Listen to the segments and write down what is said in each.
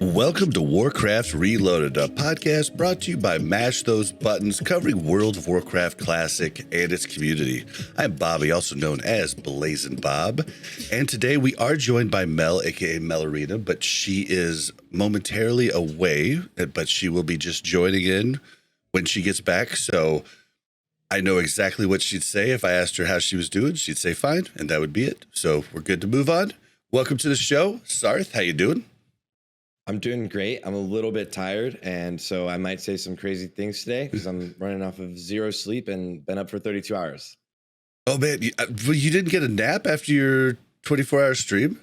Welcome to Warcraft Reloaded, a podcast brought to you by Mash Those Buttons, covering World of Warcraft Classic and its community. I'm Bobby, also known as BlazzinBob, and today we are joined by Mel, aka Melarina, but she is momentarily away, but she will be just joining in when she gets back, so I know exactly what she'd say. If I asked her how she was doing, she'd say fine, and that would be it. So we're good to move on. Welcome to the show. Sarth, how you doing? I'm doing great. I'm a little bit tired, and so I might say some crazy things today because I'm running off of zero sleep and been up for 32 hours. Oh, man. You didn't get a nap after your 24-hour stream?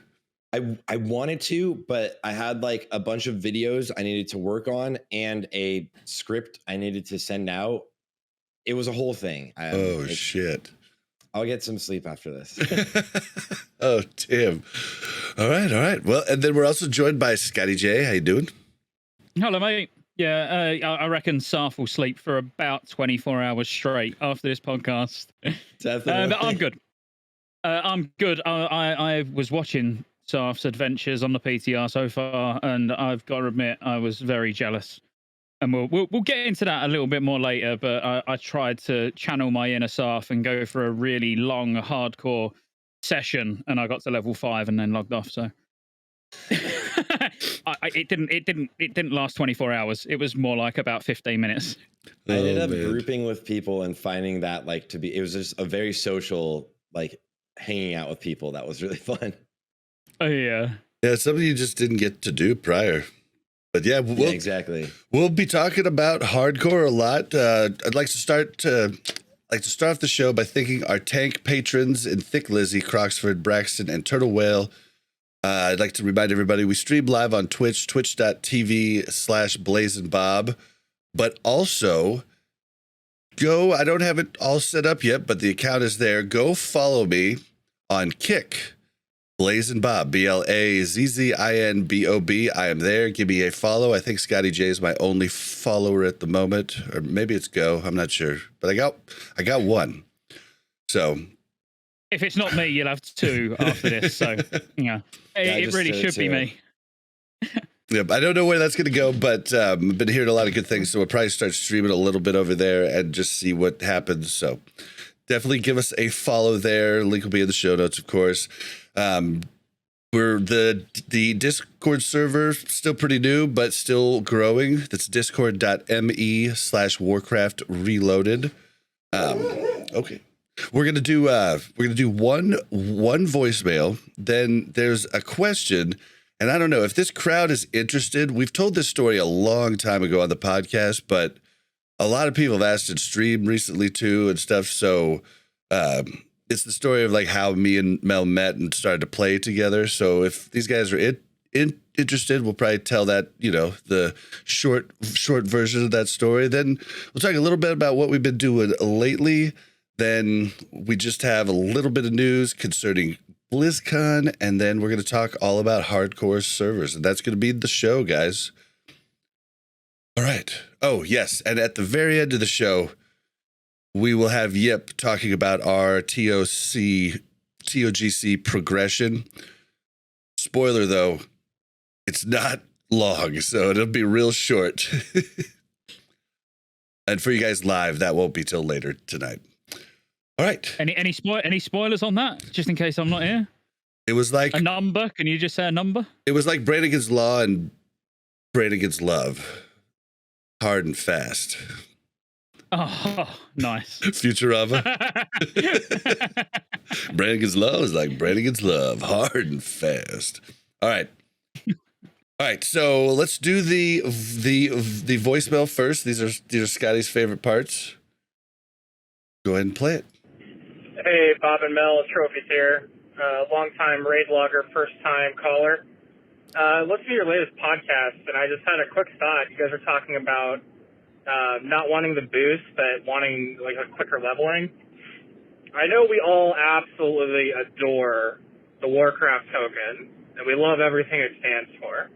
I wanted to, but I had like a bunch of videos I needed to work on and a script I needed to send out. It was a whole thing. Shit. I'll get some sleep after this. Oh, damn. All right. Well, and then we're also joined by Scotty J. How you doing? Hello, mate. Yeah, I reckon Sarth will sleep for about 24 hours straight after this podcast. Definitely. But I'm good. I'm good. I was watching Sarth's adventures on the PTR so far, and I've got to admit, I was very jealous. And we'll get into that a little bit more later, but I tried to channel my inner Sarth and go for a really long, hardcore session, and I got to level 5 and then logged off. So it didn't last 24 hours. It was more like about 15 minutes. I ended up grouping with people and finding that it was just a very social, like hanging out with people. That was really fun. Oh yeah. Yeah, something you just didn't get to do prior. But yeah, exactly. We'll be talking about hardcore a lot. I'd like to start off the show by thanking our tank patrons in Thick Lizzy, Croxford, Braxton, and Turtle Whale. I'd like to remind everybody we stream live on Twitch, twitch.tv/BlazzinBob. But also, I don't have it all set up yet, but the account is there. Go follow on Kick. BlazzinBob, BlazzinBob. I am there. Give me a follow. I think Scotty J is my only follower at the moment, or maybe it's Go. I'm not sure, but I got one. So if it's not me, you'll have 2 after this. So yeah, it really should be me. Yep, I don't know where that's going to go, but I've been hearing a lot of good things, so we'll probably start streaming a little bit over there and just see what happens. So definitely give us a follow there. Link will be in the show notes, of course. We're the Discord server, still pretty new, but still growing. That's discord.me/Warcraft Reloaded. Okay. We're gonna do one voicemail. Then there's a question, and I don't know if this crowd is interested. We've told this story a long time ago on the podcast, but a lot of people have asked in stream recently too and stuff. So it's the story of like how me and Mel met and started to play together. So if these guys are interested, we'll probably tell that, the short version of that story. Then we'll talk a little bit about what we've been doing lately. Then we just have a little bit of news concerning BlizzCon, and then we're going to talk all about hardcore servers, and that's going to be the show, guys. All right. Oh, yes. And at the very end of the show, we will have Yip talking about our TOGC progression. Spoiler, though, it's not long, so it'll be real short. And for you guys live, that won't be till later tonight. All right. Any spoilers on that, just in case I'm not here? It was like a number. Can you just say a number? It was like Brain Against Law and Brain Against Love. Hard and fast. Oh, nice. Futurama. Brain Against Love is like Brain Against Love. Hard and fast. All right. All right, so let's do the voicemail first. These are Scotty's favorite parts. Go ahead and play it. Hey, Bob and Mel, Trophies here. Long-time raid logger, first-time caller. Listened to your latest podcast, and I just had a quick thought. You guys are talking about not wanting the boost, but wanting like a quicker leveling. I know we all absolutely adore the Warcraft token, and we love everything it stands for.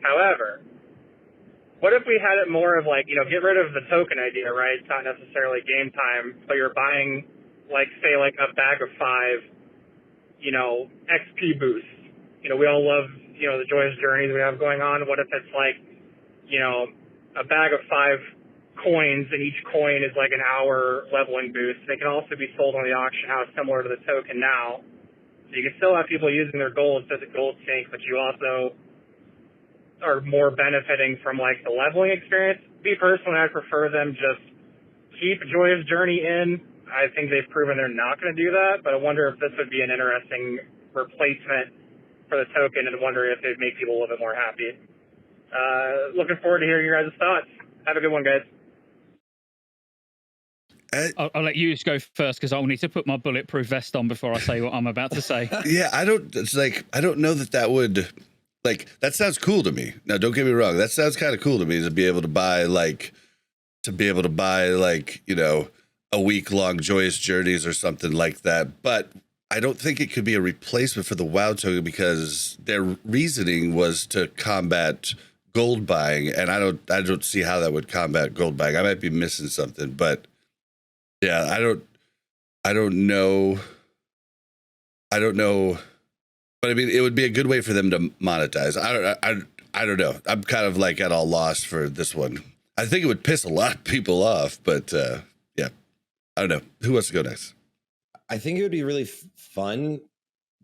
However, what if we had it more of like, get rid of the token idea, right? It's not necessarily game time, but you're buying, like, say, like a bag of 5, XP boosts. We all love, the joyous journeys we have going on. What if it's like, a bag of 5 coins, and each coin is like an hour leveling boost? They can also be sold on the auction house similar to the token now. So you can still have people using their gold as a gold sink, but you also are more benefiting from like the leveling experience. Me personally, I prefer them just keep Joyous Journey in. I think they've proven they're not going to do that, but I wonder if this would be an interesting replacement for the token, and wonder if it'd make people a little bit more happy. Looking forward to hearing your guys' thoughts. Have a good one, guys. I'll let you go first, because I'll need to put my bulletproof vest on before I say what I'm about to say. Yeah, I don't know that would, like, that sounds cool to me. Now, don't get me wrong. That sounds kind of cool to me, to be able to buy a week-long Joyous Journeys or something like that. But I don't think it could be a replacement for the WoW token, because their reasoning was to combat gold buying, and I don't see how that would combat gold buying. I might be missing something, but yeah, I don't know. But I mean, it would be a good way for them to monetize. I don't know. I'm kind of like at all lost for this one. I think it would piss a lot of people off, but yeah, I don't know. Who wants to go next? I think it would be really fun,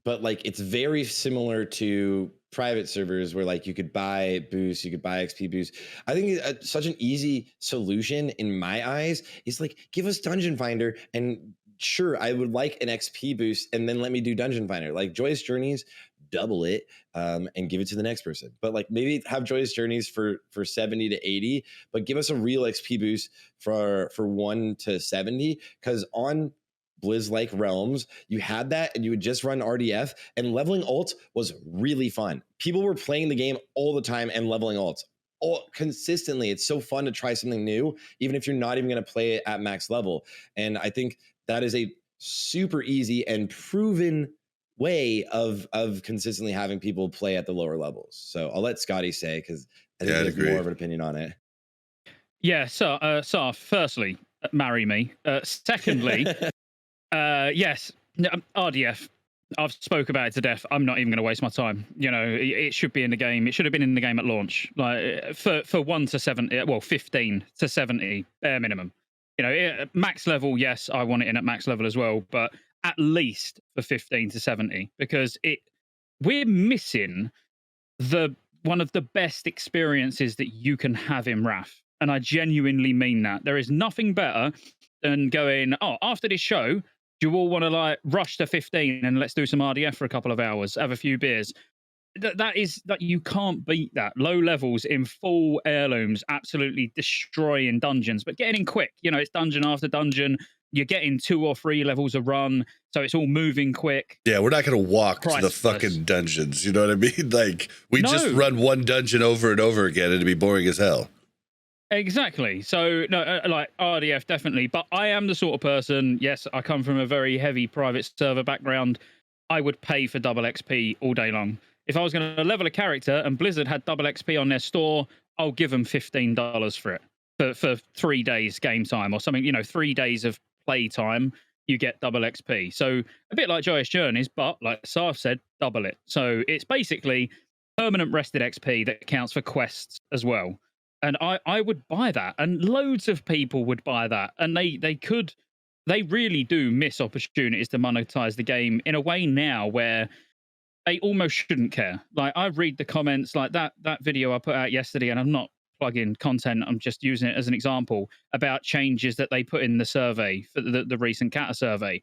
but like it's very similar to private servers where like you could buy boosts, you could buy XP boosts. I think such an easy solution in my eyes is like, give us Dungeon Finder, and sure, I would like an XP boost, and then let me do Dungeon Finder. Like Joyous Journeys, double it and give it to the next person. But like maybe have Joyous Journeys for 70 to 80, but give us a real XP boost for 1 to 70, because on Blizz-like realms, you had that, and you would just run RDF, and leveling ults was really fun. People were playing the game all the time and leveling ults consistently. It's so fun to try something new, even if you're not even going to play it at max level. And I think that is a super easy and proven way of consistently having people play at the lower levels. So I'll let Scotty say, because I think he has more of an opinion on it. Yeah, so firstly, marry me. Secondly, yes, RDF. I've spoke about it to death. I'm not even going to waste my time. It should be in the game. It should have been in the game at launch. Like for 1 to 70, well, 15 to 70 bare minimum. Max level. Yes, I want it in at max level as well, but at least for 15 to 70, because we're missing one of the best experiences that you can have in Wrath, and I genuinely mean that. There is nothing better than going, after this show, do you all want to like rush to 15 and let's do some RDF for a couple of hours, have a few beers? That you can't beat that. Low levels in full heirlooms, absolutely destroying dungeons, but getting in quick. It's dungeon after dungeon. You're getting 2 or 3 levels a run, so it's all moving quick. Yeah, we're not going to walk to the fucking dungeons. You know what I mean? Like, we just run one dungeon over and over again, and it'd be boring as hell. Exactly. So, no, like RDF, definitely. But I am the sort of person, yes, I come from a very heavy private server background. I would pay for double XP all day long. If I was going to level a character and Blizzard had double XP on their store, I'll give them $15 for it for 3 days game time or something. 3 days of play time, you get double XP. So a bit like Joyous Journeys, but like Sarf said, double it. So it's basically permanent rested XP that counts for quests as well. And I would buy that, and loads of people would buy that, and they really do miss opportunities to monetize the game in a way now where they almost shouldn't care. Like, I read the comments, like that video I put out yesterday, and I'm not plugging content, I'm just using it as an example, about changes that they put in the survey for the recent Kata survey.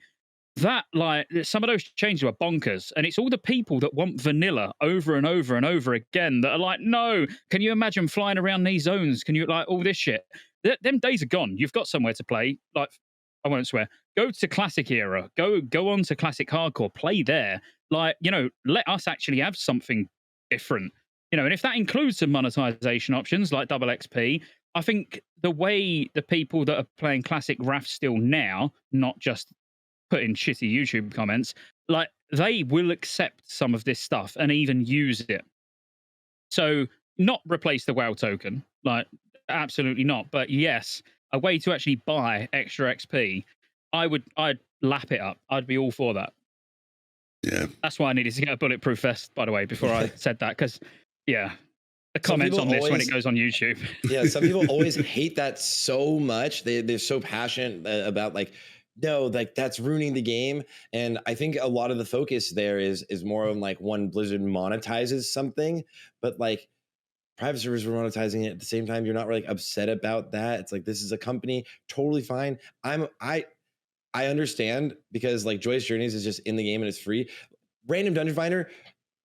That, like, some of those changes were bonkers, and it's all the people that want vanilla over and over and over again that are like, no, can you imagine flying around these zones? Can you, like, all this shit? Them days are gone. You've got somewhere to play. Like, I won't swear. Go to Classic era. Go on to Classic Hardcore. Play there. Like, let us actually have something different. And if that includes some monetization options like double XP, I think the way the people that are playing Classic Wrath still now, not just put in shitty YouTube comments, like they will accept some of this stuff and even use it. So not replace the WoW token, like absolutely not. But yes, a way to actually buy extra XP. I'd lap it up. I'd be all for that. Yeah. That's why I needed to get a bulletproof vest, by the way, before I said that. Because yeah, the comments on this when it goes on YouTube. Yeah, some people always hate that so much. They're so passionate about like, no, like that's ruining the game. And I think a lot of the focus there is more on like when Blizzard monetizes something, but like private servers were monetizing it at the same time. You're not really upset about that. It's like, this is a company, totally fine. I understand because like Joyous Journeys is just in the game and it's free. Random Dungeon Finder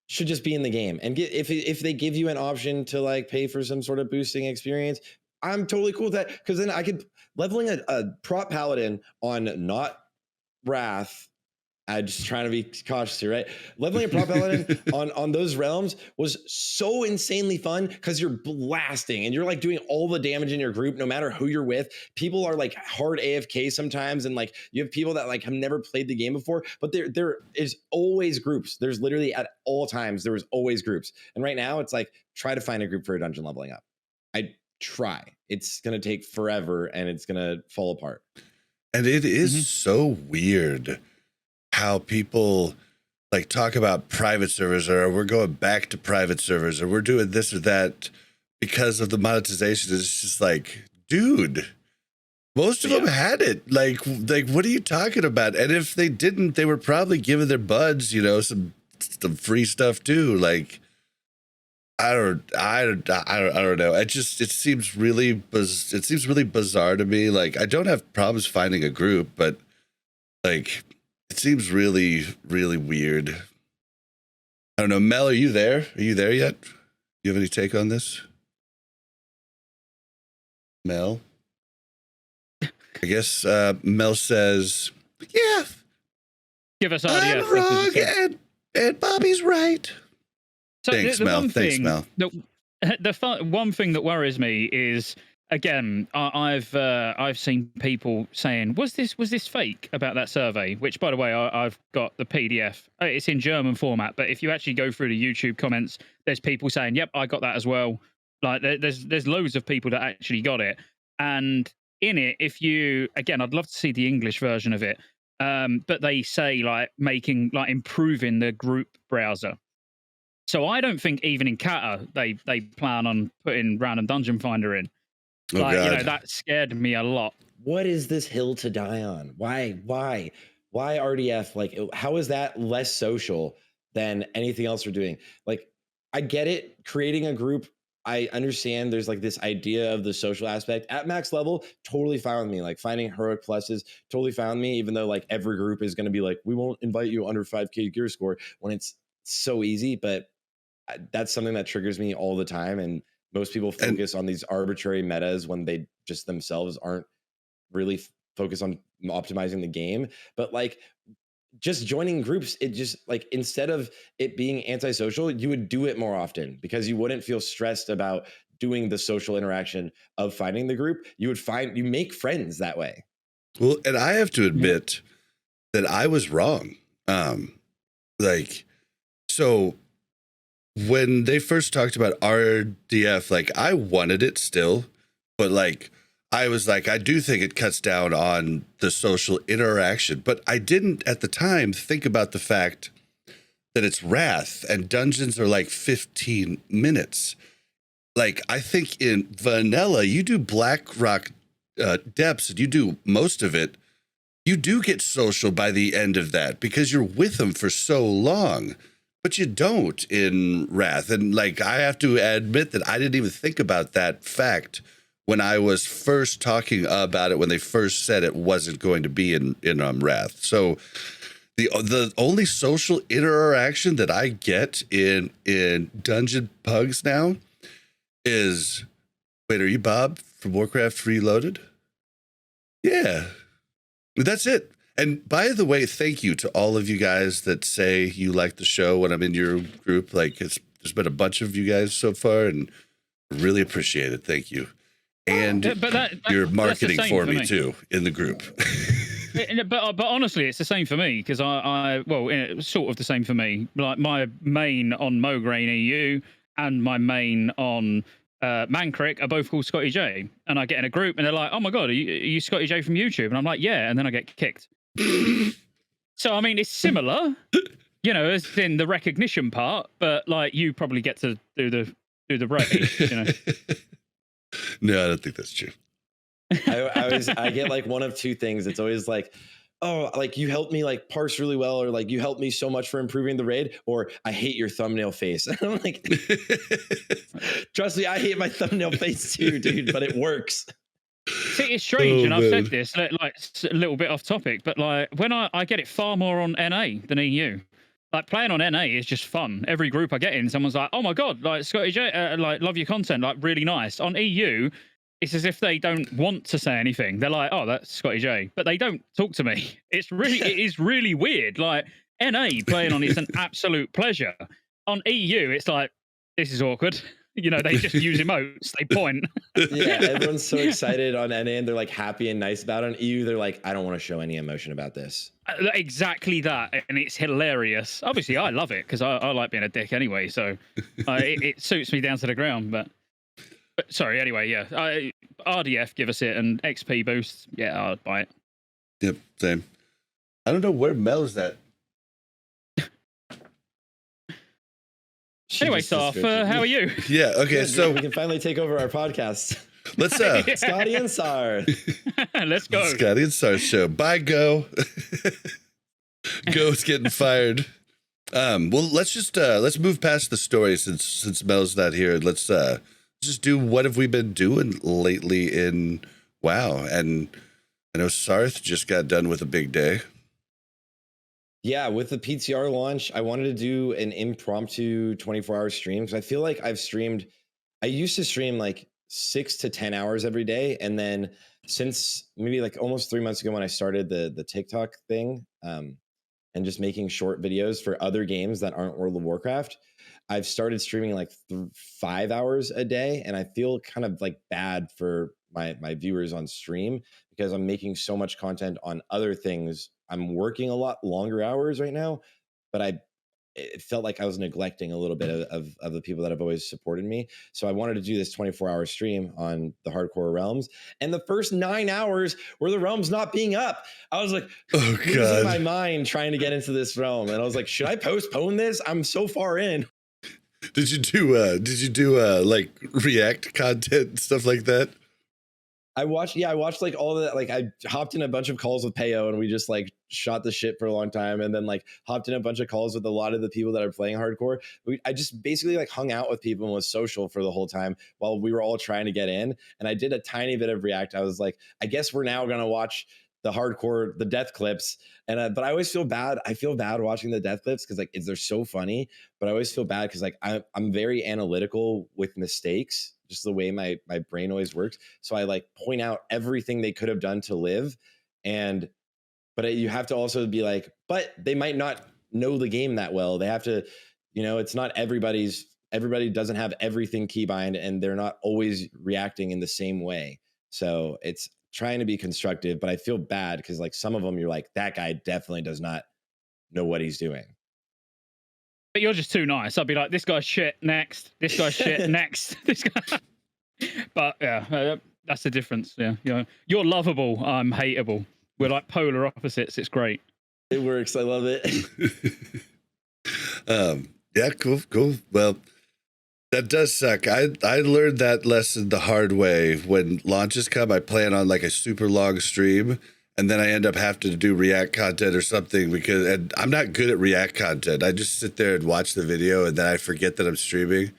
should just be in the game, and if they give you an option to like pay for some sort of boosting experience, I'm totally cool with that, because then I could leveling a prop paladin on not Wrath. I'm just trying to be cautious here, right? Leveling a prop paladin on those realms was so insanely fun because you're blasting and you're like doing all the damage in your group, no matter who you're with. People are like hard AFK sometimes, and like you have people that like have never played the game before, but there is always groups. There's literally at all times there was always groups, and right now it's like try to find a group for a dungeon leveling up. I try. It's gonna take forever and it's gonna fall apart. And it is so weird how people like talk about private servers, or we're going back to private servers, or we're doing this or that because of the monetization. It's just like, dude, most of them had it. Like, what are you talking about? And if they didn't, they were probably giving their buds, you know, some free stuff too. Like, I don't know. It seems really bizarre to me. Like, I don't have problems finding a group, but like, it seems really, really weird. I don't know. Mel, are you there? Are you there yet? Do you have any take on this? Mel? I guess Mel says, yeah. Give us I'm wrong and Bobby's right. So Thanks, Mel. Thanks, Mel. One thing that worries me is, again, I've seen people saying, was this fake about that survey? Which, by the way, I've got the PDF. It's in German format, but if you actually go through the YouTube comments, there's people saying, "Yep, I got that as well." Like, there's loads of people that actually got it. And in it, I'd love to see the English version of it. But they say like improving the group browser. So I don't think even in Kata they plan on putting random Dungeon Finder in. Oh, like, God. you know, that scared me a lot. What is this hill to die on? Why RDF? Like, how is that less social than anything else we're doing? Like, I get it, creating a group. I understand there's like this idea of the social aspect at max level. Totally fine with me. Like, finding heroic pluses, totally fine with me. Even though like every group is going to be like, we won't invite you under 5K gear score when it's so easy. But that's something that triggers me all the time. And most people focus on these arbitrary metas when they just themselves aren't really focused on optimizing the game. But like, just joining groups, it just like, instead of it being antisocial, you would do it more often because you wouldn't feel stressed about doing the social interaction of finding the group. You make friends that way. Well, and I have to admit that I was wrong. So when they first talked about RDF, like, I wanted it still, but like, I was like, I do think it cuts down on the social interaction, but I didn't at the time think about the fact that it's Wrath and dungeons are like 15 minutes. Like, I think in vanilla, you do Blackrock depths and you do most of it. You do get social by the end of that because you're with them for so long. But you don't in Wrath. And like, I have to admit that I didn't even think about that fact when I was first talking about it, when they first said it wasn't going to be in Wrath. So the only social interaction that I get in Dungeon Pugs now is, wait, are you Bob from Warcraft Reloaded? Yeah, that's it. And by the way, thank you to all of you guys that say you like the show when I'm in your group. Like, there's been a bunch of you guys so far, and really appreciate it. Thank you. And but you're marketing for me too in the group. But honestly, it's the same for me because it was sort of the same for me. Like my main on Mograine EU and my main on Mancrick are both called Scotty J, and I get in a group and they're like, "Oh my god, are you Scotty J from YouTube?" And I'm like, "Yeah," and then I get kicked. So I mean, it's similar, as in the recognition part, but like you probably get to do the raid, No, I don't think that's true. I get like one of two things. It's always like, oh, like you helped me like parse really well, or like you helped me so much for improving the raid, or I hate your thumbnail face. I'm like, trust me, I hate my thumbnail face too, dude, but it works. See, it's strange, and I've said this like it's a little bit off topic, but like when I get it far more on NA than EU. Like playing on NA is just fun. Every group I get in, someone's like, "Oh my god, like Scotty J, like love your content, like really nice." On EU, it's as if they don't want to say anything. They're like, "Oh, that's Scotty J," but they don't talk to me. It is really weird. Like NA playing on it's an absolute pleasure. On EU, it's like this is awkward. They just use emotes. They point. Yeah, everyone's so excited on NA and they're like happy and nice about it. On EU, they're like, I don't want to show any emotion about this. Exactly that, and it's hilarious. Obviously, I love it because I like being a dick anyway, so it suits me down to the ground. But sorry, anyway, yeah. RDF, give us it, and XP boosts. Yeah, I'd buy it. Yep, same. I don't know where Mel is at. Anyway, Sarf, how are you? Yeah, okay, Good, so we can finally take over our podcast. let's Scotty and Sar. Let's go. Scotty and Sar's show. Bye, Go. Go's getting fired. Well, let's move past the story since Mel's not here. Let's just do what have we been doing lately in WoW. And I know Sarth just got done with a big day. Yeah, with the PTR launch, I wanted to do an impromptu 24-hour stream because I feel like I used to stream like 6 to 10 hours every day. And then since maybe like almost 3 months ago when I started the TikTok thing and just making short videos for other games that aren't World of Warcraft, I've started streaming like 5 hours a day. And I feel kind of like bad for my viewers on stream because I'm making so much content on other things. I'm working a lot longer hours right now, but it felt like I was neglecting a little bit of the people that have always supported me. So I wanted to do this 24-hour stream on the hardcore realms. And the first 9 hours were the realms not being up. I was like, losing my mind trying to get into this realm. And I was like, should I postpone this? I'm so far in. Did you do like React content and stuff like that? I watched like all that. Like I hopped in a bunch of calls with Payo and we just like shot the shit for a long time. And then like hopped in a bunch of calls with a lot of the people that are playing hardcore. I just basically like hung out with people and was social for the whole time while we were all trying to get in. And I did a tiny bit of React. I was like, I guess we're now going to watch the death clips. And but I always feel bad. I feel bad watching the death clips because like they're so funny. But I always feel bad because like I'm very analytical with mistakes. Just the way my brain always works. So I like point out everything they could have done to live. But you have to also be like, but they might not know the game that well. They have to, it's not everybody doesn't have everything keybind and they're not always reacting in the same way. So it's trying to be constructive, but I feel bad because like some of them you're like, that guy definitely does not know what he's doing. But you're just too nice. I'd be like, this guy's shit next. This guy's shit next. This guy. But yeah, that's the difference. Yeah, you're lovable. I'm hateable. We're like polar opposites. It's great. It works. I love it. Yeah, cool. Well, that does suck. I learned that lesson the hard way. When launches come, I plan on like a super long stream. And then I end up having to do React content or something and I'm not good at React content. I just sit there and watch the video and then I forget that I'm streaming.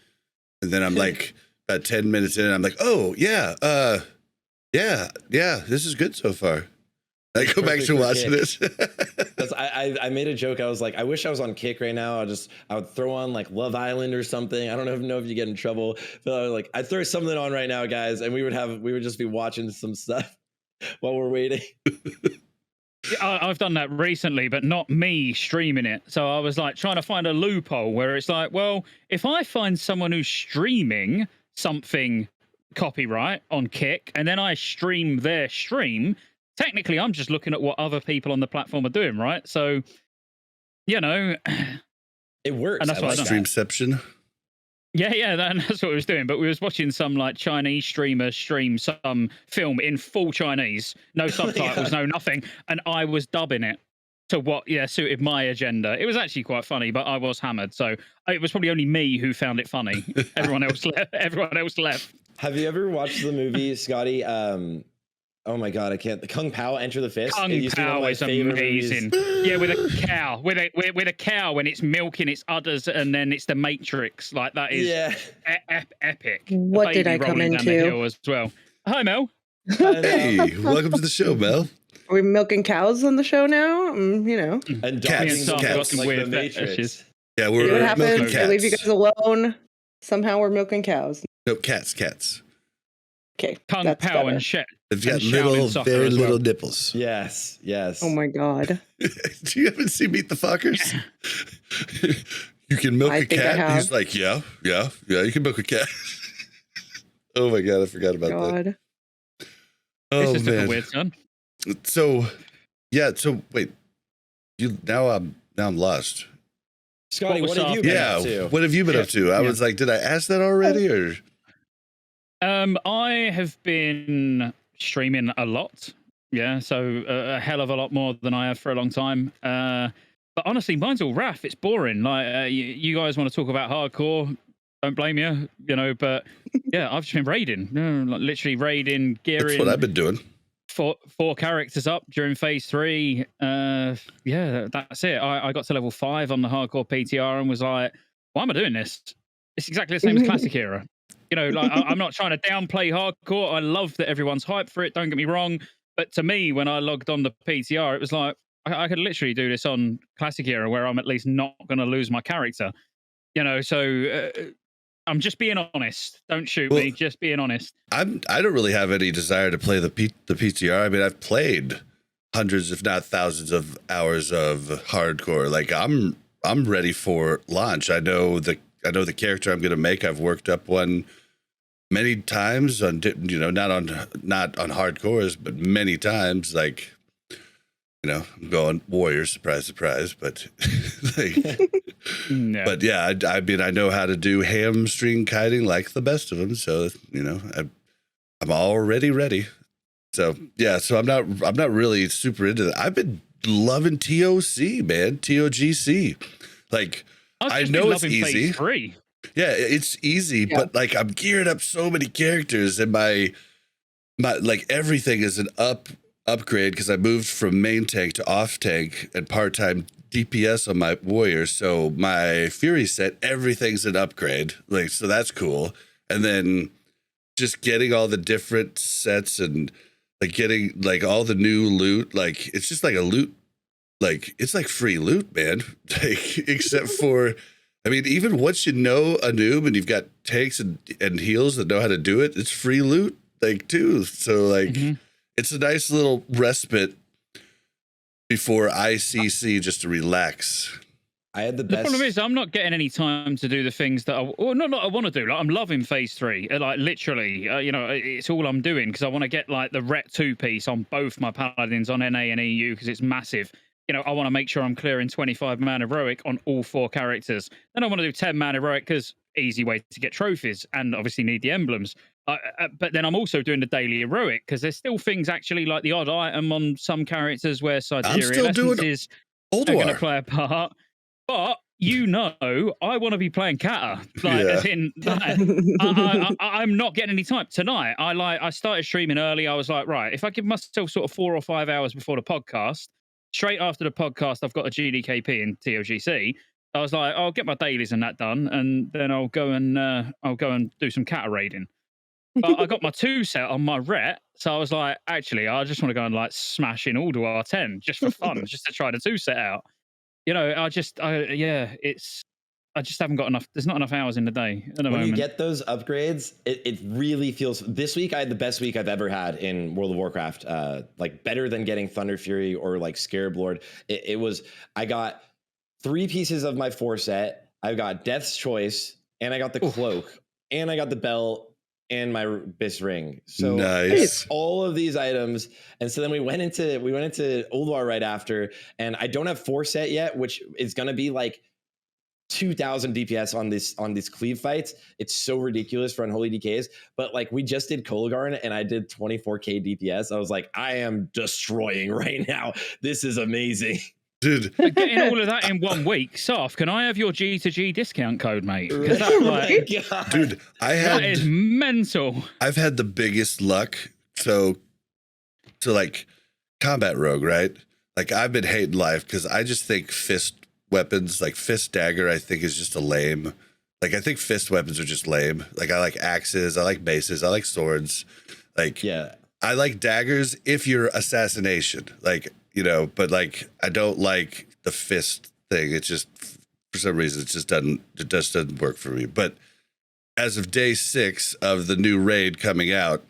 And then I'm like about 10 minutes in and I'm like, oh, yeah, this is good so far. I go back to watching it. I made a joke. I was like, I wish I was on Kick right now. I would throw on like Love Island or something. I don't know if you get in trouble, but I was like, I'd throw something on right now, guys. And we would just be watching some stuff while we're waiting. I've done that recently, but not me streaming it. So I was like trying to find a loophole where it's like, well, if I find someone who's streaming something copyright on Kick and then I stream their stream, technically I'm just looking at what other people on the platform are doing, right? So, you know, It works. And that's I what I like done. that. Streamception. yeah, that's what we was doing. But we was watching some like Chinese streamer stream some film in full Chinese, no subtitles, no nothing, and I was dubbing it to what suited my agenda. It was actually quite funny, but I was hammered, so it was probably only me who found it funny. Everyone else left. Everyone else left. Have you ever watched the movie, Scotty? Oh my God, I can't. The Kung Pao Enter the Fist. Kung It used to be one of Pao my is favorite amazing. movies. Yeah, with a cow, with a cow when it's milking its udders, and then it's the Matrix. Like that is Yeah. epic. What The did baby I come rolling down the into? hill as well. Hi, Mel. Hey, welcome to the show, Mel. Are we milking cows on the show now? You know, And Cats, dodging the cats. bullets like Weird the Matrix. fetishes. Yeah, see we're what milking happens. I leave you cats. guys alone. Somehow we're milking cows. No, cats. Okay, Kung that's Pao better. and shit. They've got And little, Shaolin soccer very as well. little nipples. Yes, yes. Oh my god! Do you ever see Meet the Fockers? You can milk I a think I cat. have. He's like, yeah, you can milk a cat. Oh my god, I forgot about that. God. Oh This is a man. weird son. So wait, now I'm lost. Scotty, What what was have you up? been Yeah, up to? what have you been Yeah, up to? I yeah. was like, did I ask that already or? I have been streaming a lot. Yeah, so a hell of a lot more than I have for a long time. But honestly, mine's all RAF. It's boring. Like you guys want to talk about hardcore? Don't blame you. You know, but yeah, I've just been raiding. Like literally raiding, That's gearing. what I've been doing. Four characters up during phase 3. Yeah, that's it. I got to level 5 on the hardcore PTR and was like, why am I doing this? It's exactly the same as classic era. You know, like I'm not trying to downplay hardcore. I love that everyone's hyped for it. Don't get me wrong. But to me, when I logged on the PTR, it was like, I could literally do this on classic era where I'm at least not going to lose my character. You know, so I'm just being honest. Don't shoot me. Just being honest. I don't really have any desire to play the PTR. I mean, I've played hundreds, if not thousands, of hours of hardcore. Like I'm ready for launch. I know the character I'm going to make. I've worked up one many times on, not on hardcores, but many times. Like, I'm going warriors. Surprise, surprise. But No. but yeah, I mean, I know how to do hamstring kiting like the best of them. So I'm already ready. So yeah, so I'm not really super into that. I've been loving TOC, man, TOGC. Like I know it's easy. Phase 3. Yeah, it's easy, but like I'm gearing up so many characters, and my like everything is an upgrade because I moved from main tank to off tank and part-time DPS on my warriors. So my Fury set, everything's an upgrade. Like, so that's cool. And then just getting all the different sets and like getting like all the new loot, like it's just like a loot, like it's like free loot, man. Like, except for, I mean, even once you know a noob and you've got tanks and heals that know how to do it, it's free loot, like too. So like, it's a nice little respite before ICC just to relax. I had the The best. problem is I'm not getting any time to do the things that I want to do. Like I'm loving phase 3. Like literally, it's all I'm doing because I want to get like the Ret 2 piece on both my Paladins on NA and EU because it's massive. I want to make sure I'm clearing 25 man heroic on all 4 characters. Then I want to do 10 man heroic because easy way to get trophies and obviously need the emblems. But then I'm also doing the daily heroic because there's still things actually like the odd item on some characters where Siberia essences are going to play a part. But I want to be playing Kata. Like, as in, I'm not getting any time tonight. I started streaming early. I was like, right, if I give myself sort of 4 or 5 hours before the podcast, straight after the podcast, I've got a GDKP in TOGC. I was like, I'll get my dailies and that done, and then I'll go and do some Kata raiding. But I got my 2 set on my Ret, so I was like, actually, I just want to go and like smash in all to R10 just for fun, just to try the 2 set out. I just haven't got enough. There's not enough hours in the day at the moment. When you get those upgrades, it really feels. This week I had the best week I've ever had in World of Warcraft. Like better than getting Thunder Fury or like Scarab Lord. It was. I got 3 pieces of my 4 set. I got Death's Choice, and I got the cloak, and I got the belt, and my Bis ring. So Nice. all of these items. And so then we went into Old War right after, and I don't have 4 set yet, which is gonna be like 2,000 DPS on these cleave fights. It's so ridiculous for Unholy DKs. But like we just did Kolgarn and I did 24k DPS. I was like, I am destroying right now. This is amazing. Dude, But getting all of that in 1 week, Soph, can I have your G2G discount code, mate? Because that's Oh like, my God. dude, that is mental. I've had the biggest luck. So like combat rogue, right? Like I've been hating life because I just think fist weapons, like fist dagger, I think is just a lame. Like I think fist weapons are just lame. Like I like axes, I like maces, I like swords. Like Yeah. I like daggers if you're assassination. Like, you know, but like I don't like the fist thing. It's just for some reason it just doesn't work for me. But as of day 6 of the new raid coming out,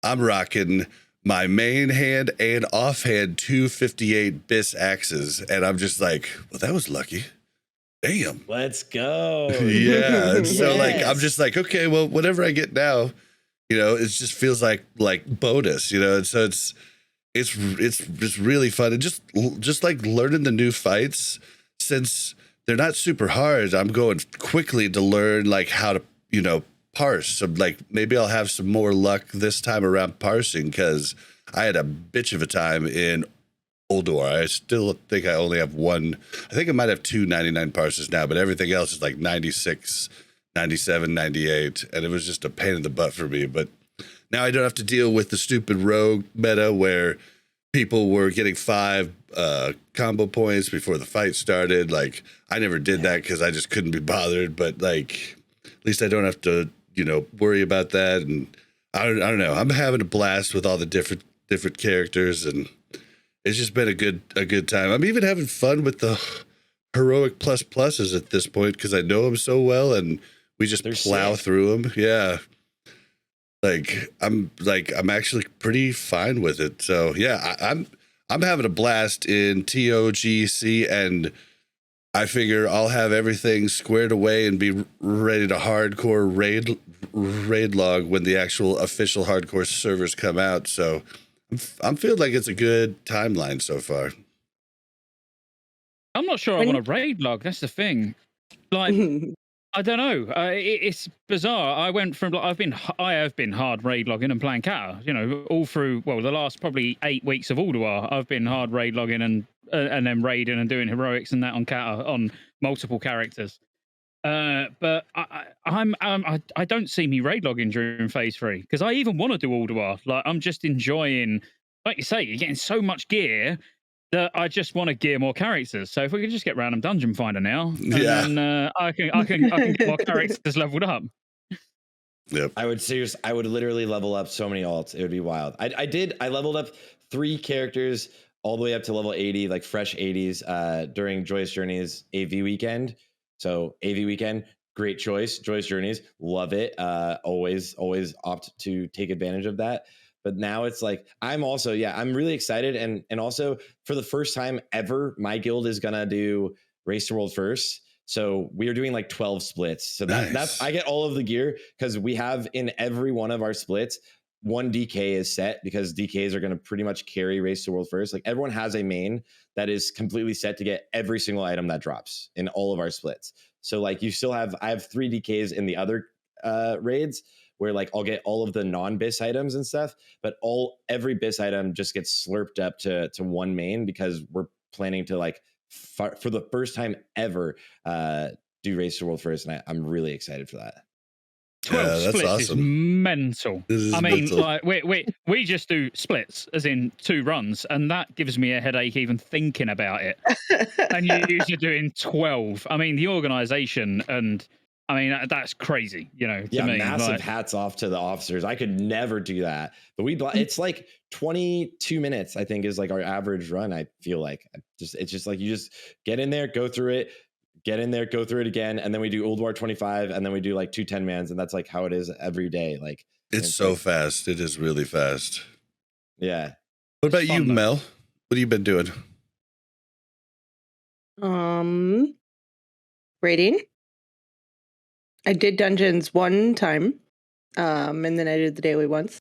I'm rocking my main hand and offhand 258 bis axes, and I'm just like, well, that was lucky. Damn. Let's go. Yeah. And so like I'm Yes. just like, okay, well, whatever I get now, you know, it just feels like bonus, you know, and so it's just really fun, and just like learning the new fights, since they're not super hard. I'm going quickly to learn like how to, you know, parse. So like maybe I'll have some more luck this time around parsing, because I had a bitch of a time in Old War. I still think I only have one. I think I might have 299 parses now, but everything else is like 96, 97, 98, and it was just a pain in the butt for me. But now I don't have to deal with the stupid rogue meta where people were getting 5 combo points before the fight started. Like I never did that because I just couldn't be bothered. But like, at least I don't have to, you know, worry about that. And I don't know. I'm having a blast with all the different characters, and it's just been a good time. I'm even having fun with the heroic pluses at this point because I know them so well, and we just plow through them. Yeah. I'm actually pretty fine with it. So yeah, I'm having a blast in TOGC, and I figure I'll have everything squared away and be ready to hardcore raid log when the actual official hardcore servers come out. So I'm feeling like it's a good timeline so far. I'm not sure I want to raid log. That's the thing. Like, I don't know. It's bizarre. I went from I have been hard raid logging and playing Cata. You know, all through the last probably 8 weeks of Ulduar, I've been hard raid logging and then raiding and doing heroics and that on Cata on multiple characters. But I don't see me raid logging during phase 3 because I even want to do Ulduar. Like I'm just enjoying, like you say, you're getting so much gear that I just want to gear more characters. So if we could just get random dungeon finder now, and then I can get more characters leveled up. Yep. I would literally level up so many alts. It would be wild. I leveled up 3 characters all the way up to level 80, like fresh 80s during Joyous Journeys AV weekend. So AV weekend, great choice. Joyous Journeys, love it. Always opt to take advantage of that. But now it's like, I'm really excited. And also for the first time ever, my guild is going to do Race to World first. So we are doing like 12 splits. So that's, I get all of the gear because we have in every one of our splits, 1 DK is set because DKs are going to pretty much carry Race to World first. Like everyone has a main that is completely set to get every single item that drops in all of our splits. So like I have 3 DKs in the other raids, where like I'll get all of the non-bis items and stuff, but every bis item just gets slurped up to 1 main because we're planning to like for the first time ever do Race to World first, and I'm really excited for that. 12 that's splits awesome. is mental. I mean, like we just do splits, as in 2 runs, and that gives me a headache even thinking about it. And you're usually doing 12. I mean, the organization and. I mean, that's crazy, you know. To me, massive hats off to the officers. I could never do that. But it's like 22 minutes, I think, is like our average run. I feel like it's just like you just get in there, go through it, get in there, go through it again, and then we do Old War 25, and then we do like 2 10-mans, and that's like how it is every day. Like it's so fast. It is really fast. Yeah. What about you, Mel? What have you been doing? Raiding. I did dungeons 1 time. And then I did the daily ones.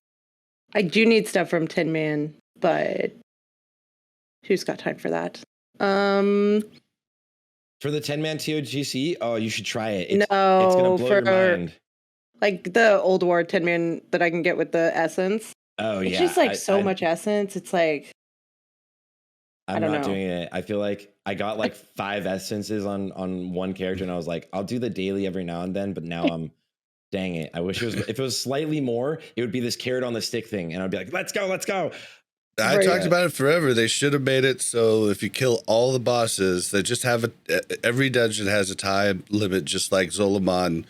I do need stuff from Tin Man, but who's got time for that? For the 10-man TOGC, oh, you should try it. It's no, gonna blow your mind. Like the old war 10 man that I can get with the essence. Oh yeah, It's just like so much essence. It's like I'm don't not know. doing it. I feel like I got like 5 essences on one character, and I was like, I'll do the daily every now and then. But now I'm, dang it. I wish it was. If it was slightly more, it would be this carrot on the stick thing, and I'd be like, let's go, let's go. I talked about it forever. They should have made it so if you kill all the bosses, they just have every dungeon has a time limit, just like Zolomon.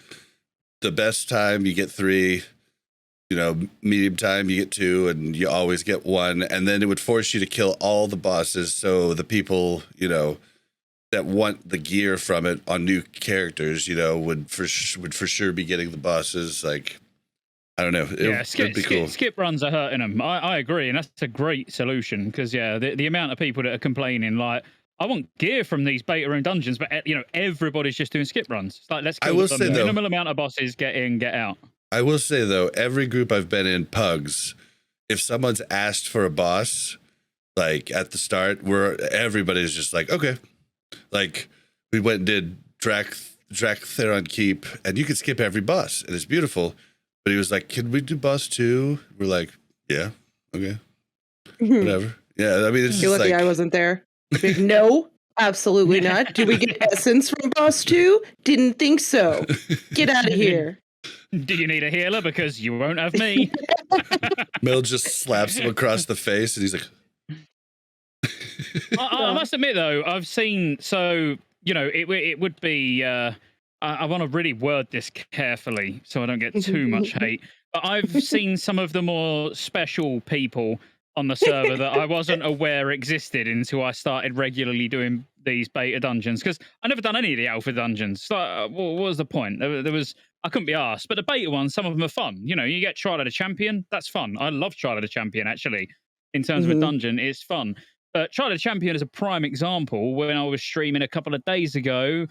The best time you get 3, medium time you get 2, and you always get 1. And then it would force you to kill all the bosses, so the people that want the gear from it on new characters, would for sure be getting the bosses. Like, I don't know. It'd be cool. Skip runs are hurting them. I agree, and that's a great solution because the amount of people that are complaining, like, I want gear from these beta room dungeons, but everybody's just doing skip runs. It's like, let's kill the minimal amount of bosses, get in, get out. I will say though, every group I've been in, Pugs, if someone's asked for a boss, like at the start, where everybody's just like, okay, like we went and did Draktheron Keep, and you could skip every boss, and it's beautiful. But he was like, "Can we do boss 2?" We're like, "Yeah, okay, whatever." Yeah, I mean, it's You're just lucky like I wasn't there. Like, no, absolutely not. Do we get essence from boss 2? Didn't think so. Get out of here. Do you need a healer? Because you won't have me. Mel just slaps him across the face, and he's like, I must admit though, I've seen it would be. I want to really word this carefully so I don't get too much hate. But I've seen some of the more special people on the server that I wasn't aware existed until I started regularly doing these beta dungeons, because I never done any of the alpha dungeons. So what was the point? I couldn't be asked. But the beta ones, some of them are fun. You get Trial of the Champion. That's fun. I love Trial of the Champion, actually. In terms of a dungeon, it's fun. But Trial of the Champion is a prime example. When I was streaming a couple of days ago,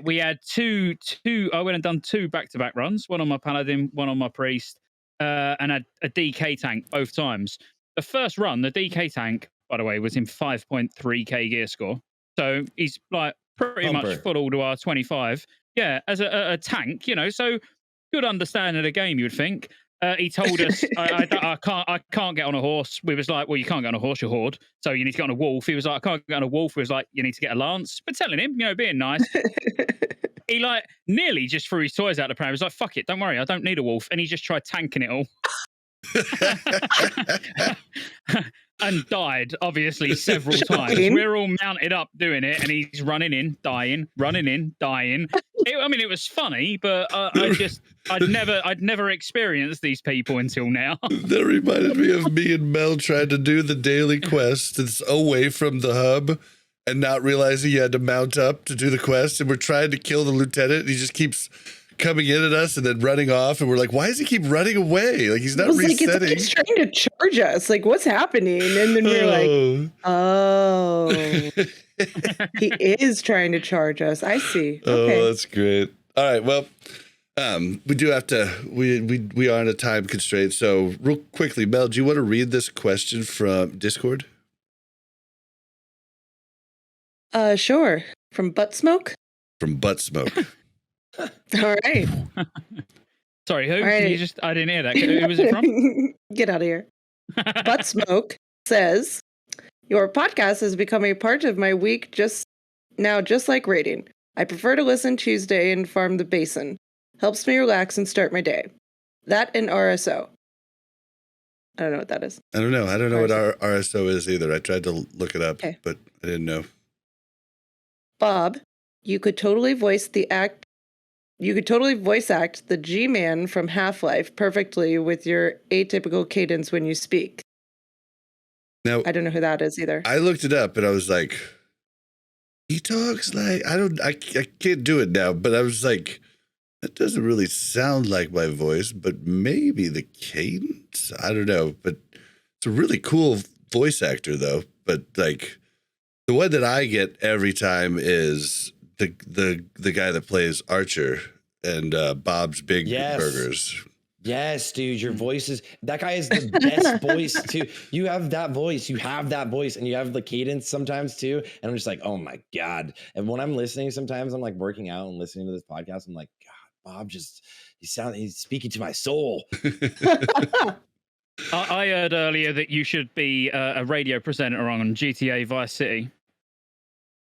we had two. I went and done 2 back-to-back runs. One on my Paladin, one on my Priest, and a DK tank both times. The first run, the DK tank, by the way, was in 5.3k gear score. So he's like pretty much full all to our 25. Yeah, as a tank, so good understanding of the game, you would think. He told us I can't get on a horse. We was like, well, you can't get on a horse, you're horde. So you need to get on a wolf. He was like, I can't get on a wolf. We was like, you need to get a lance. But telling him, being nice. He like nearly just threw his toys out the pram. He was like, fuck it, don't worry, I don't need a wolf. And he just tried tanking it all. And died, obviously, several times. We're all mounted up doing it, and he's running in, dying, running in, dying. It was funny, but I'd never experienced these people until now. That reminded me of me and Mel trying to do the daily quest. It's away from the hub, and not realizing you had to mount up to do the quest. And we're trying to kill the lieutenant, and he just keeps coming in at us and then running off, and we're like, why does he keep running away? Like, he's not resetting. Like, he's trying to charge us. Like, what's happening? And then we're like, oh, he is trying to charge us. I see. Okay. Oh, that's great. All right, well, we do have to, we are on a time constraint. So real quickly, Mel, do you want to read this question from Discord? Sure. From Butt Smoke? From Butt Smoke. All right. Sorry, who? Right. I didn't hear that. Who was it from? Get out of here. Butt Smoke says, your podcast has become a part of my week just like raiding. I prefer to listen Tuesday and farm the basin. Helps me relax and start my day. That and RSO. I don't know what that is. I don't know. I don't know what our RSO is either. I tried to look it up, but I didn't know. Bob, you could totally voice act the G-Man from Half-Life perfectly with your atypical cadence when you speak. Now, I don't know who that is either. I looked it up and I was like, he talks like, I can't do it now, but I was like, that doesn't really sound like my voice, but maybe the cadence? I don't know, but it's a really cool voice actor though. But like, the one that I get every time is the guy that plays Archer and Bob's Big Burgers. Yes, dude, your voice is that guy is the best voice too. You have that voice, and you have the cadence sometimes too. And I'm just like, oh my God. And when I'm listening, sometimes I'm like working out and listening to this podcast. I'm like, God, Bob he's speaking to my soul. I heard earlier that you should be a radio presenter on GTA Vice City.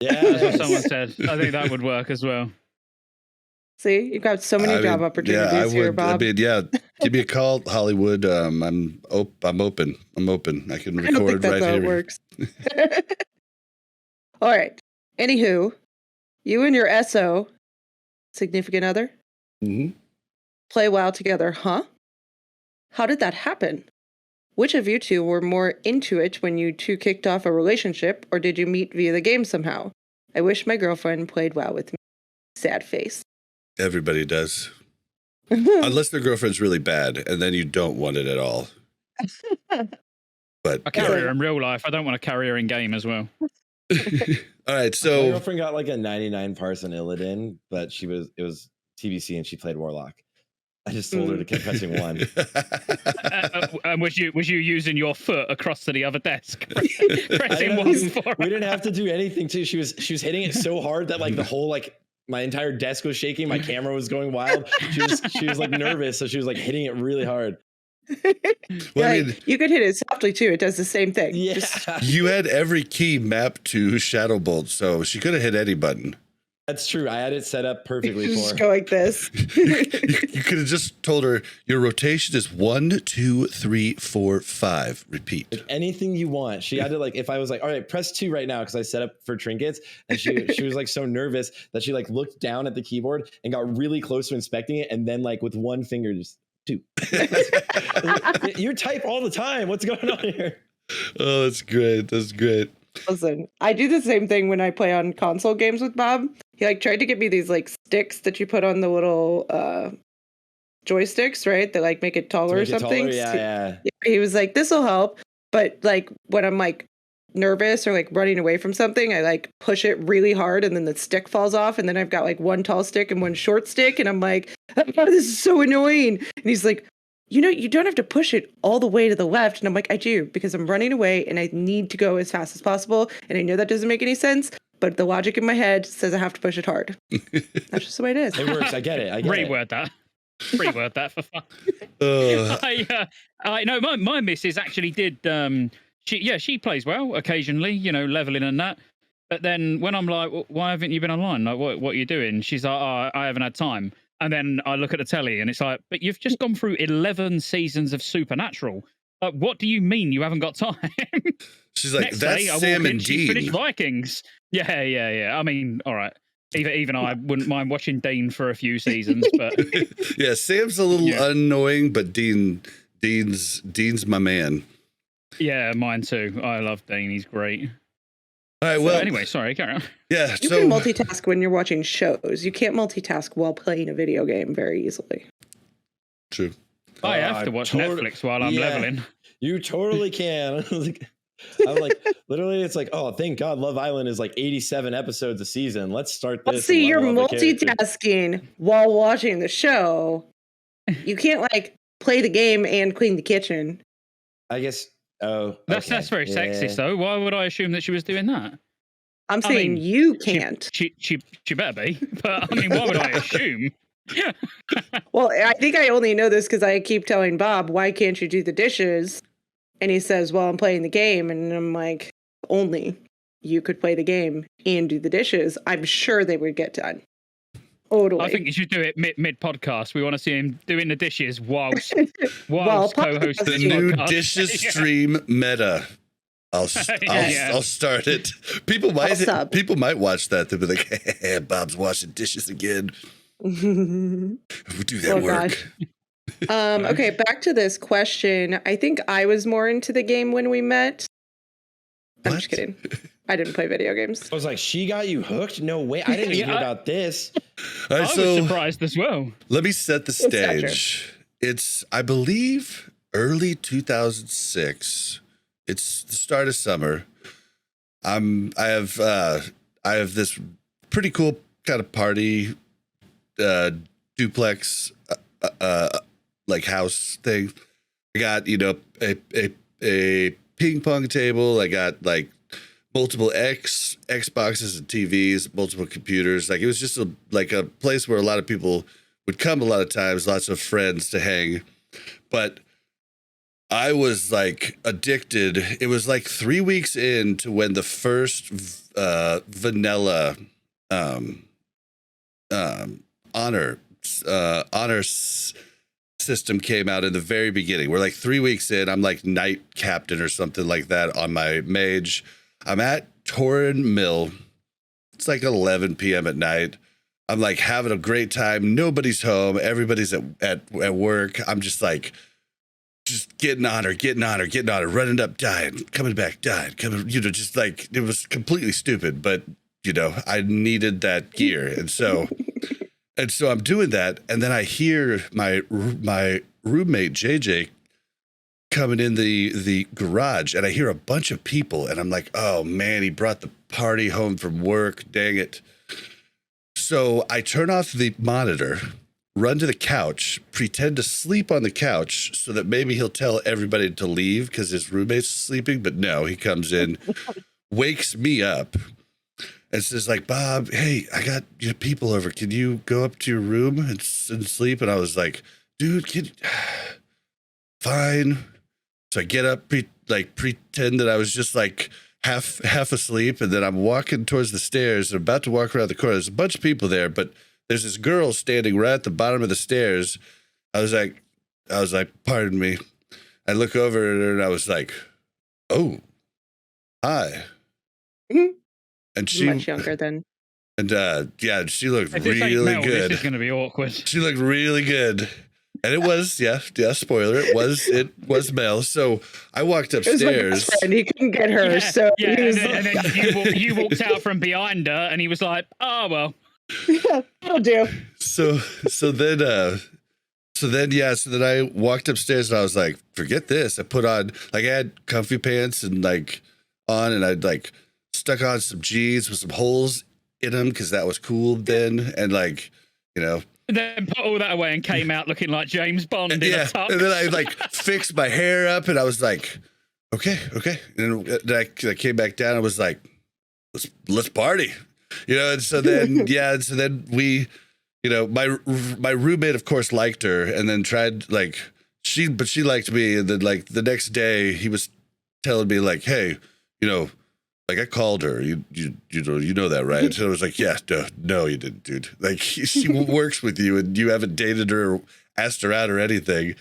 Yeah, That's what someone said. I think that would work as well. See, you've got so many job opportunities I here, would, Bob. I mean, yeah, give me a call, Hollywood. I'm open. I can I don't think record that's right how here. it works. All right. Anywho, you and your SO, significant other, play WoW together, huh? How did that happen? Which of you two were more into it when you two kicked off a relationship, or did you meet via the game somehow? I wish my girlfriend played WoW with me. Sad face. Everybody does. Unless their girlfriend's really bad, and then you don't want it at all. But I carry her in real life. I don't want to carry her in game as well. all right, My so girlfriend got like a 99 parson Illidan, but it was TBC and she played Warlock. I just told her to keep pressing 1. And was you using your foot across to the other desk, pressing 1 for her? We didn't have to do anything too. She was hitting it so hard that like the whole my entire desk was shaking. My camera was going wild. She was like nervous, so she was like hitting it really hard. well, I mean, you could hit it softly too. It does the same thing. Yeah, you had every key mapped to Shadow Bolt, so she could have hit any button. that's true. I had it set up perfectly for Just her. go like this. You could have just told her your rotation is 1, 2, 3, 4, 5. Repeat. Like anything you want. She had to if I was like, all right, press 2 right now because I set up for trinkets, and she was like so nervous that she like looked down at the keyboard and got really close to inspecting it, and then like with one finger just 2. You type all the time. What's going on here? Oh, that's great. That's great. Listen, I do the same thing when I play on console games with Bob. He like tried to get me these like sticks that you put on the little joysticks, right? That like make it taller or something. Yeah. He was like, "This will help," but like when I'm like nervous or like running away from something, I like push it really hard, and then the stick falls off, and then I've got like one tall stick and one short stick, and I'm like, "Oh, this is so annoying." And he's like, you don't have to push it all the way to the left. And I'm like, I do, because I'm running away and I need to go as fast as possible. And I know that doesn't make any sense, but the logic in my head says I have to push it hard. That's just the way it is. It works. I get it. Reword that. Reword that for fun. I know my missus actually did. She plays well occasionally, leveling and that. But then when I'm like, why haven't you been online? Like, what are you doing? She's like, oh, I haven't had time. And then I look at the telly and it's like, but you've just gone through 11 seasons of Supernatural. Like, what do you mean you haven't got time? She's like, Next that's day, Sam and Dean. Dean. Finished Vikings. Yeah. I mean, all right. Even I wouldn't mind watching Dean for a few seasons, but yeah, Sam's a little annoying, but Dean's my man. Yeah, mine too. I love Dean. He's great. All right, well, anyway, sorry, carry on. Yeah, you can multitask when you're watching shows. You can't multitask while playing a video game very easily. True. I have to watch Netflix while I'm leveling. You totally can. I'm like, literally, it's like, oh, thank God Love Island is like 87 episodes a season. Let's start this. Let's see, you're multitasking while watching the show. You can't like play the game and clean the kitchen. I guess. Oh, that's very sexist, though. Why would I assume that she was doing that? I'm saying you can't. She better be. But I mean, why would I assume? Well, I think I only know this because I keep telling Bob, why can't you do the dishes? And he says, well, I'm playing the game. And I'm like, only you could play the game and do the dishes. I'm sure they would get done. Totally. I think you should do it mid-podcast. We want to see him doing the dishes whilst co-hosting the new dishes stream meta. I'll start it. People might watch that. They'll be like, hey, Bob's washing dishes again. We'll do that work. Okay, back to this question. I think I was more into the game when we met. I'm just kidding. I didn't play video games. I was like, she got you hooked? No way. I didn't hear about this. All right, I was surprised as well. Let me set the stage. It's, I believe, early 2006. It's the start of summer. I have this pretty cool kind of party duplex like house thing. I got, you know, a ping pong table. I got like multiple Xboxes and TVs, multiple computers. Like it was just a place where a lot of people would come a lot of times, lots of friends to hang. But I was like addicted. It was like 3 weeks into when the first vanilla honor system came out in the very beginning. We're like 3 weeks in. I'm like knight captain or something like that on my mage. I'm at Torrin Mill. It's like 11 p.m. at night. I'm like having a great time. Nobody's home. Everybody's at work. I'm just like, just getting on her, running up, dying, coming back, dying, coming, you know, just like, it was completely stupid, but you know, I needed that gear. And so I'm doing that. And then I hear my roommate, JJ, coming in the garage, and I hear a bunch of people, and I'm like, oh man, he brought the party home from work. Dang it. So I turn off the monitor, run to the couch, pretend to sleep on the couch so that maybe he'll tell everybody to leave because his roommate's sleeping. But no, he comes in, wakes me up, and says like, Bob, hey, I got people over. Can you go up to your room and sleep? And I was like, dude, fine. So I get up, pretend that I was just like half asleep, and then I'm walking towards the stairs and about to walk around the corner. There's a bunch of people there, but there's this girl standing right at the bottom of the stairs. I was like, pardon me. I look over at her and I was like, oh, hi. Mm-hmm. And she much younger than. And yeah, she looked If this ain't really Mel, good. This is going to be awkward. She looked really good. And it was, yeah, spoiler, it was Mel. So I walked upstairs. It was my best friend. He couldn't get her, so yeah. he was And then you walked out from behind her, and he was like, "Oh well, yeah, that'll do." So then I walked upstairs and I was like, forget this. I put on, like, I had comfy pants and like on, and I'd like stuck on some jeans with some holes in them because that was cool then, and like, you know. Then put all that away and came out looking like James Bond in a tux. And then I like fixed my hair up, and I was like, okay. And then I came back down. and was like, let's party, you know. And so then we, you know, my roommate of course liked her, and then tried like she liked me, and then like the next day he was telling me like, hey, you know, like I called her, you know that, right? So I was like, yeah, no, you didn't, dude. Like she works with you, and you haven't dated her, or asked her out, or anything.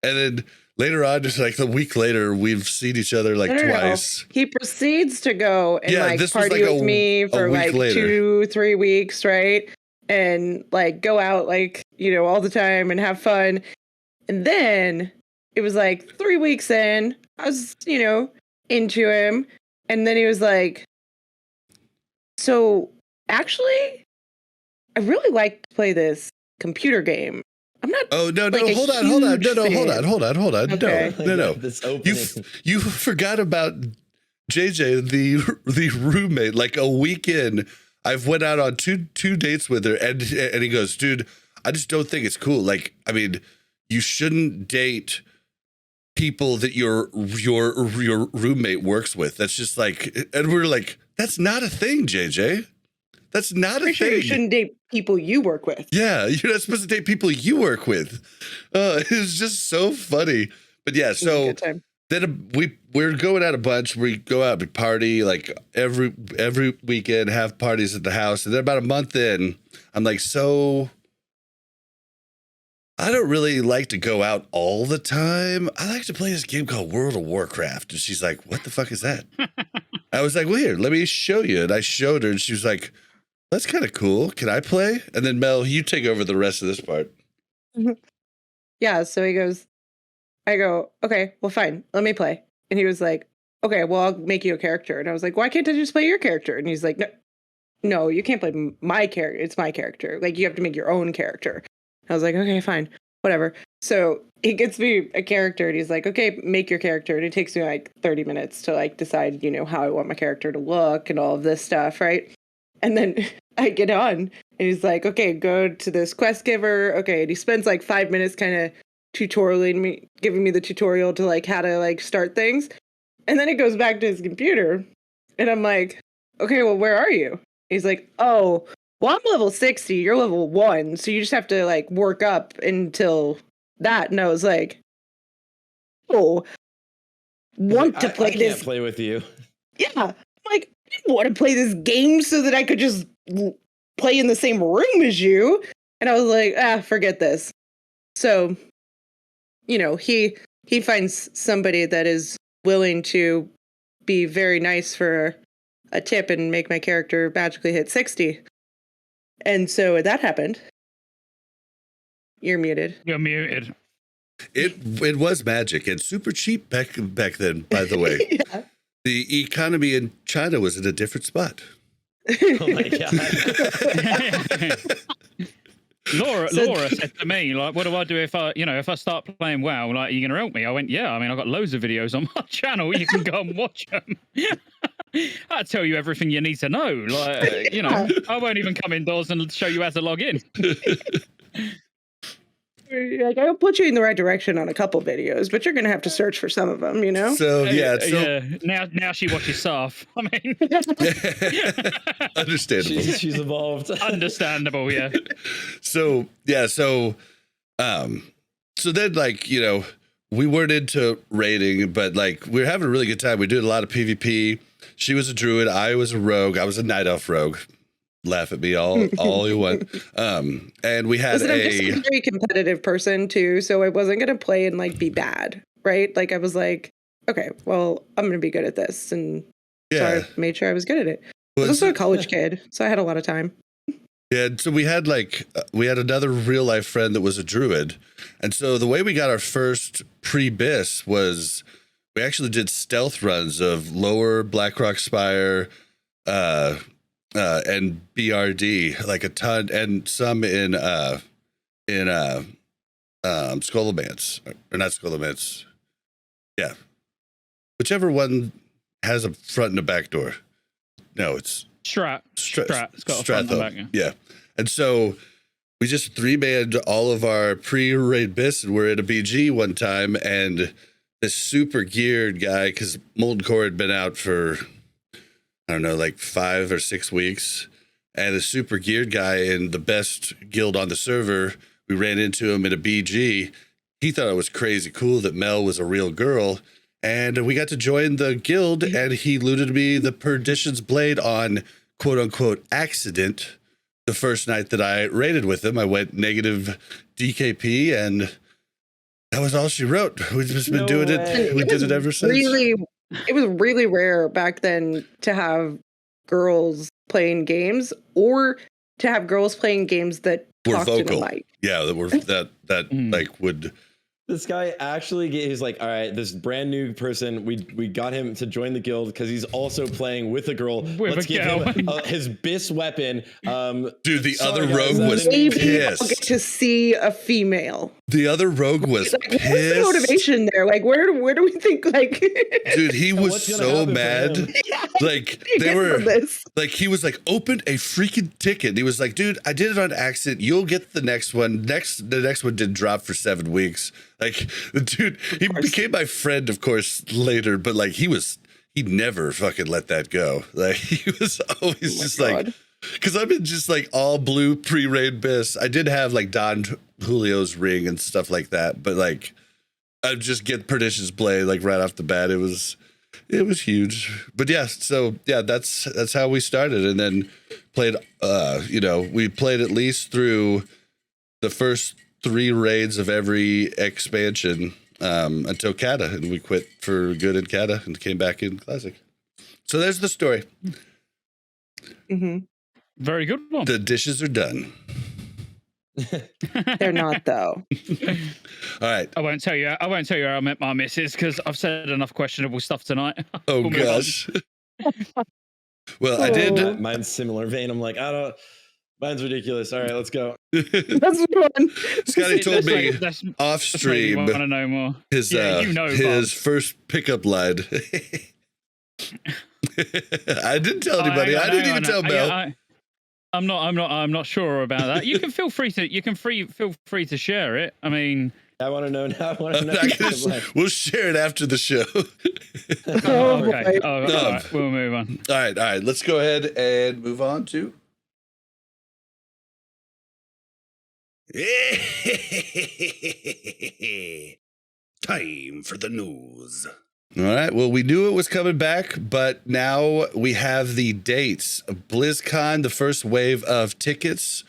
And then later on, just like a week later, we've seen each other like twice. No. He proceeds to go and like party with me for like later. 2-3 weeks, right? And like go out like, you know, all the time and have fun. And then it was like 3 weeks in, I was, you know, into him. And then he was like, so actually, I really like to play this computer game. I'm not. Oh, no, like hold on. No. Okay. No. You forgot about JJ, the roommate. Like a weekend, I've went out on two dates with her, and he goes, dude, I just don't think it's cool. Like, I mean, you shouldn't date people that your roommate works with. That's just like, and we're like, that's not a thing, JJ. That's not a thing. You shouldn't date people you work with. Yeah, you're not supposed to date people you work with. It's just so funny. But yeah, so then we're going out a bunch. We go out, we party like every weekend, have parties at the house. And then about a month in, I'm like, so I don't really like to go out all the time. I like to play this game called World of Warcraft. And she's like, what the fuck is that? I was like, well, here, let me show you. And I showed her, and she was like, that's kind of cool. Can I play? And then Mel, you take over the rest of this part. Yeah, so he goes, I go, okay, well, fine, let me play. And he was like, okay, well, I'll make you a character. And I was like, why can't I just play your character? And he's like, no, you can't play my character. It's my character. Like, you have to make your own character. I was like, okay, fine, whatever. So he gets me a character, and he's like, okay, make your character. And it takes me like 30 minutes to like decide, you know, how I want my character to look and all of this stuff, right? And then I get on, and he's like, okay, go to this quest giver. Okay, and he spends like 5 minutes kind of giving me the tutorial to like how to like start things. And then it goes back to his computer. And I'm like, okay, well, where are you? He's like, oh, well, I'm level 60. You're level 1. So you just have to like work up until that. And I was like, oh, want to play I this? can't play with you. Yeah. I'm like, I didn't want to play this game so that I could just play in the same room as you. And I was like, forget this. So, you know, he finds somebody that is willing to be very nice for a tip and make my character magically hit 60. And so that happened. You're muted. You're muted. It was magic and super cheap back then, by the way. Yeah. The economy in China was in a different spot. Oh my god. Laura said to me, like, what do I do if I start playing WoW? Like, are you going to help me? I went, yeah. I mean, I've got loads of videos on my channel. You can go and watch them. I'll tell you everything you need to know. Like, I won't even come indoors and show you how to log in. Like, I'll put you in the right direction on a couple videos, but you're going to have to search for some of them, you know? So, yeah. Now she watches Saf. I mean, understandable. She's evolved. Understandable, yeah. So then, like, we weren't into raiding, but like we were having a really good time. We did a lot of PvP. She was a druid. I was a rogue. I was a night elf rogue. Laugh at me all you want. And we had I'm just a very competitive person too, so I wasn't gonna play and like be bad, right? Like I was like, okay, well, I'm gonna be good at this, and so I made sure I was good at it. I was also a college kid, so I had a lot of time. Yeah, so we had another real life friend that was a druid, and so the way we got our first pre-bis was we actually did stealth runs of Lower Blackrock Spire, and BRD, like a ton, and some in Skullomance, or not Skullomance. Yeah, whichever one has a front and a back door. No, it's Strat. It's got a front and back. Yeah, and so we just 3-manned all of our pre-raid bis, and we're at a BG one time, and this super geared guy, because Molten Core had been out for, I don't know, like 5 or 6 weeks. And a super geared guy in the best guild on the server, we ran into him in a BG. He thought it was crazy cool that Mel was a real girl. And we got to join the guild, and he looted me the Perdition's Blade on quote unquote accident. The first night that I raided with him, I went negative DKP, and that was all she wrote. We've just been doing it. We did it ever since. It was really rare back then to have girls playing games, or to have girls playing games that talked in the mic. Yeah, that like would. This guy actually he's like, all right, this brand new person, we got him to join the guild because he's also playing with a girl. Let's give him his bis weapon. Dude, the other rogue was maybe pissed. I'll get to see a female. The other rogue was like, pissed. What's the motivation there? Like, where do we think, like... Dude, he was so mad. Like, they were... Like, he was like, open a freaking ticket. He was like, dude, I did it on accident. You'll get the next one. The next one didn't drop for 7 weeks. Like, the dude, he became my friend, of course, later, but like, he never fucking let that go. Like, he was always just like, because I've been just like all blue pre-raid bis. I did have like Don Julio's ring and stuff like that, but like, I'd just get Perdition's Blade like right off the bat. It was huge. But yeah, so yeah, that's how we started, and then played. We played at least through the first 3 raids of every expansion until Kata, and we quit for good in Kata and came back in Classic. So there's the story. Mm-hmm. Very good one. The dishes are done. They're not, though. All right. I won't tell you how I met my missus, because I've said enough questionable stuff tonight. Oh gosh. Well, I did. Mine's similar vein. I'm like, mine's ridiculous. All right, let's go. That's one. Scotty told me off stream. Want to know more? His first pickup line. I didn't tell anybody. I didn't even tell Mel. I'm not sure about that. You can feel free to share it. I mean, I want to know now. I want to I'm know. not gonna we'll share it after the show. Oh, boy. okay. Oh, all right. We'll move on. All right. Let's go ahead and move on to. Time for the news. All right. Well, we knew it was coming back, but now we have the dates. BlizzCon, the first wave of tickets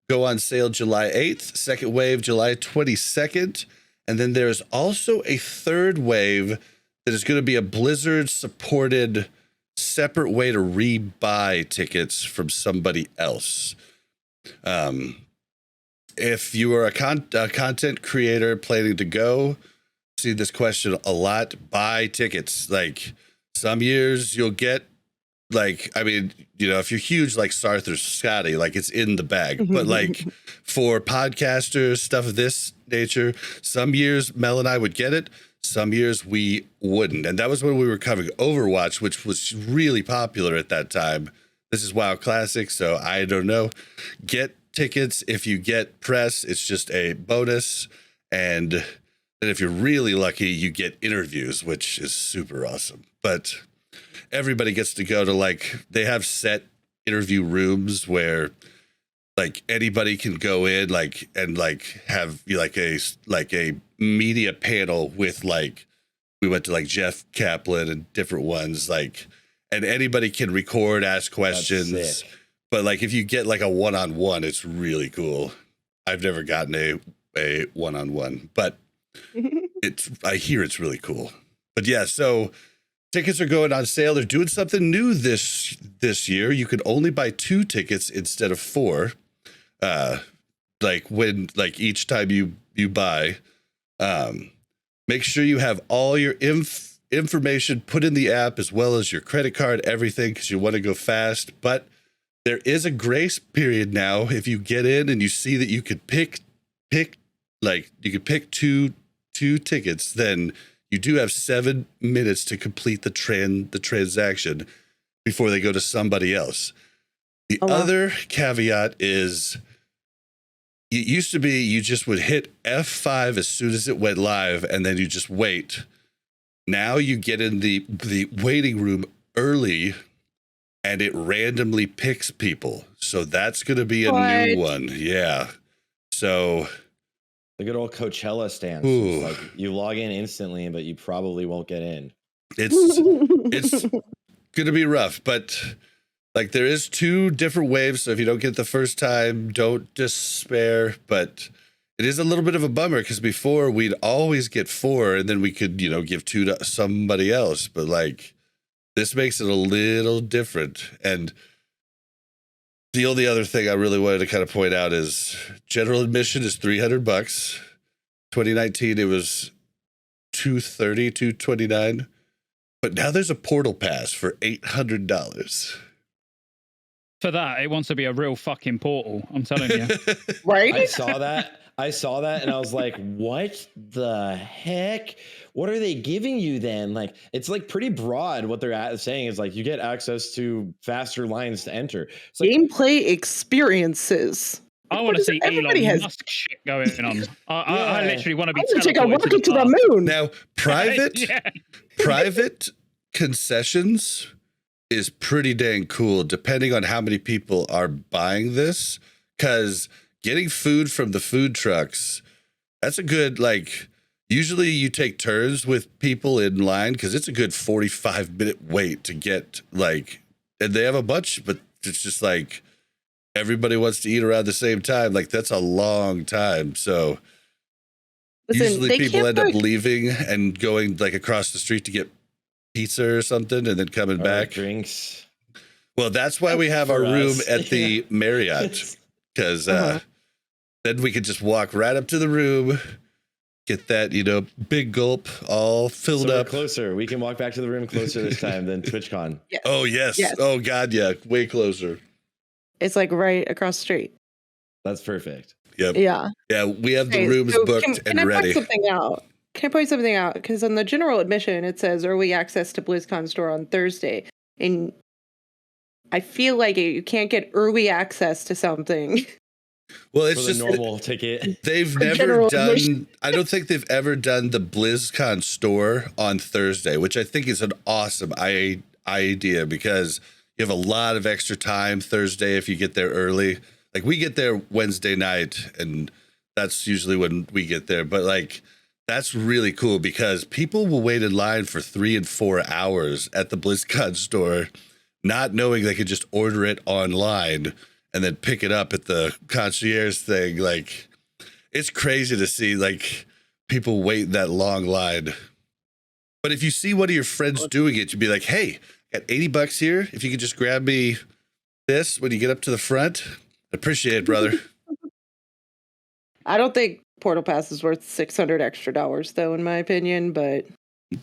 go on sale July 8th, second wave July 22nd, and then there's also a third wave that is going to be a Blizzard supported separate way to rebuy tickets from somebody else. If you are a content creator planning to go, see this question a lot, buy tickets. Like some years you'll get like, I mean, you know, if you're huge like Sarth or Scotty, like it's in the bag. But like for podcasters, stuff of this nature, some years Mel and I would get it. Some years we wouldn't. And that was when we were covering Overwatch, which was really popular at that time. This is WoW Classic, so I don't know. Get tickets. If you get press, it's just a bonus. And then if you're really lucky, you get interviews, which is super awesome. But everybody gets to go to like, they have set interview rooms where like anybody can go in like and like have like a media panel with like, we went to like Jeff Kaplan and different ones, like, and anybody can record, ask questions. But like if you get like a one-on-one, it's really cool. I've never gotten a one-on-one, but I hear it's really cool. But yeah, so tickets are going on sale. They're doing something new this year. You can only buy 2 tickets instead of 4. Like when like each time you buy, make sure you have all your information put in the app as well as your credit card, everything, because you want to go fast. But there is a grace period now. If you get in and you see that you could pick like you could pick two tickets, then you do have 7 minutes to complete the transaction before they go to somebody else. The other caveat is it used to be you just would hit F5 as soon as it went live and then you just wait. Now you get in the waiting room early and it randomly picks people. So that's going to be a new one. Yeah. So the good old Coachella stance. It's like you log in instantly, but you probably won't get in. It's going to be rough, but like there is 2 different waves. So if you don't get the first time, don't despair. But it is a little bit of a bummer because before we'd always get 4 and then we could, you know, give 2 to somebody else. But like this makes it a little different. And the only other thing I really wanted to kind of point out is general admission is $300. 2019, it was $230, $229. But now there's a portal pass for $800. For that, it wants to be a real fucking portal. I'm telling you. Right? I saw that and I was like, what the heck? What are they giving you then? Like, it's like pretty broad. What they're saying is like, you get access to faster lines to enter. It's like, gameplay experiences. I want to see everybody Elon has- Musk shit going on. I literally want to be I'm gonna take a teleported rocket to the past. moon. Now, private Yeah. private concessions is pretty dang cool, depending on how many people are buying this. Because getting food from the food trucks, that's a good, like, usually you take turns with people in line because it's a good 45-minute wait to get, like, and they have a bunch, but it's just like everybody wants to eat around the same time. Like, that's a long time. So usually people end up leaving and going, like, across the street to get pizza or something and then coming back. Drinks. Well, that's why we have our room us. at the Marriott, because then we could just walk right up to the room, get that, you know, big gulp all filled So up. we're closer. We can walk back to the room closer this time than TwitchCon. Yes. Oh, yes. Yes. Oh, God, yeah. Way closer. It's like right across the street. That's perfect. Yep. Yeah. Yeah, we have the Okay, rooms so booked can and I ready. point something out? Can I point something out? Because on the general admission, it says early access to BlizzCon store on Thursday. And I feel like you can't get early access to something Well, for it's the just normal ticket. they've For never general done. admission. I don't think they've ever done the BlizzCon store on Thursday, which I think is an awesome idea because you have a lot of extra time Thursday if you get there early. Like we get there Wednesday night, and that's usually when we get there. But like that's really cool because people will wait in line for 3 and 4 hours at the BlizzCon store, not knowing they could just order it online and then pick it up at the concierge thing. Like it's crazy to see like people wait that long line. But if you see one of your friends doing it, you'd be like, hey, I got $80 here. If you could just grab me this when you get up to the front, I appreciate it, brother. I don't think Portal Pass is worth $600 extra though, in my opinion, but Well,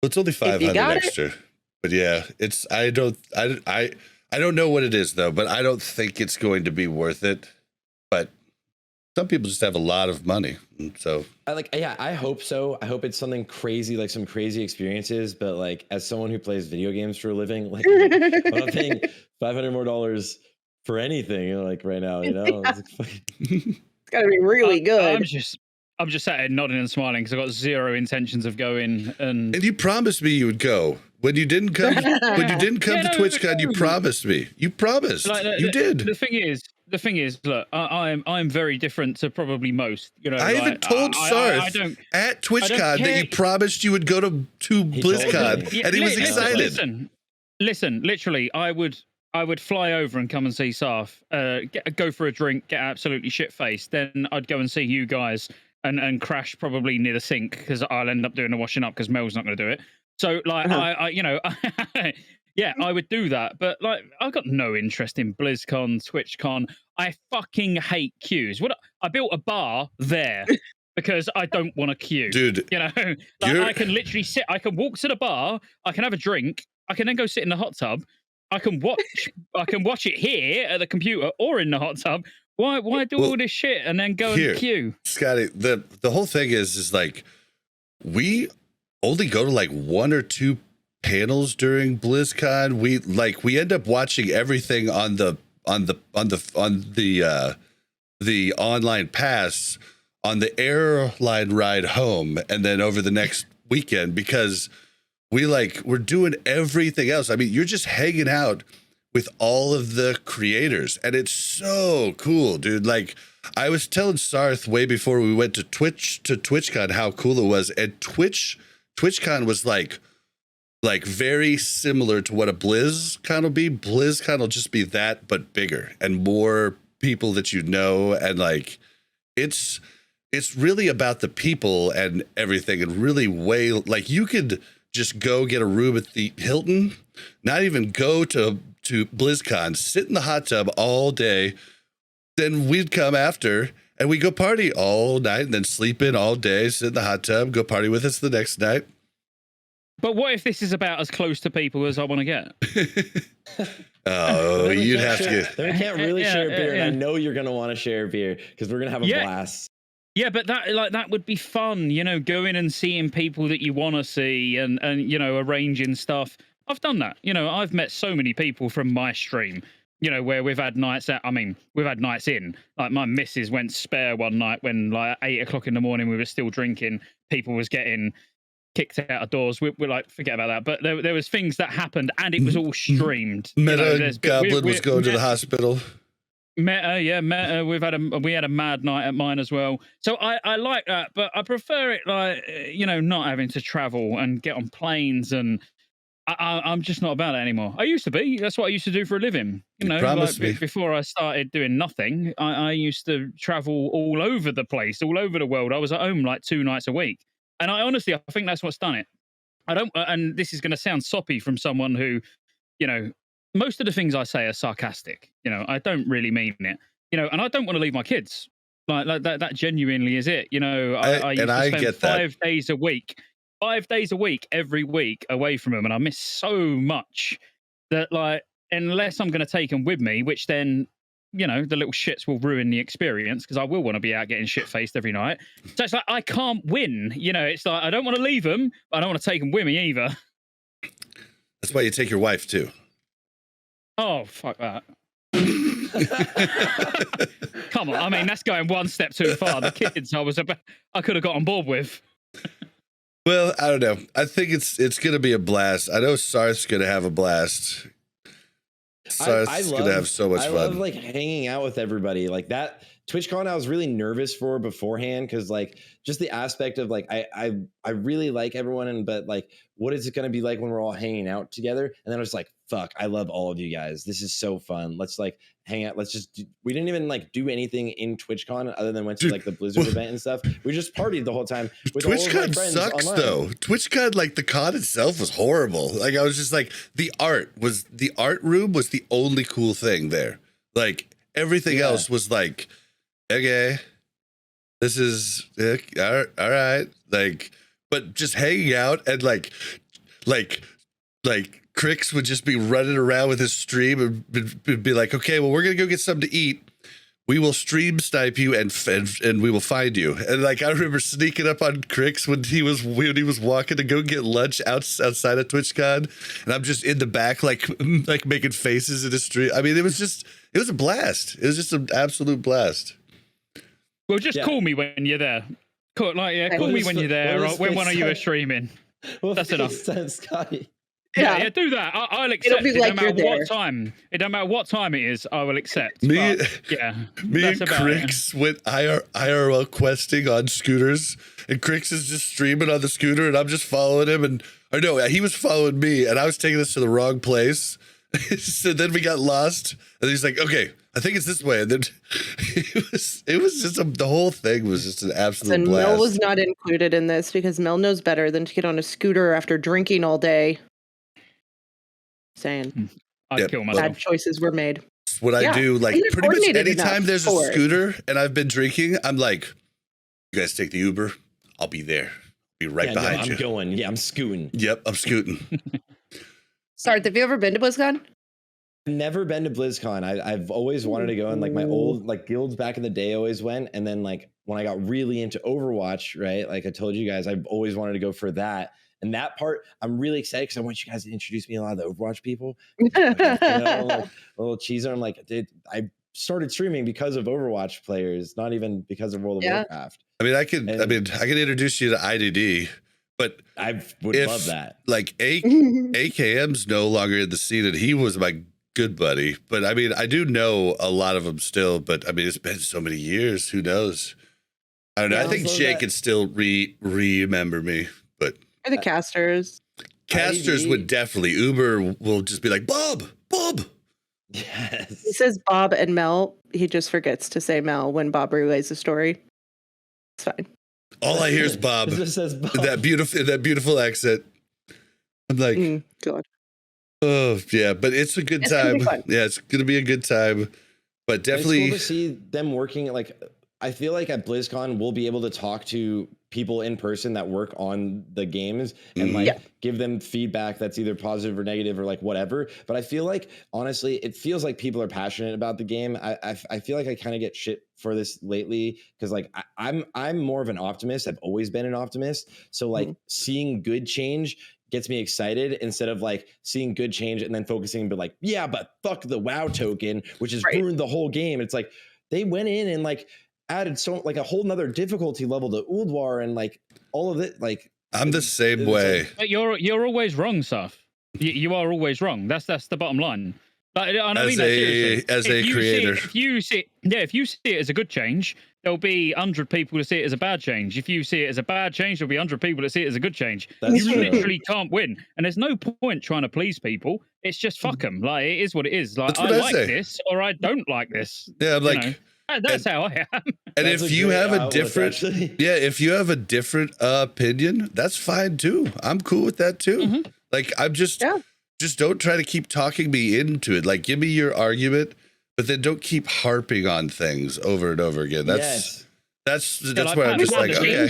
it's only If you 500 got it. extra. But yeah, it's I don't know what it is though, but I don't think it's going to be worth it. But some people just have a lot of money. So I hope so. I hope it's something crazy, like some crazy experiences. But like, as someone who plays video games for a living, like I'm not paying $500 more for anything. Like right now, you know, it's like fucking... it's got to be really good. I'm just sat here nodding and smiling because I've got zero intentions of going. And you promised me you would go. When you didn't come to TwitchCon, you promised me. You promised. You did. The thing is, look, I'm very different to probably most. You know, I even told Sarth at TwitchCon that you promised you would go to BlizzCon, and he was excited. Listen, literally, I would fly over and come and see Sarth, go for a drink, get absolutely shit faced. Then I'd go and see you guys and crash probably near the sink because I'll end up doing the washing up because Mel's not going to do it. So like I you know, yeah, I would do that. But like I've got no interest in BlizzCon, TwitchCon. I fucking hate queues. I built a bar there because I don't want a queue. Dude, you know, like, I can literally sit, I can walk to the bar, I can have a drink, I can then go sit in the hot tub. I can watch it here at the computer or in the hot tub. Why do all this shit and then go and queue? Scotty, the whole thing is like we only go to like 1 or 2 panels during BlizzCon. We end up watching everything on the online pass on the airline ride home and then over the next weekend because we're doing everything else. I mean, you're just hanging out with all of the creators and it's so cool, dude. Like I was telling Sarth way before we went to TwitchCon how cool it was, and TwitchCon was like very similar to what a BlizzCon will be. BlizzCon will just be that but bigger and more people that you know, and like it's really about the people and everything, and really way like you could just go get a room at the Hilton, not even go to BlizzCon, sit in the hot tub all day, then we'd come after and we go party all night and then sleep in all day, sit in the hot tub, go party with us the next night. But what if this is about as close to people as I want to get? Oh, you'd have to get... Then we can't really share beer, and I know you're going to want to share beer because we're going to have a blast. Yeah, but that would be fun, you know, going and seeing people that you want to see and you know, arranging stuff. I've done that. You know, I've met so many people from my stream, you know, where we've had nights out. I mean, we've had nights in. Like my missus went spare one night when like 8 o'clock in the morning we were still drinking. People was getting kicked out of doors. We're like, forget about that. But there was things that happened and it was all streamed. Goblin was going to the hospital. Meta. We had a mad night at mine as well. So I like that, but I prefer it like, you know, not having to travel and get on planes, and I'm just not about it anymore. I used to be. That's what I used to do for a living. You know, like, before I started doing nothing, I used to travel all over the place, all over the world. I was at home like 2 nights a week, and I think that's what's done it. And this is going to sound soppy from someone who, you know, most of the things I say are sarcastic. You know, I don't really mean it. You know, and I don't want to leave my kids. Like that genuinely is it. You know, I used to spend 5 days a week. 5 days a week, every week away from them. And I miss so much that, like, unless I'm going to take them with me, which then, you know, the little shits will ruin the experience because I will want to be out getting shit faced every night. So it's like, I can't win. You know, it's like, I don't want to leave them, but I don't want to take them with me either. That's why you take your wife too. Oh, fuck that. Come on, I mean that's going one step too far. The kids I could have got on board with. Well, I don't know. I think it's gonna be a blast. I know Sarth's gonna have a blast. Sarth's gonna have so much fun. I love like hanging out with everybody. Like that TwitchCon, I was really nervous for beforehand because like just the aspect of like I really like everyone, but like what is it going to be like when we're all hanging out together? And then I was like, fuck, I love all of you guys. This is so fun. Let's like hang out. We didn't even like do anything in TwitchCon other than went to like the Blizzard event and stuff. We just partied the whole time. With TwitchCon sucks online. Though. TwitchCon, like the con itself was horrible. Like I was just like the art room was the only cool thing there. Like everything else was like, okay, this is all right. Like, but just hanging out and like Crix would just be running around with his stream and be like, okay, well, we're gonna go get something to eat. We will stream snipe you and we will find you. And like I remember sneaking up on Crix when he was walking to go get lunch outside of TwitchCon, and I'm just in the back like making faces in the street. I mean, it was a blast. It was just an absolute blast. Well, just call me when you're there. Call me when you're there. Or when one of you are streaming. That's enough. Scotty. Yeah, do that. I'll accept. It don't matter what time. It don't matter what time it is. I will accept. Me and Crix went IRL questing on scooters, and Crix is just streaming on the scooter, and I'm just following him. He was following me, and I was taking this to the wrong place. So then we got lost, and he's like, "Okay, I think it's this way." And then it was just the whole thing was just an absolute blast. Mel was not included in this because Mel knows better than to get on a scooter after drinking all day. Saying I'd kill myself. Bad choices were made. That's what I do. Like pretty much anytime there's a scooter and I've been drinking, I'm like, you guys take the Uber. I'll be there. Be right behind you. I'm going. Yeah, I'm scooting. Yep, I'm scooting. Sorry, have you ever been to BlizzCon? Never been to BlizzCon. I've always wanted to go, and like my old like guilds back in the day always went. And then like when I got really into Overwatch, right? Like I told you guys, I've always wanted to go for that. And that part, I'm really excited because I want you guys to introduce me to a lot of the Overwatch people. Like, like, a little cheeser. I'm like, dude, I started streaming because of Overwatch players, not even because of World of Warcraft. I mean, I can introduce you to IDD, but I would love that. Like AKM's no longer in the scene, and he was my good buddy. But I mean, I do know a lot of them still. But I mean, it's been so many years. Who knows? I don't know. I think Jay can still remember me, but. Or the casters. Casters would definitely. Uber will just be like, Bob. Yes. He says Bob and Mel. He just forgets to say Mel when Bob relays the story. It's fine. All I hear is Bob. It just says Bob. That beautiful accent. I'm like, God. Oh yeah, but it's a good time. Yeah, it's gonna be a good time. But definitely, it's cool to see them working. Like, I feel like at BlizzCon we'll be able to talk to people in person that work on the games and like give them feedback that's either positive or negative or like whatever. But I feel like honestly, it feels like people are passionate about the game. I feel like I kind of get shit for this lately because like I'm more of an optimist. I've always been an optimist. So like seeing good change gets me excited instead of like seeing good change and then focusing and be like, yeah, but fuck the WoW token, which has ruined the whole game. It's like they went in and like added so like a whole nother difficulty level to Uldwar and like all of it. Like I'm the same way. Like, but you're always wrong, Saf. You are always wrong. That's the bottom line. Like, and I mean that seriously. As a creator, if you see it as a good change, there'll be 100 people to see it as a bad change. If you see it as a bad change, there'll be 100 people to see it as a good change. You literally can't win, and there's no point trying to please people. It's just fuck them. Like it is what it is. Like I like this or I don't like this. Yeah, I'm like. That's how I am. And if you have a different, if you have a different opinion, that's fine too. I'm cool with that too. Like I'm just don't try to keep talking me into it. Like give me your argument, but then don't keep harping on things over and over again. That's like, where I'm just like, okay.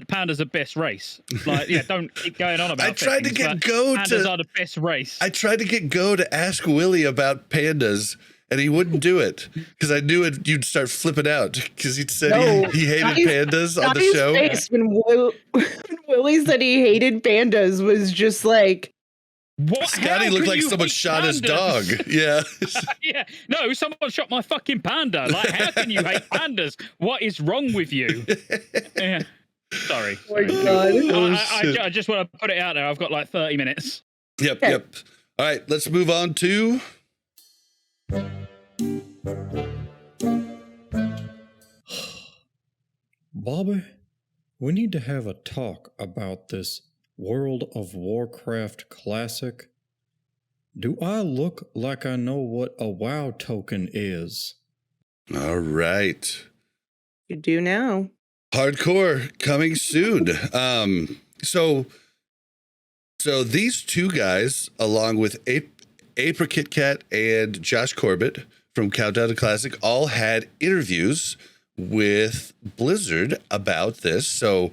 Panda's the best race. Like, don't keep going on about. I tried to get Pandas are the best race. I tried to get Go to ask Willie about pandas. And he wouldn't do it because I knew you'd start flipping out because he said he hated pandas on the show. Face when Willie said he hated pandas was just like, What? Scotty How looked can like you someone hate shot his pandas? dog. Yeah. Yeah, no, someone shot my fucking panda. Like, how can you hate pandas? What is wrong with you? Yeah. Sorry. Oh my sorry. God. I just want to put it out there. I've got like 30 minutes. Yep, Okay. yep. All right, let's move on to Bobby, we need to have a talk about this World of Warcraft Classic. Do I look like I know what a WoW token is? all right. You do now. Hardcore coming soon. So these two guys, along with April Kit Kat and Josh Corbett from Countdown to Classic, all had interviews with Blizzard about this. So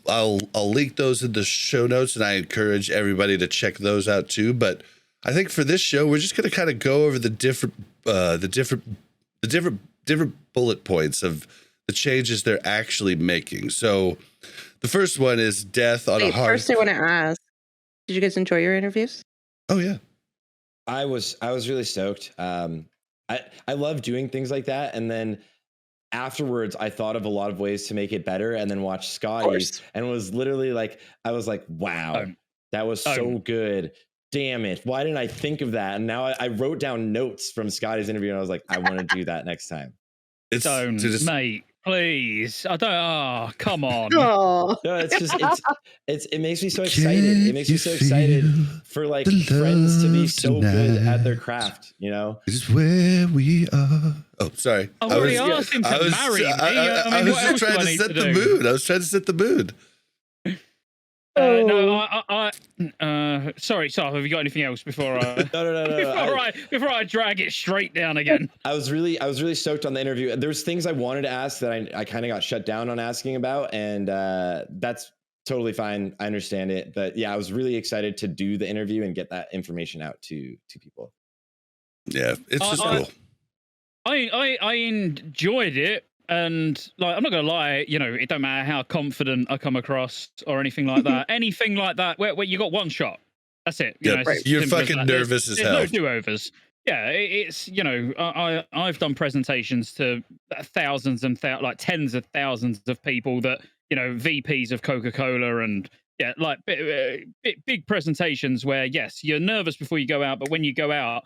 I'll link those in the show notes, and I encourage everybody to check those out too. But I think for this show, we're just going to kind of go over the different bullet points of the changes they're actually making. So the first one is death on a Wait, hard. first I want to ask, did you guys enjoy your interviews? Oh yeah. I was really stoked. I love doing things like that, and then afterwards I thought of a lot of ways to make it better, and then watched Scotty's, and it was literally like I was like, wow, that was so good. Damn it, why didn't I think of that? And now I wrote down notes from Scotty's interview, and I was like, I want to do that next time. Don't, mate, please. I don't. Oh, come on. Oh, No, it's just it makes me so excited. It makes me so excited for like friends to be so good at their craft. You know, this is where we are. Oh, sorry. I've already asked him to marry me. I was just trying to set the mood. I was trying to set the mood. No, sorry, Sarth, have you got anything else before I no. before I drag it straight down again? I was really stoked on the interview. There's things I wanted to ask that I kind of got shut down on asking about, and that's totally fine. I understand it, but yeah, I was really excited to do the interview and get that information out to people. Yeah, it's just cool. I enjoyed it. And like, I'm not gonna lie, you know, it don't matter how confident I come across or anything like that. Anything like that, where you got one shot, that's it. You know, You're fucking nervous as hell. There's no do-overs. Yeah, it's, you know, I've done presentations to thousands and like tens of thousands of people that, you know, VPs of Coca-Cola and yeah, like big presentations where yes, you're nervous before you go out, but when you go out,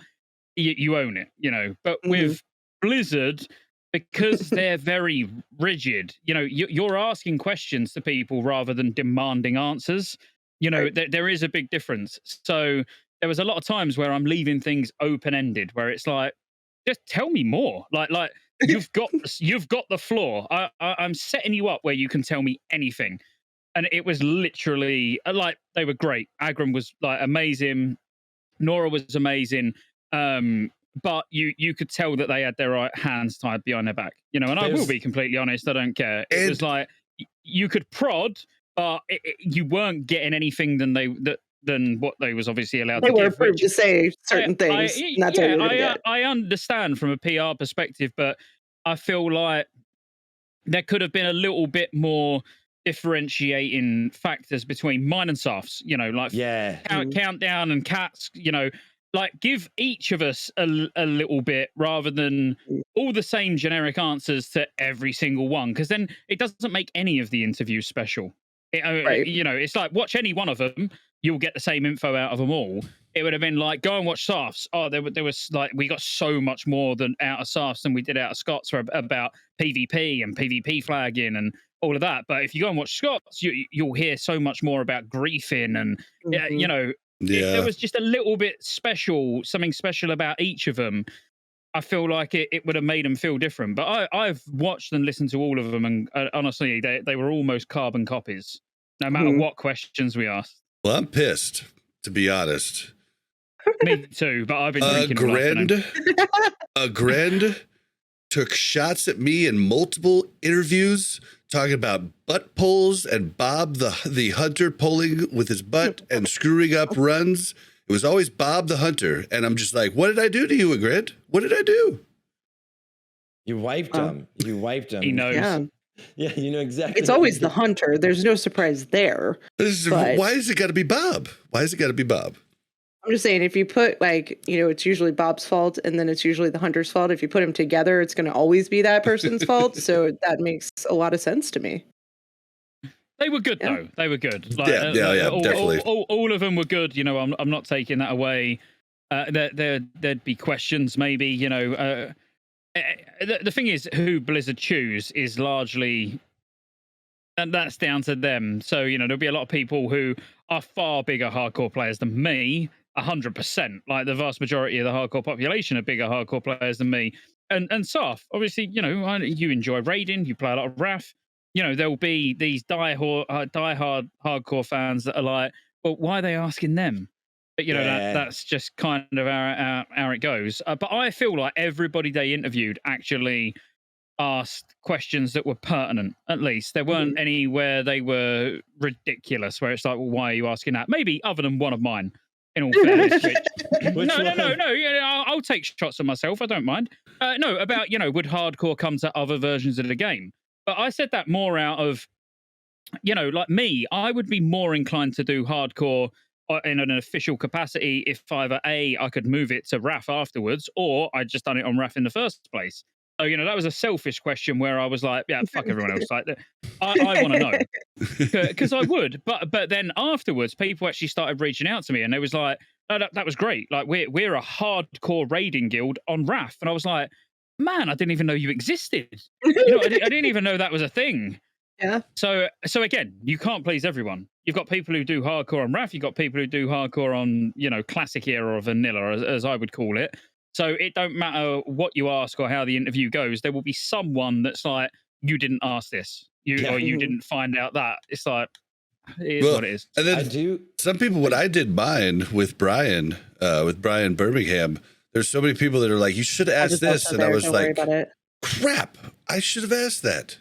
you own it. You know, but with Blizzard, because they're very rigid, you know, you're asking questions to people rather than demanding answers. You know, there is a big difference. So there was a lot of times where I'm leaving things open-ended, where it's like, just tell me more. Like you've got the floor. I'm setting you up where you can tell me anything. And it was literally like they were great. Agram was like amazing. Nora was amazing. But you could tell that they had their hands tied behind their back, you know. And I will be completely honest, I don't care. It was like you could prod, but you weren't getting anything than what they was obviously allowed to give. They were approved to say certain things. I understand from a PR perspective, but I feel like there could have been a little bit more differentiating factors between mine and Saf's, you know, like Countdown and Cats, you know. Like, give each of us a little bit rather than all the same generic answers to every single one, because then it doesn't make any of the interviews special. You know, it's like, watch any one of them, you'll get the same info out of them all. It would have been like, go and watch Saf's. Oh, there was like, we got so much more than out of Saf's than we did out of Scott's about PvP and PvP flagging and all of that. But if you go and watch Scott's, you'll hear so much more about griefing and, you know, there was just a little bit special, something special about each of them. I feel like it would have made them feel different. But I've watched and listened to all of them, and honestly, they were almost carbon copies, no matter what questions we asked. Well, I'm pissed, to be honest. Me too, but I've been drinking. Grend took shots at me in multiple interviews, talking about butt pulls and Bob the hunter pulling with his butt and screwing up runs. It was always Bob the hunter, and I'm just like, what did I do to you, Grend? What did I do? You wiped him. You wiped him. He knows. Yeah, you know exactly. It's always the hunter. There's no surprise there. Why is it got to be Bob? Why is it got to be Bob? I'm just saying, if you put like, it's usually Bob's fault and then it's usually the hunter's fault. If you put them together, it's going to always be that person's fault. So that makes a lot of sense to me. They were good though. They were good. Definitely. All of them were good. I'm not taking that away. There'd be questions maybe. The thing is, who Blizzard choose is largely, and that's down to them. So there'll be a lot of people who are far bigger hardcore players than me. 100%. Like the vast majority of the hardcore population are bigger hardcore players than me. And Saf, obviously, you enjoy raiding. You play a lot of Wrath. There'll be these diehard hardcore fans that are like, well, why are they asking them? But that's just kind of how it goes. But I feel like everybody they interviewed actually asked questions that were pertinent. At least there weren't any where they were ridiculous, where it's like, well, why are you asking that? Maybe other than one of mine. In all fairness, no. I'll take shots at myself. I don't mind. No, about would hardcore come to other versions of the game? But I said that more out of, like me, I would be more inclined to do hardcore in an official capacity if either A, I could move it to Wrath afterwards, or I'd just done it on Wrath in the first place. So, that was a selfish question where I was like, yeah, fuck everyone else. Like, I want to know. Because I would. But then afterwards, people actually started reaching out to me and they was like, no, that was great. Like, we're a hardcore raiding guild on Wrath. And I was like, man, I didn't even know you existed. I didn't even know that was a thing. Yeah. So again, you can't please everyone. You've got people who do hardcore on Wrath. You've got people who do hardcore on, classic era or vanilla, as I would call it. So it don't matter what you ask or how the interview goes. There will be someone that's like, you didn't ask this, or you didn't find out that. It's like, it is what it is. And then some people, when I did mine with Brian Birmingham, there's so many people that are like, you should ask this. And I was like, crap, I should have asked that.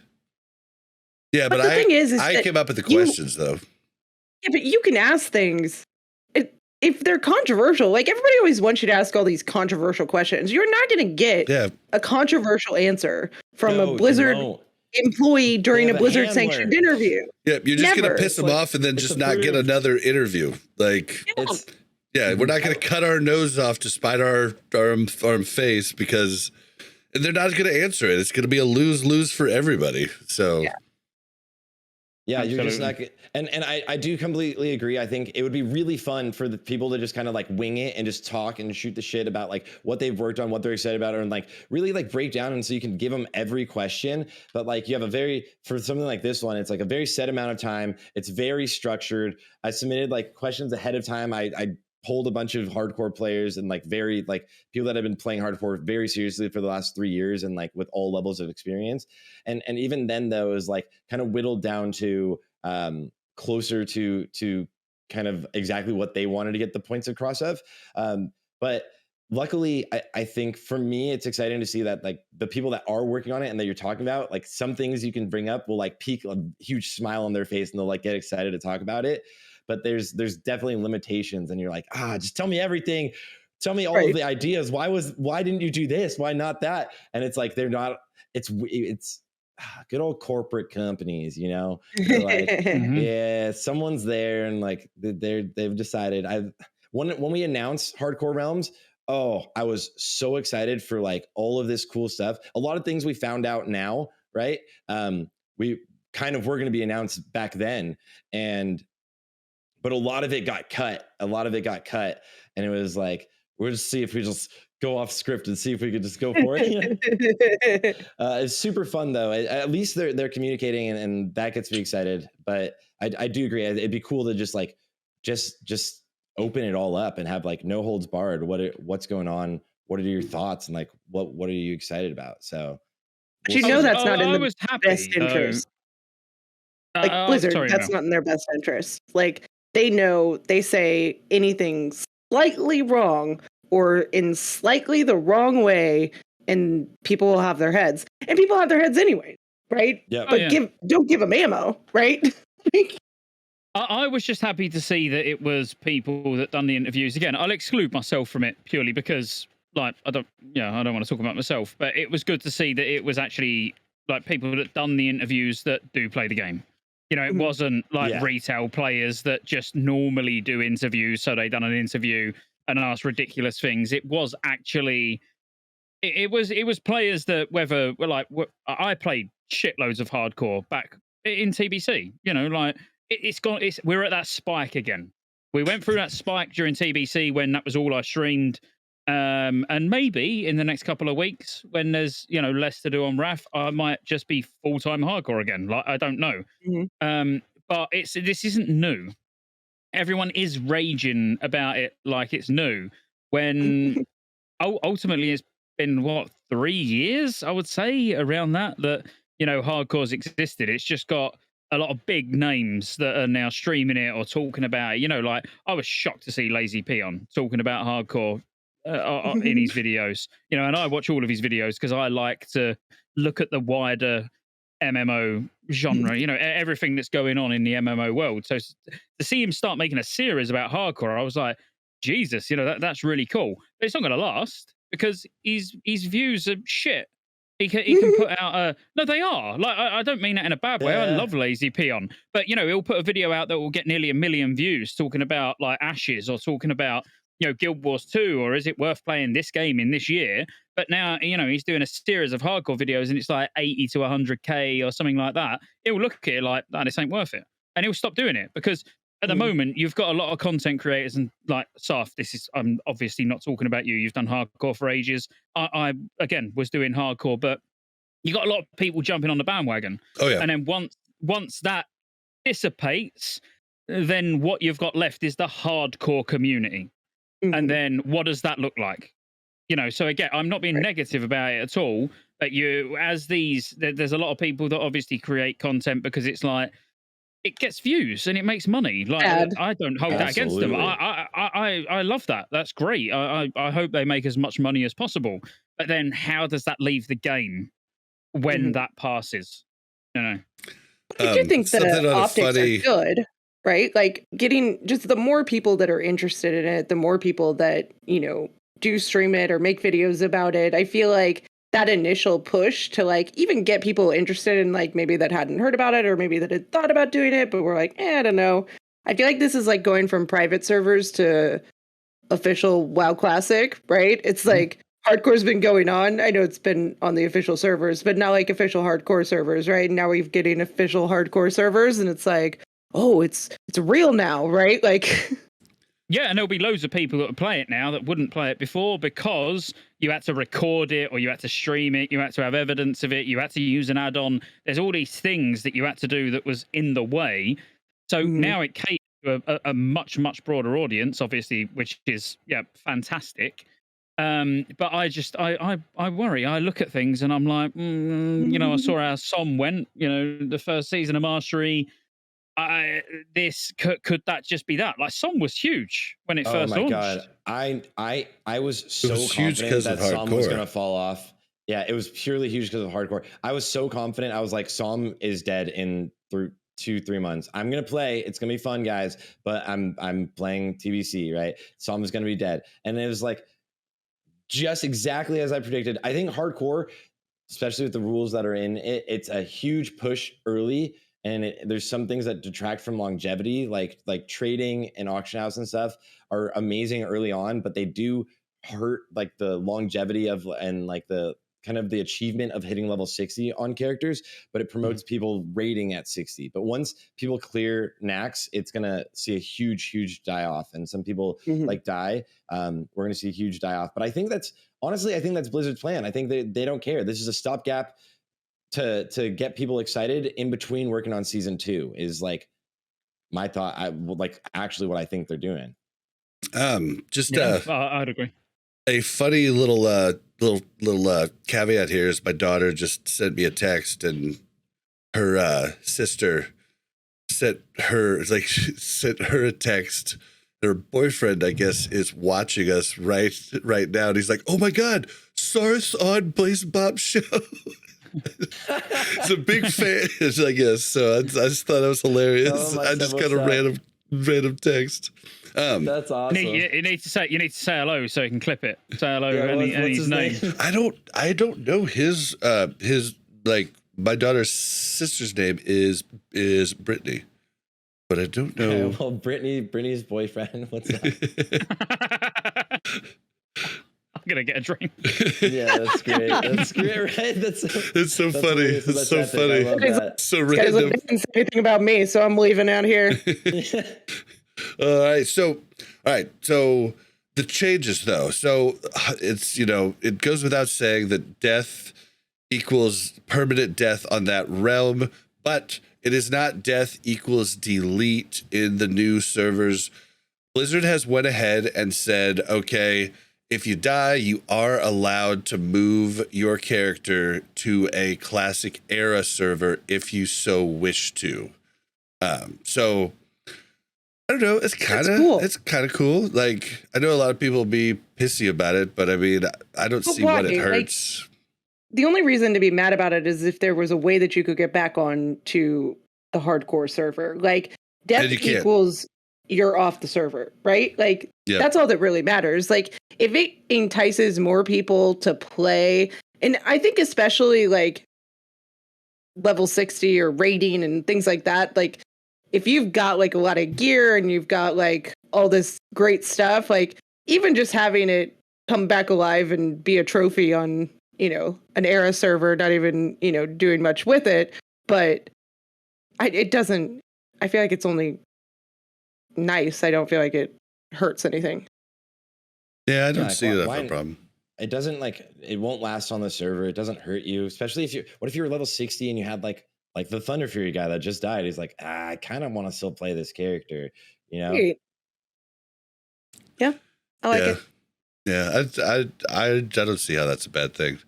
Yeah, but the thing is I came up with the questions though. Yeah, but you can ask things if they're controversial. Like, everybody always wants you to ask all these controversial questions. You're not going to get a controversial answer from a Blizzard employee during a Blizzard sanctioned interview. Yeah, you're just going to piss them off and then just not get another interview. Like, we're not going to cut our nose off to spite our face because they're not going to answer it. It's going to be a lose-lose for everybody. So. Yeah, you're just not. And I do completely agree. I think it would be really fun for the people to just kind of like wing it and just talk and shoot the shit about like what they've worked on, what they're excited about, and like really like break down. And so you can give them every question. But like you have for something like this one, it's like a very set amount of time. It's very structured. I submitted like questions ahead of time. I polled a bunch of hardcore players and like very like people that have been playing hardcore very seriously for the last 3 years and like with all levels of experience. And even then though, it was like kind of whittled down to closer to kind of exactly what they wanted to get the points across of. But luckily, I think for me, it's exciting to see that like the people that are working on it and that you're talking about, like some things you can bring up will like pique a huge smile on their face and they'll like get excited to talk about it. But there's definitely limitations and you're like, just tell me everything. Tell me all of the ideas. Why didn't you do this? Why not that? And it's like, it's good old corporate companies, They're like, yeah, someone's there and like they've decided. When we announced Hardcore Realms, I was so excited for like all of this cool stuff. A lot of things we found out now, right? We kind of were going to be announced back then, but a lot of it got cut. And it was like, we'll just see if we just go off script and see if we could just go for it. It's super fun though. At least they're communicating and that gets me excited. But I do agree. It'd be cool to just like, just open it all up and have like no holds barred. What's going on? What are your thoughts? And like, what are you excited about? So. But that's not in the best interest. Like Blizzard, that's not in their best interest. Like, they say anything slightly wrong or in slightly the wrong way, and people will have their heads. And people have their heads anyway, right? Yeah. But don't give them ammo, right? I was just happy to see that it was people that done the interviews. Again, I'll exclude myself from it purely because, like, I don't want to talk about myself. But it was good to see that it was actually like people that done the interviews that do play the game. It wasn't like retail players that just normally do interviews. So they done an interview and ask ridiculous things. It was actually, it was players that whether I played shitloads of hardcore back in TBC. You know, like it's gone. We're at that spike again. We went through that spike during TBC when that was all I streamed. And maybe in the next couple of weeks, when there's less to do on Wrath, I might just be full-time hardcore again. Like, I don't know. But this isn't new. Everyone is raging about it like it's new. When ultimately it's been 3 years, I would say, around that hardcore's existed. It's just got a lot of big names that are now streaming it or talking about it. Like I was shocked to see Lazy Peon talking about hardcore in his videos, and I watch all of his videos because I like to look at the wider MMO genre, everything that's going on in the MMO world. So to see him start making a series about hardcore, I was like, Jesus, that's really cool. But it's not going to last because his views are shit. He can put out no, they are. Like I don't mean that in a bad way. Yeah. I love Lazy Peon, but he'll put a video out that will get nearly 1 million views talking about like Ashes or talking about Guild Wars 2, or is it worth playing this game in this year? But now, he's doing a series of hardcore videos and it's like 80 to 100K or something like that. He'll look at it like, no, this ain't worth it. And he'll stop doing it because at the moment, you've got a lot of content creators and like, Saf, I'm obviously not talking about you. You've done hardcore for ages. I again, was doing hardcore, but you got a lot of people jumping on the bandwagon. Oh, yeah. And then once that dissipates, then what you've got left is the hardcore community. And then what does that look like? So again, I'm not being negative about it at all, but there's a lot of people that obviously create content because it's like, it gets views and it makes money. Like I don't hold that against them. I love that. That's great. I hope they make as much money as possible. But then how does that leave the game when that passes? I do think the optics are good. Right? Like getting just the more people that are interested in it, the more people that, do stream it or make videos about it. I feel like that initial push to like even get people interested in like maybe that hadn't heard about it or maybe that had thought about doing it, but we're like, I don't know. I feel like this is like going from private servers to official WoW Classic, right? It's like hardcore's been going on. I know it's been on the official servers, but not like official hardcore servers, right? Now we're getting official hardcore servers and it's like, oh, it's real now, right? Like, yeah, and there'll be loads of people that will play it now that wouldn't play it before because you had to record it or you had to stream it, you had to have evidence of it, you had to use an add-on. There's all these things that you had to do that was in the way. So now it caters to a much, much broader audience, obviously, which is fantastic. But I worry. I look at things and I'm like, I saw how Som went, the first season of Mastery. Could that just be that? Like Som was huge when it first launched. Oh my god, I was so confident that Som was going to fall off. Yeah, it was purely huge because of hardcore. I was so confident. I was like, Som is dead in 2-3 months. I'm gonna play. It's gonna be fun, guys. But I'm playing TBC, right? Som is gonna be dead, and it was like just exactly as I predicted. I think hardcore, especially with the rules that are in it, it's a huge push early. And there's some things that detract from longevity, like trading and auction house and stuff are amazing early on, but they do hurt like the longevity of and like the kind of the achievement of hitting level 60 on characters, but it promotes people rating at 60. But once people clear Nax, it's gonna see a huge die off, and some people like die. We're gonna see a huge die off. But I think that's Blizzard's plan. I think they don't care. This is a stopgap to get people excited in between working on season 2 is like my thought. Actually what I think they're doing. I'd agree. A funny little caveat here is my daughter just sent me a text and her sister sent her a text. Her boyfriend, I guess, is watching us right now, and he's like, "Oh my god, Sarth on BlazzinBob show." He's a big fan, I guess. So I just thought that was hilarious. I just got a random text. That's awesome. You need to say hello so you can clip it. Say hello. What's his name? I don't know his like my daughter's sister's name is Brittany, but I don't know. Okay, well, Brittany's boyfriend. What's that? gonna get a drink. Yeah, that's great. That's great, right? It's so that's funny. hilarious It's about so that thing. I funny. love that. So This guy's like, random. didn't say anything about me, so I'm leaving out here. All right. So the changes though. So it's, it goes without saying that death equals permanent death on that realm, but it is not death equals delete in the new servers. Blizzard has went ahead and said, okay, if you die, you are allowed to move your character to a classic era server if you so wish to. So I don't know. It's kind of cool. Like, I know a lot of people will be pissy about it, but I mean, I don't see what it hurts. The only reason to be mad about it is if there was a way that you could get back on to the hardcore server. Like, death equals you're off the server, right? Like, that's all that really matters. Like, if it entices more people to play, and I think especially like level 60 or raiding and things like that, like, if you've got like a lot of gear and you've got like all this great stuff, like even just having it come back alive and be a trophy on, an era server, not even, doing much with it, but I feel like it's only nice. I don't feel like it hurts anything. Yeah, I don't see that as a problem. It doesn't it won't last on the server. It doesn't hurt you, especially what if you were level 60 and you had like the Thunder Fury guy that just died. He's like, I kind of want to still play this character, Great. Yeah, I like it. Yeah, I don't see how that's a bad thing.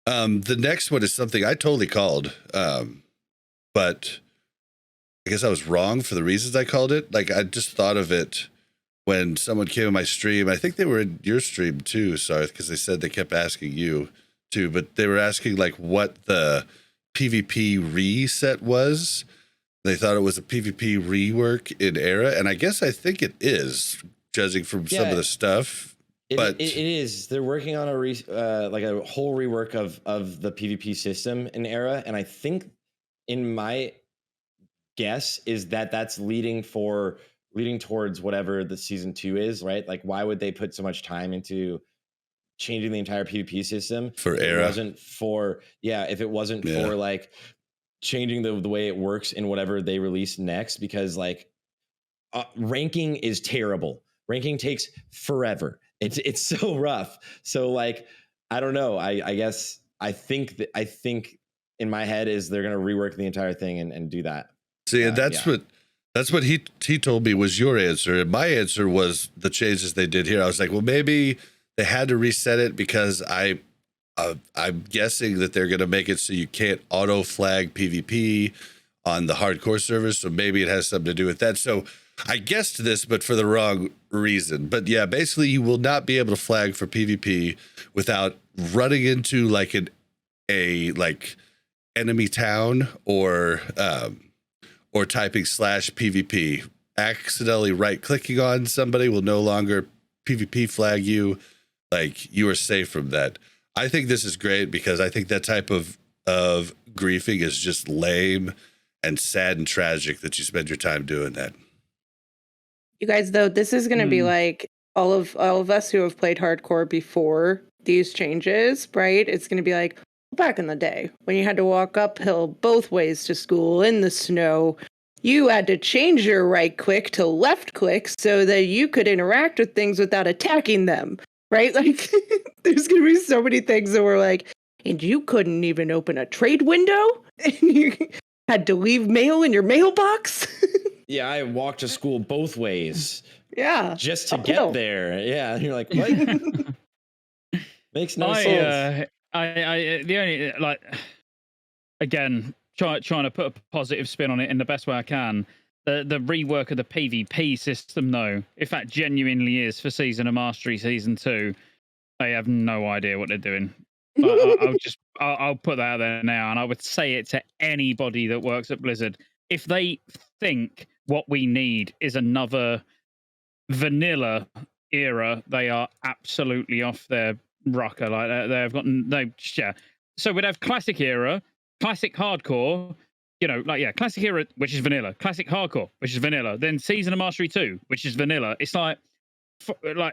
The next one is something I totally called, but I guess I was wrong for the reasons I called it. Like, I just thought of it when someone came in my stream. I think they were in your stream too, sorry, because they said they kept asking you too, but they were asking like what the PvP reset was. They thought it was a PvP rework in Era, and I think it is, judging from some of the stuff. But it is. They're working on a whole rework of the PvP system in Era, and I think, in my guess, is that's leading towards whatever the season 2 is, right? Like, why would they put so much time into changing the entire PvP system for Era? If it wasn't for like changing the way it works in whatever they release next, because ranking is terrible. Ranking takes forever. It's so rough. So like, I don't know. I guess I think in my head is they're gonna rework the entire thing and do that. See, and that's what he told me was your answer, and my answer was the changes they did here. I was like, well, maybe they had to reset it because I'm guessing that they're gonna make it so you can't auto flag PvP on the hardcore servers. So maybe it has something to do with that. So I guessed this, but for the wrong reason. But yeah, basically you will not be able to flag for PvP without running into like a enemy town or typing /PvP. Accidentally right clicking on somebody will no longer PvP flag you. Like, you are safe from that. I think this is great because I think that type of griefing is just lame and sad and tragic that you spend your time doing that. You guys, though, this is going to be like all of us who have played hardcore before these changes, right? It's going to be like back in the day when you had to walk uphill both ways to school in the snow. You had to change your right click to left click so that you could interact with things without attacking them, right? Like, there's going to be so many things that were like, and you couldn't even open a trade window, and you had to leave mail in your mailbox. Yeah, I walked to school both ways. Yeah. Just to get there. Yeah. And you're like, what? Makes no sense. The only, again, trying to put a positive spin on it in the best way I can. The rework of the PvP system, though, if that genuinely is for Season of Mastery Season 2, I have no idea what they're doing. I'll put that out there now, and I would say it to anybody that works at Blizzard. If they think what we need is another vanilla era, they are absolutely off their rocker. Like, they've got no. Yeah. So we'd have classic era, classic hardcore. Classic era, which is vanilla. Classic hardcore, which is vanilla. Then Season of Mastery 2, which is vanilla. It's like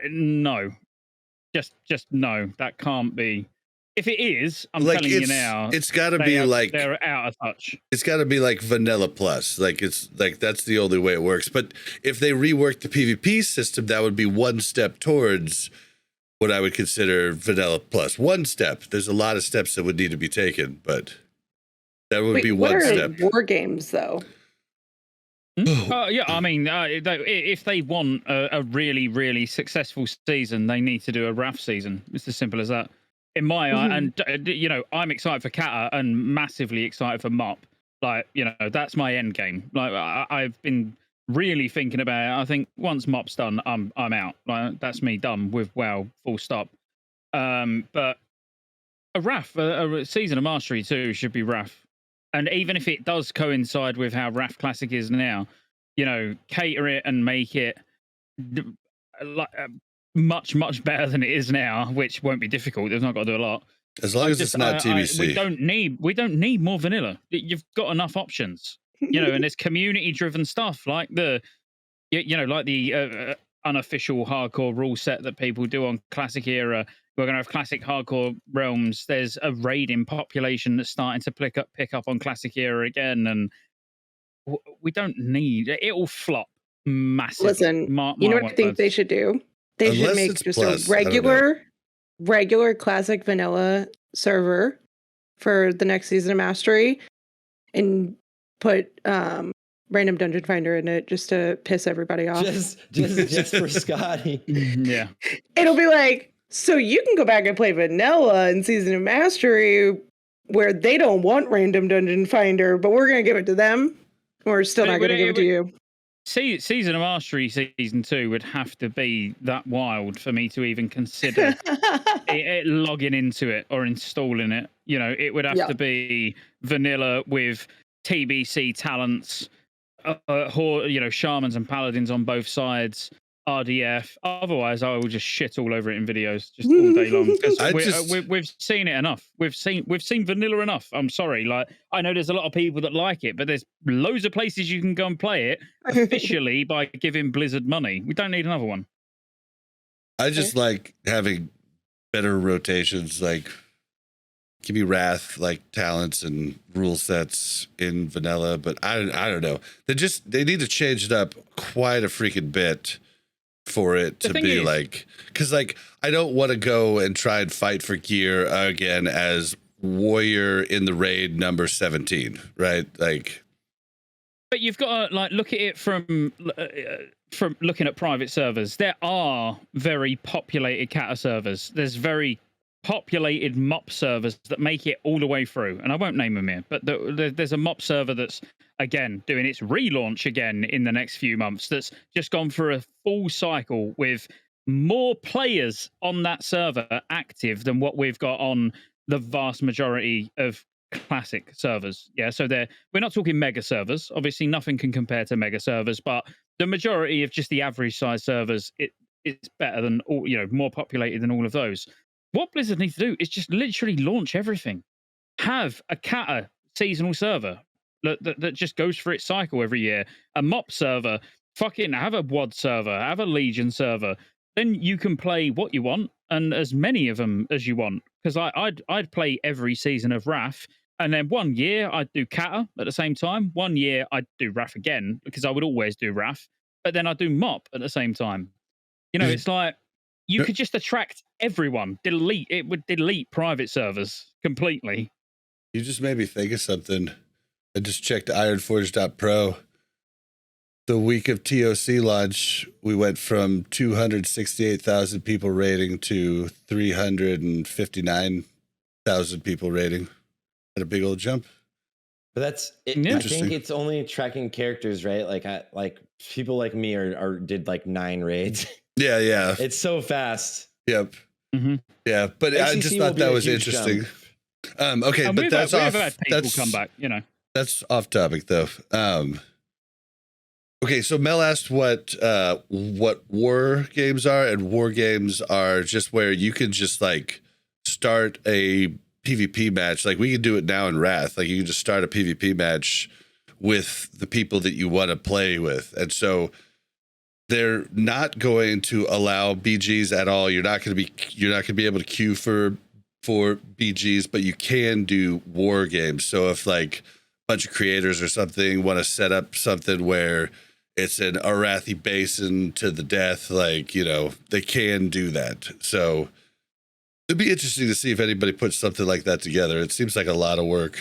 no. just no, that can't be. If it is, I'm Like, telling you now, it's got to be like they're out of touch. it's got to be like vanilla plus. Like it's like that's the only way it works. But if they rework the PvP system, that would be one step towards what I would consider vanilla plus. One step. There's a lot of steps that would need to be taken, but that would be what one are step. war games though? Yeah, I mean, if they want a really, really successful season, they need to do a Wrath season. It's as simple as that. In my eye, and you know, I'm excited for Kata and massively excited for Mop. Like, you know, that's my end game. Like, I've been really thinking about it. I think once Mop's done, I'm out. Like, that's me done with WoW. Full stop. But a Wrath, a season of Mastery too, should be Wrath. And even if it does coincide with how Wrath Classic is now, you know, cater it and make it much better than it is now, which won't be difficult. They've not got to do a lot. As long as it's not TBC. We don't need more vanilla. You've got enough options, you know, and there's community driven stuff like the unofficial hardcore rule set that people do on Classic era. We're going to have Classic hardcore realms. There's a raiding population that's starting to pick up on Classic era again, and we don't need it. Will flop massively. Listen, you know what I think they should do? They should make just a regular classic vanilla server for the next season of Mastery and put random dungeon finder in it just to piss everybody off. Just for Scotty. Yeah. It'll be like, so you can go back and play vanilla in season of Mastery where they don't want random dungeon finder, but we're going to give it to them. We're still not going to give it to you. Season of Mastery season 2 would have to be that wild for me to even consider it logging into it or installing it. You know, it would have to be vanilla with TBC talents, you know, shamans and paladins on both sides, RDF. Otherwise, I will just shit all over it in videos just all day long. Because we've seen it enough. We've seen vanilla enough. I'm sorry. Like, I know there's a lot of people that like it, but there's loads of places you can go and play it officially by giving Blizzard money. We don't need another one. I just like having better rotations. Like, give me Wrath, like talents and rule sets in vanilla, but I don't know. They need to change it up quite a freaking bit for it to be like, because like I don't want to go and try and fight for gear again as warrior in the raid number 17, right? Like, but you've got to like look at it from looking at private servers. There are very populated Kata servers. There's very populated MOP servers that make it all the way through, and I won't name them here, but there's a MOP server that's again doing its relaunch again in the next few months, that's just gone through a full cycle with more players on that server active than what we've got on the vast majority of classic servers. Yeah, so we're not talking mega servers, obviously nothing can compare to mega servers, but the majority of just the average size servers, it's better than all, you know, more populated than all of those. What Blizzard needs to do is just literally launch everything. Have a Kata seasonal server that just goes for its cycle every year. A MOP server. Fucking have a WOD server. Have a Legion server. Then you can play what you want and as many of them as you want. Because I'd play every season of Wrath, and then 1 year I'd do Kata at the same time. 1 year I'd do Wrath again because I would always do Wrath, but then I'd do MOP at the same time. You know, it's like you could just attract everyone. It would delete private servers completely. You just made me think of something. I just checked ironforge.pro. The week of TOC launch, we went from 268,000 people rating to 359,000 people rating. Had a big old jump. But that's it. I think it's only tracking characters, right? Like people like me did like 9 raids. Yeah. It's so fast. Yep. Mm-hmm. Yeah, but ACC I just thought that was interesting. Okay, and but that's off. Had people come back, you know. That's off topic though. Okay, so Mel asked what war games are, and war games are just where you can just like start a PvP match. Like we can do it now in Wrath. Like you can just start a PvP match with the people that you want to play with. And so they're not going to allow BGs at all. You're not going to be able to queue for BGs, but you can do war games. So if like a bunch of creators or something want to set up something where it's an Arathi Basin to the death, like, you know, they can do that. So it'd be interesting to see if anybody puts something like that together. It seems like a lot of work.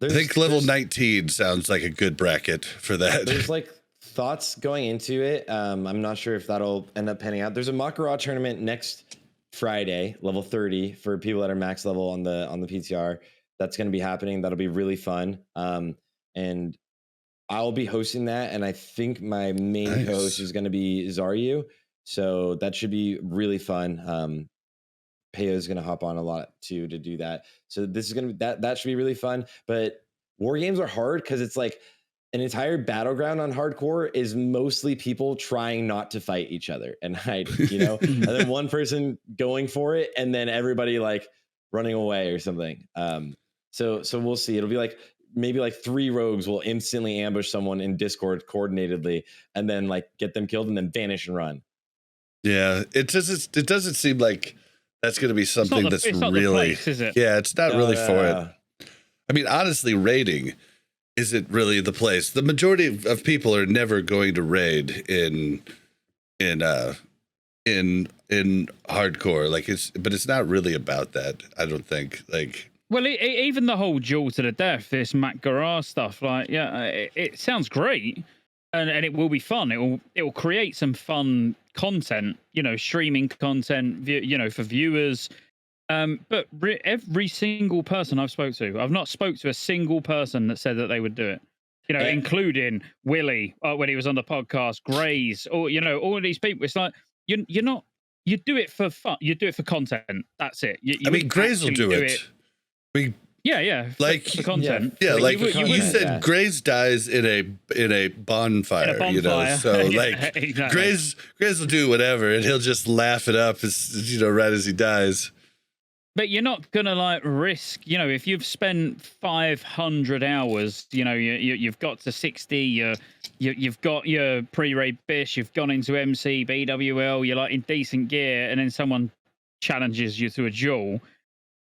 I think level 19 sounds like a good bracket for that. There's like thoughts going into it. I'm not sure if that'll end up panning out. There's a Makara tournament next Friday, level 30, for people that are max level on the PTR. That's going to be happening. That'll be really fun. And I'll be hosting that, and I think my main host is going to be Zaryu. So that should be really fun. Peyo's going to hop on a lot too to do that. So this is going to be that should be really fun. But war games are hard because it's like an entire battleground on hardcore is mostly people trying not to fight each other and hide, you know, and then one person going for it and then everybody like running away or something. So we'll see. It'll be like maybe like 3 rogues will instantly ambush someone in Discord coordinatedly and then like get them killed and then vanish and run. Yeah, it doesn't seem like that's going to be something that's really, place, is it? Yeah, it's not really for it. I mean, honestly, raiding isn't really the place. The majority of people are never going to raid in hardcore. Like but it's not really about that. I don't think. Like, well, even the whole duel to the death, this Matt Garage stuff, like, yeah, it sounds great, and it will be fun. It will create some fun content, you know, streaming content, you know, for viewers. But every single person I've spoke to, I've not spoke to a single person that said that they would do it. You know, including Willie when he was on the podcast, Grays, or, you know, all of these people. It's like you do it for fun, you do it for content. That's it. I mean, Grays will do it. Yeah, like for content. Yeah, like you said, yeah. Grays dies in a bonfire, you know. So like, exactly. Grays will do whatever, and he'll just laugh it up, as you know, right as he dies. But you're not gonna like risk, you know, if you've spent 500 hours, you know, you've got to 60, you've got your pre-raid bish, you've gone into MC, BWL, you're like in decent gear, and then someone challenges you to a duel.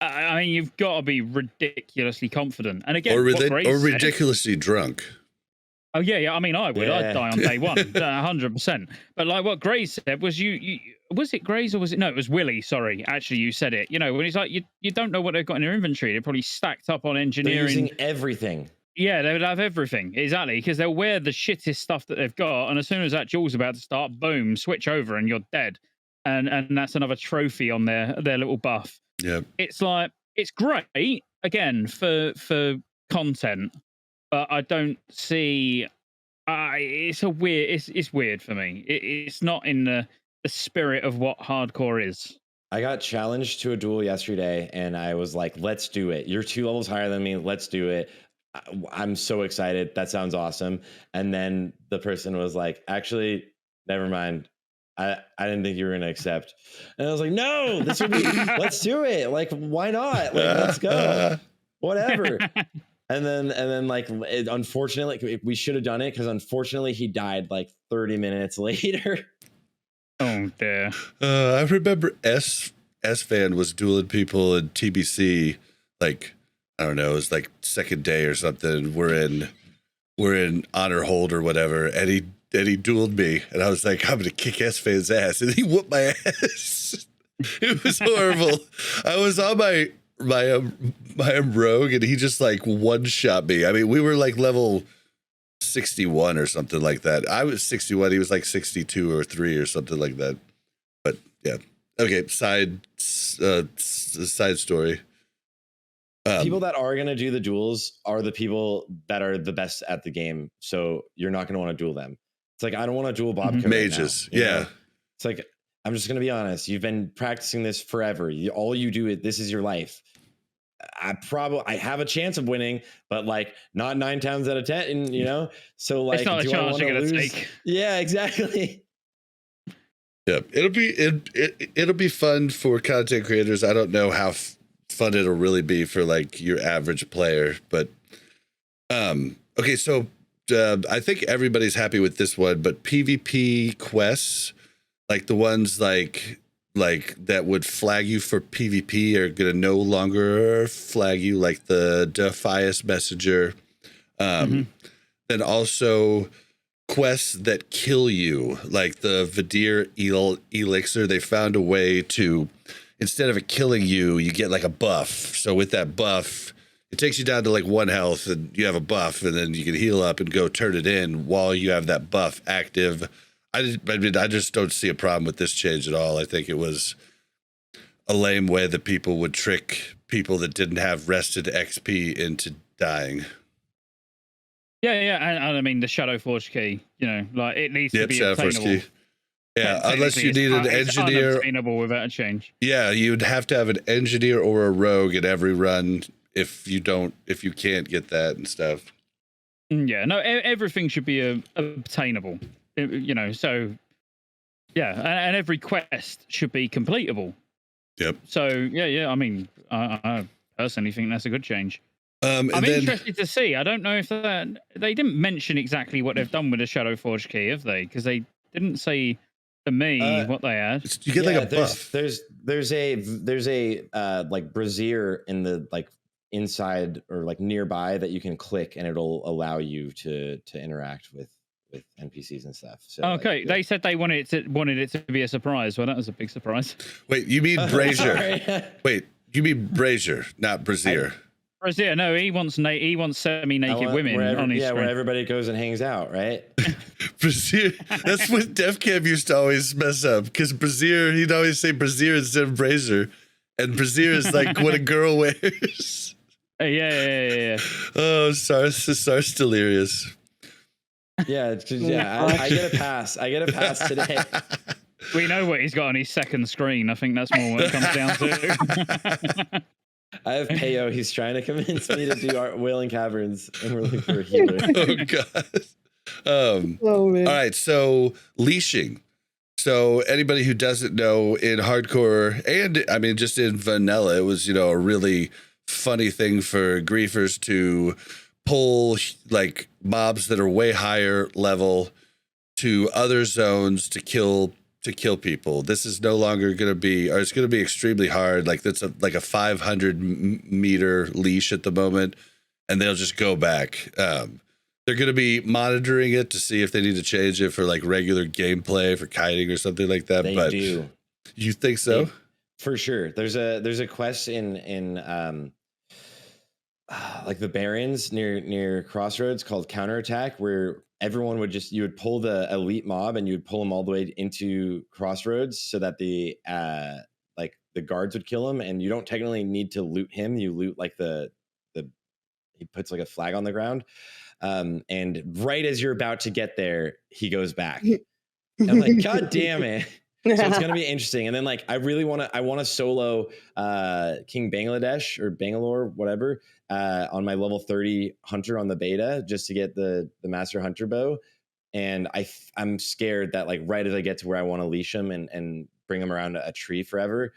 I mean, you've got to be ridiculously confident, and again, or ridiculously drunk. Oh yeah. I mean, I would. I'd die on day one, 100%. But like what Grays said was, you was it Grays or was it? No, it was Willie. Sorry, actually, you said it. You know, when he's like, you don't know what they've got in their inventory. They're probably stacked up on engineering. They're using everything. Yeah, they would have everything, exactly, because they'll wear the shittest stuff that they've got, and as soon as that duel's about to start, boom, switch over, and you're dead, and that's another trophy on their little buff. Yeah, it's like, it's great again for content, but I don't see. It's weird for me. It's not in the spirit of what hardcore is. I got challenged to a duel yesterday, and I was like, "Let's do it. You're 2 levels higher than me. Let's do it." I'm so excited. That sounds awesome. And then the person was like, "Actually, never mind. I didn't think you were going to accept." And I was like, "No, this would be. Let's do it. Like, why not? Like, let's go. Whatever." And then like, unfortunately, we should have done it because unfortunately he died like 30 minutes later. Oh dear. I remember S-Fan was dueling people in TBC, like, I don't know, it was like second day or something. We're in honor hold or whatever, and he dueled me, and I was like, I'm gonna kick S-Fan's ass, and he whooped my ass. It was horrible. I was on my rogue, and he just like one-shot me. I mean, we were like level 61 or something like that. I was 61, he was like 62 or 3 or something like that. But yeah, okay. Side story. People that are gonna do the duels are the people that are the best at the game, so you're not gonna want to duel them. It's like, I don't want to duel Bob mages. Right now, yeah, know? It's like, I'm just gonna be honest. You've been practicing this forever. All you do is, this is your life. I have a chance of winning, but like not 9 times out of 10, and you know, so like, it's not a chance you're gonna take. Yeah, exactly. Yeah, it'll be fun for content creators. I don't know how fun it'll really be for like your average player, but okay. So I think everybody's happy with this one, but PvP quests, like the ones like that would flag you for PvP are gonna no longer flag you, like the Defias Messenger. Then also quests that kill you, like the Vidir Elixir. They found a way to, instead of it killing you, you get like a buff. So with that buff, it takes you down to like 1 health and you have a buff, and then you can heal up and go turn it in while you have that buff active. I just don't see a problem with this change at all. I think it was a lame way that people would trick people that didn't have rested XP into dying. Yeah, and I mean the Shadow Forge key, like it needs to be Shadow Forge obtainable. key. Yeah, unless you need an engineer. It's unobtainable without a change. Yeah, you'd have to have an engineer or a rogue in every run if you can't get that and stuff. Yeah, no, everything should be obtainable. So yeah, and every quest should be completable. Yep. So yeah. I mean, I personally think that's a good change. I'm interested to see. I don't know if they didn't mention exactly what they've done with the Shadow Forge key, have they? Because they didn't say to me what they had. You get like a buff. There's a like brazier in the like inside or like nearby that you can click, and it'll allow you to interact with NPCs and stuff. So okay, they said they wanted it to be a surprise. Well, that was a big surprise. Wait, you mean brazier? Wait, you mean brazier, not brazier? Brazier, no, he wants semi-naked women on his screen. Where everybody goes and hangs out, right? Brazier. That's what Def Cam used to always mess up, because brazier, he'd always say brazier instead of brazier, and brazier is like what a girl wears. Yeah. Oh, Sar's delirious. Yeah, I get a pass. I get a pass today. We know what he's got on his second screen. I think that's more what it comes down to. I have Payo. He's trying to convince me to do our Wailing Caverns, and we're looking for a healer. Oh god. Man. All right, so leashing. So anybody who doesn't know, in hardcore, and I mean just in vanilla, it was a really funny thing for griefers to pull like mobs that are way higher level to other zones to kill people. This is no longer going to be, or it's going to be extremely hard. Like that's like a 500 meter leash at the moment, and they'll just go back. They're going to be monitoring it to see if they need to change it for like regular gameplay for kiting or something like that. They do. You think so? For sure. There's a quest in like the Barrens near Crossroads called Counterattack, where everyone you would pull the elite mob and you would pull them all the way into Crossroads so that the guards would kill him, and you don't technically need to loot him. You loot like he puts like a flag on the ground, and right as you're about to get there, he goes back. And I'm like, God damn it. So it's gonna be interesting. And then like I want to solo King Bangladesh or Bangalore, whatever, on my level 30 hunter on the beta, just to get the master hunter bow. And I'm scared that like right as I get to where I want to leash him and bring him around a tree forever,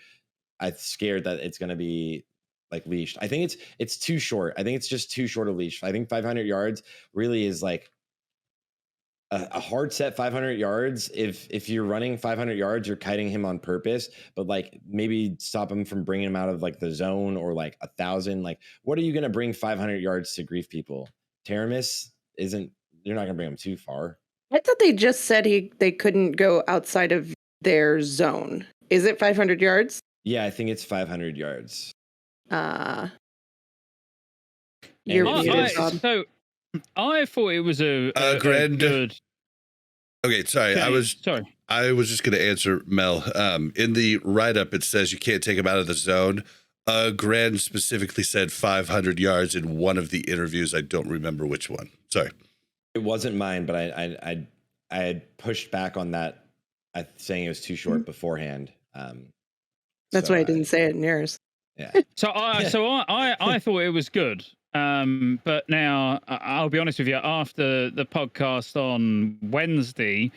I'm scared that it's gonna be like leashed. I think it's too short. I think it's just too short a leash. I think 500 yards really is like a hard set 500 yards. If you're running 500 yards, you're kiting him on purpose, but like maybe stop him from bringing him out of like the zone, or like 1,000. Like, what are you going to bring 500 yards to grief people? Taramis you're not going to bring him too far. I thought they just said they couldn't go outside of their zone. Is it 500 yards? Yeah, I think it's 500 yards. You're muted, Bob. So I thought it was a good. Okay, sorry. Okay, I was just going to answer Mel. In the write-up, it says you can't take him out of the zone. Grand specifically said 500 yards in one of the interviews. I don't remember which one. Sorry. It wasn't mine, but I had pushed back on that, saying it was too short beforehand. That's why I didn't say it in yours. Yeah. So I thought it was good. But now I'll be honest with you, after the podcast on Wednesday,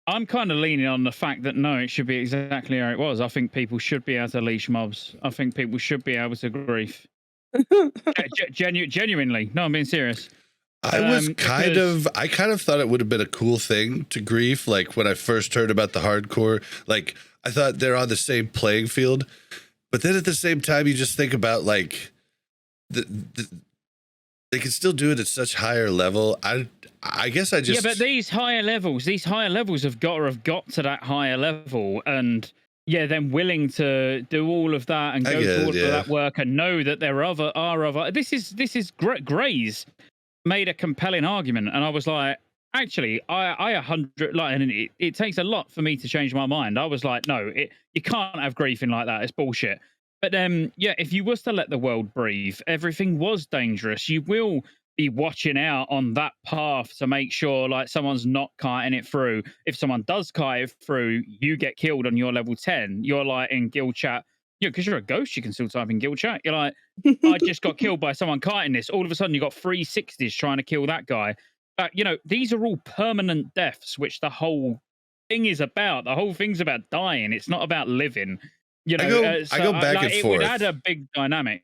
I'm kind of leaning on the fact that no, it should be exactly how it was. I think people should be able to leash mobs. I think people should be able to grief. Genuinely. No, I'm being serious. I kind of thought it would have been a cool thing to grief. Like when I first heard about the hardcore, like I thought they're on the same playing field, but then at the same time, you just think about like they can still do it at such higher level. I guess I just but these higher levels have got to that higher level, and then willing to do all of that and go through all of that work and know that there are other. This is Gray's made a compelling argument, and I was like, actually, I 100 like, and it takes a lot for me to change my mind. I was like, no, you can't have griefing like that. It's bullshit. But then, if you was to let the world breathe, everything was dangerous. You will be watching out on that path to make sure like someone's not kiting it through. If someone does kite it through, you get killed on your level 10. You're like in guild chat. Because you're a ghost, you can still type in guild chat. You're like, I just got killed by someone kiting this. All of a sudden, you got 360s trying to kill that guy. These are all permanent deaths, which the whole thing is about. The whole thing's about dying. It's not about living. I go back and forth. It would add a big dynamic.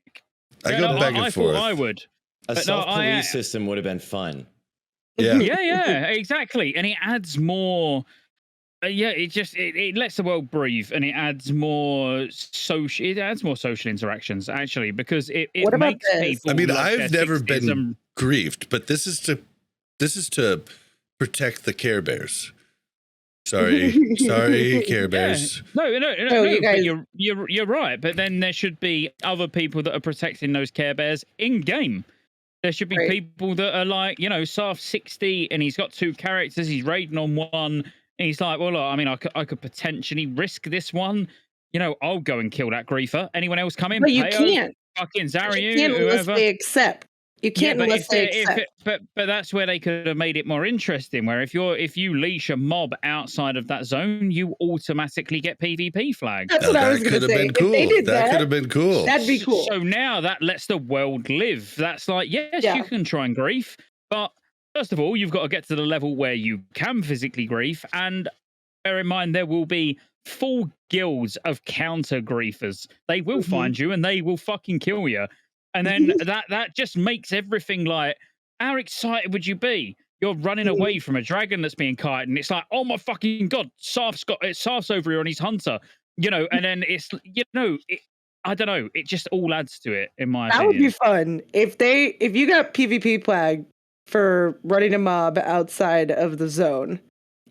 I go back and forth. I thought I would. A self-police system would have been fun. Yeah. Yeah, exactly. And it adds more. It lets the world breathe, and it adds more social. It adds more social interactions actually, because it makes people. I mean, I've never been griefed, but this is to protect the Care Bears. Sorry, Care Bears. No, you guys... you're right. But then there should be other people that are protecting those Care Bears in game. There should be people that are like, Sarf 60, and he's got 2 characters. He's raiding on one. And he's like, well, look, I mean, I could potentially risk this one. I'll go and kill that griefer. Anyone else come in? But you can't. Fucking Zaryu, you can't whoever. Unless they accept. You can't unless they accept. But that's where they could have made it more interesting. Where if you leash a mob outside of that zone, you automatically get PvP flags. That's what I was going to say. Cool. If they did that could have been cool. That'd be cool. So now that lets the world live. That's like, you can try and grief, but first of all, you've got to get to the level where you can physically grief, and bear in mind there will be full guilds of counter griefers. They will find you and they will fucking kill you. And then that just makes everything like, how excited would you be? You're running away from a dragon that's being kited, and it's like, oh my fucking god, Sarf's over here on his hunter, and then it's, I don't know, it just all adds to it in my opinion. That would be fun if you got PvP flag for running a mob outside of the zone.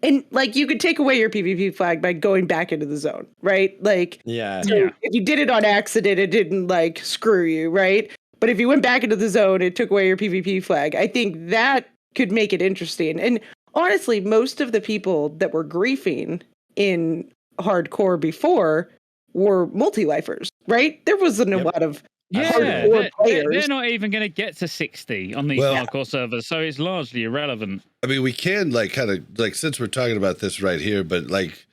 And like you could take away your PvP flag by going back into the zone, right? Like, if you did it on accident, it didn't like screw you, right? But if you went back into the zone, it took away your PvP flag. I think that could make it interesting. And honestly, most of the people that were griefing in hardcore before were multi-lifers, right? There wasn't a lot of hardcore players. They're not even going to get to 60 on these hardcore servers, so it's largely irrelevant. I mean, we can like kind of like, since we're talking about this right here, but like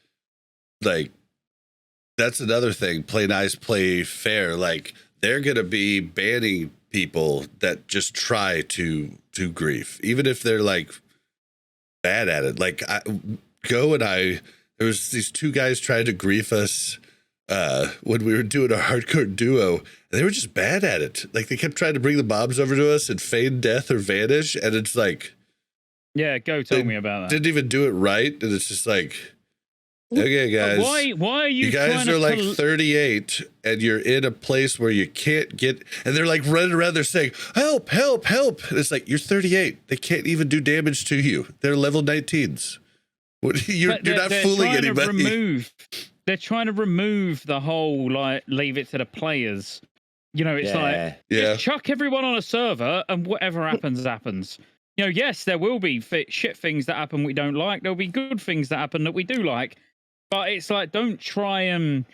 that's another thing. Play nice, play fair. Like they're going to be banning people that just try to grief, even if they're like bad at it. Like there was these 2 guys trying to grief us when we were doing a hardcore duo. They were just bad at it. Like they kept trying to bring the mobs over to us and feign death or vanish, and it's like, go tell me about that. Didn't even do it right, and it's just like, okay, guys, why are you? You guys are like 38, and you're in a place where you can't get, and they're like running around. They're saying, "Help! Help! Help!" And it's like, you're 38. They can't even do damage to you. They're level 19s. You're not fooling anybody. They're trying to remove the whole like leave it to the players. It's like just chuck everyone on a server and whatever happens happens. Yes, there will be shit things that happen we don't like. There'll be good things that happen that we do like. But it's like, don't try and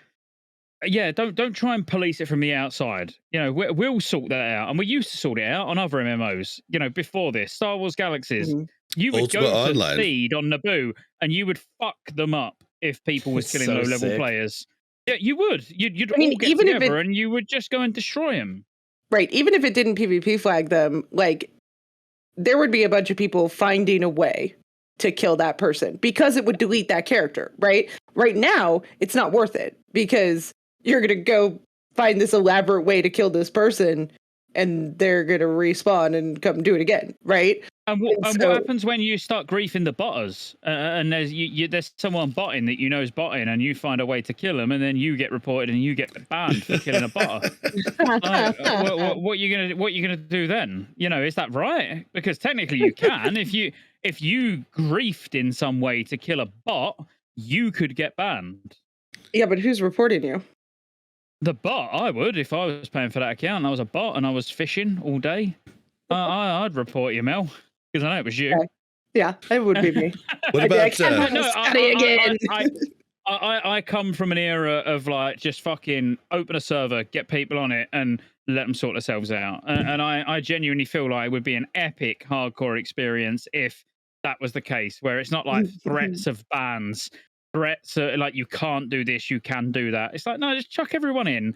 police it from the outside. We'll sort that out, and we used to sort it out on other MMOs. Before this, Star Wars Galaxies, you would Ultimate go Online. to speed on Naboo, and you would fuck them up if people were killing low-level players. Yeah, you would. You'd all get even together, and you would just go and destroy them. Right. Even if it didn't PvP flag them, like there would be a bunch of people finding a way to kill that person because it would delete that character, right? Right now, it's not worth it because you're going to go find this elaborate way to kill this person and they're gonna respawn and come do it again, right? And what so- what happens when you start griefing the botters? And there's someone botting that you know is botting, and you find a way to kill them, and then you get reported and you get banned for killing a botter. Like, what you gonna do then? You know, is that right? Because technically you can. If you griefed in some way to kill a bot, you could get banned. Yeah, but who's reporting you? The bot, I would, if I was paying for that account and I was a bot and I was fishing all day. I'd report you, Mel, because I know it was you. Okay. Yeah, it would be me. What I'd be about like, No, Scotty again. I come from an era of like just fucking open a server, get people on it, and let them sort themselves out. And I genuinely feel like it would be an epic hardcore experience if that was the case, where it's not like threats of bans, threats like you can't do this, you can do that. It's like, no, just chuck everyone in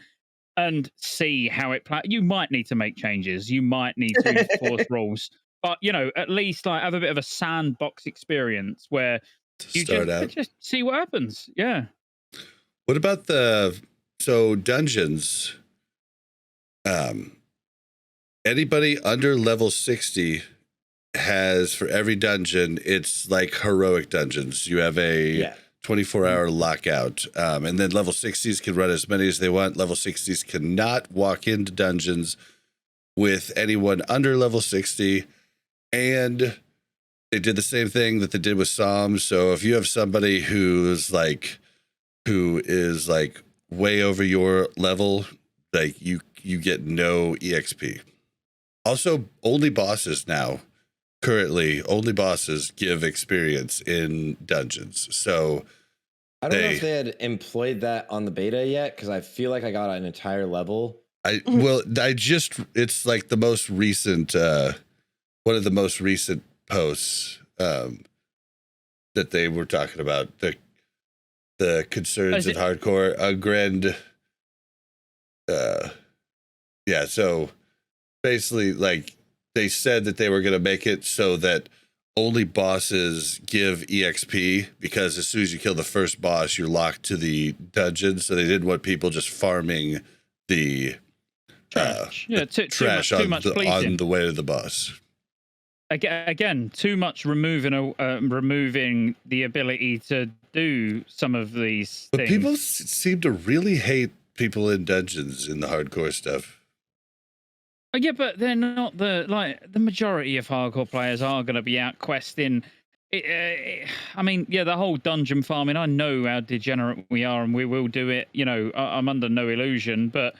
and see how it plays. You might need to make changes. You might need to enforce rules. But, you know, at least like have a bit of a sandbox experience where you just see what happens. Yeah. What about dungeons? Anybody under level 60 has, for every dungeon, it's like heroic dungeons. You have a 24-hour lockout. And then level 60s can run as many as they want. Level 60s cannot walk into dungeons with anyone under level 60. And they did the same thing that they did with Psalms. So if you have somebody who is like way over your level, like you get no EXP. Also, only bosses now. Currently, only bosses give experience in dungeons. So I don't know if they had employed that on the beta yet, because I feel like I got an entire level. It's like the most recent, one of the most recent posts that they were talking about the concerns in hardcore. So basically, like, they said that they were going to make it so that only bosses give EXP, because as soon as you kill the first boss, you're locked to the dungeon. So they didn't want people just farming the trash, trash on the way to the boss. Again, too much removing the ability to do some of these things. But people seem to really hate people in dungeons in the hardcore stuff. Yeah, but they're not the majority of hardcore players are going to be out questing. I mean, yeah, the whole dungeon farming, I know how degenerate we are and we will do it. You know, I'm under no illusion, but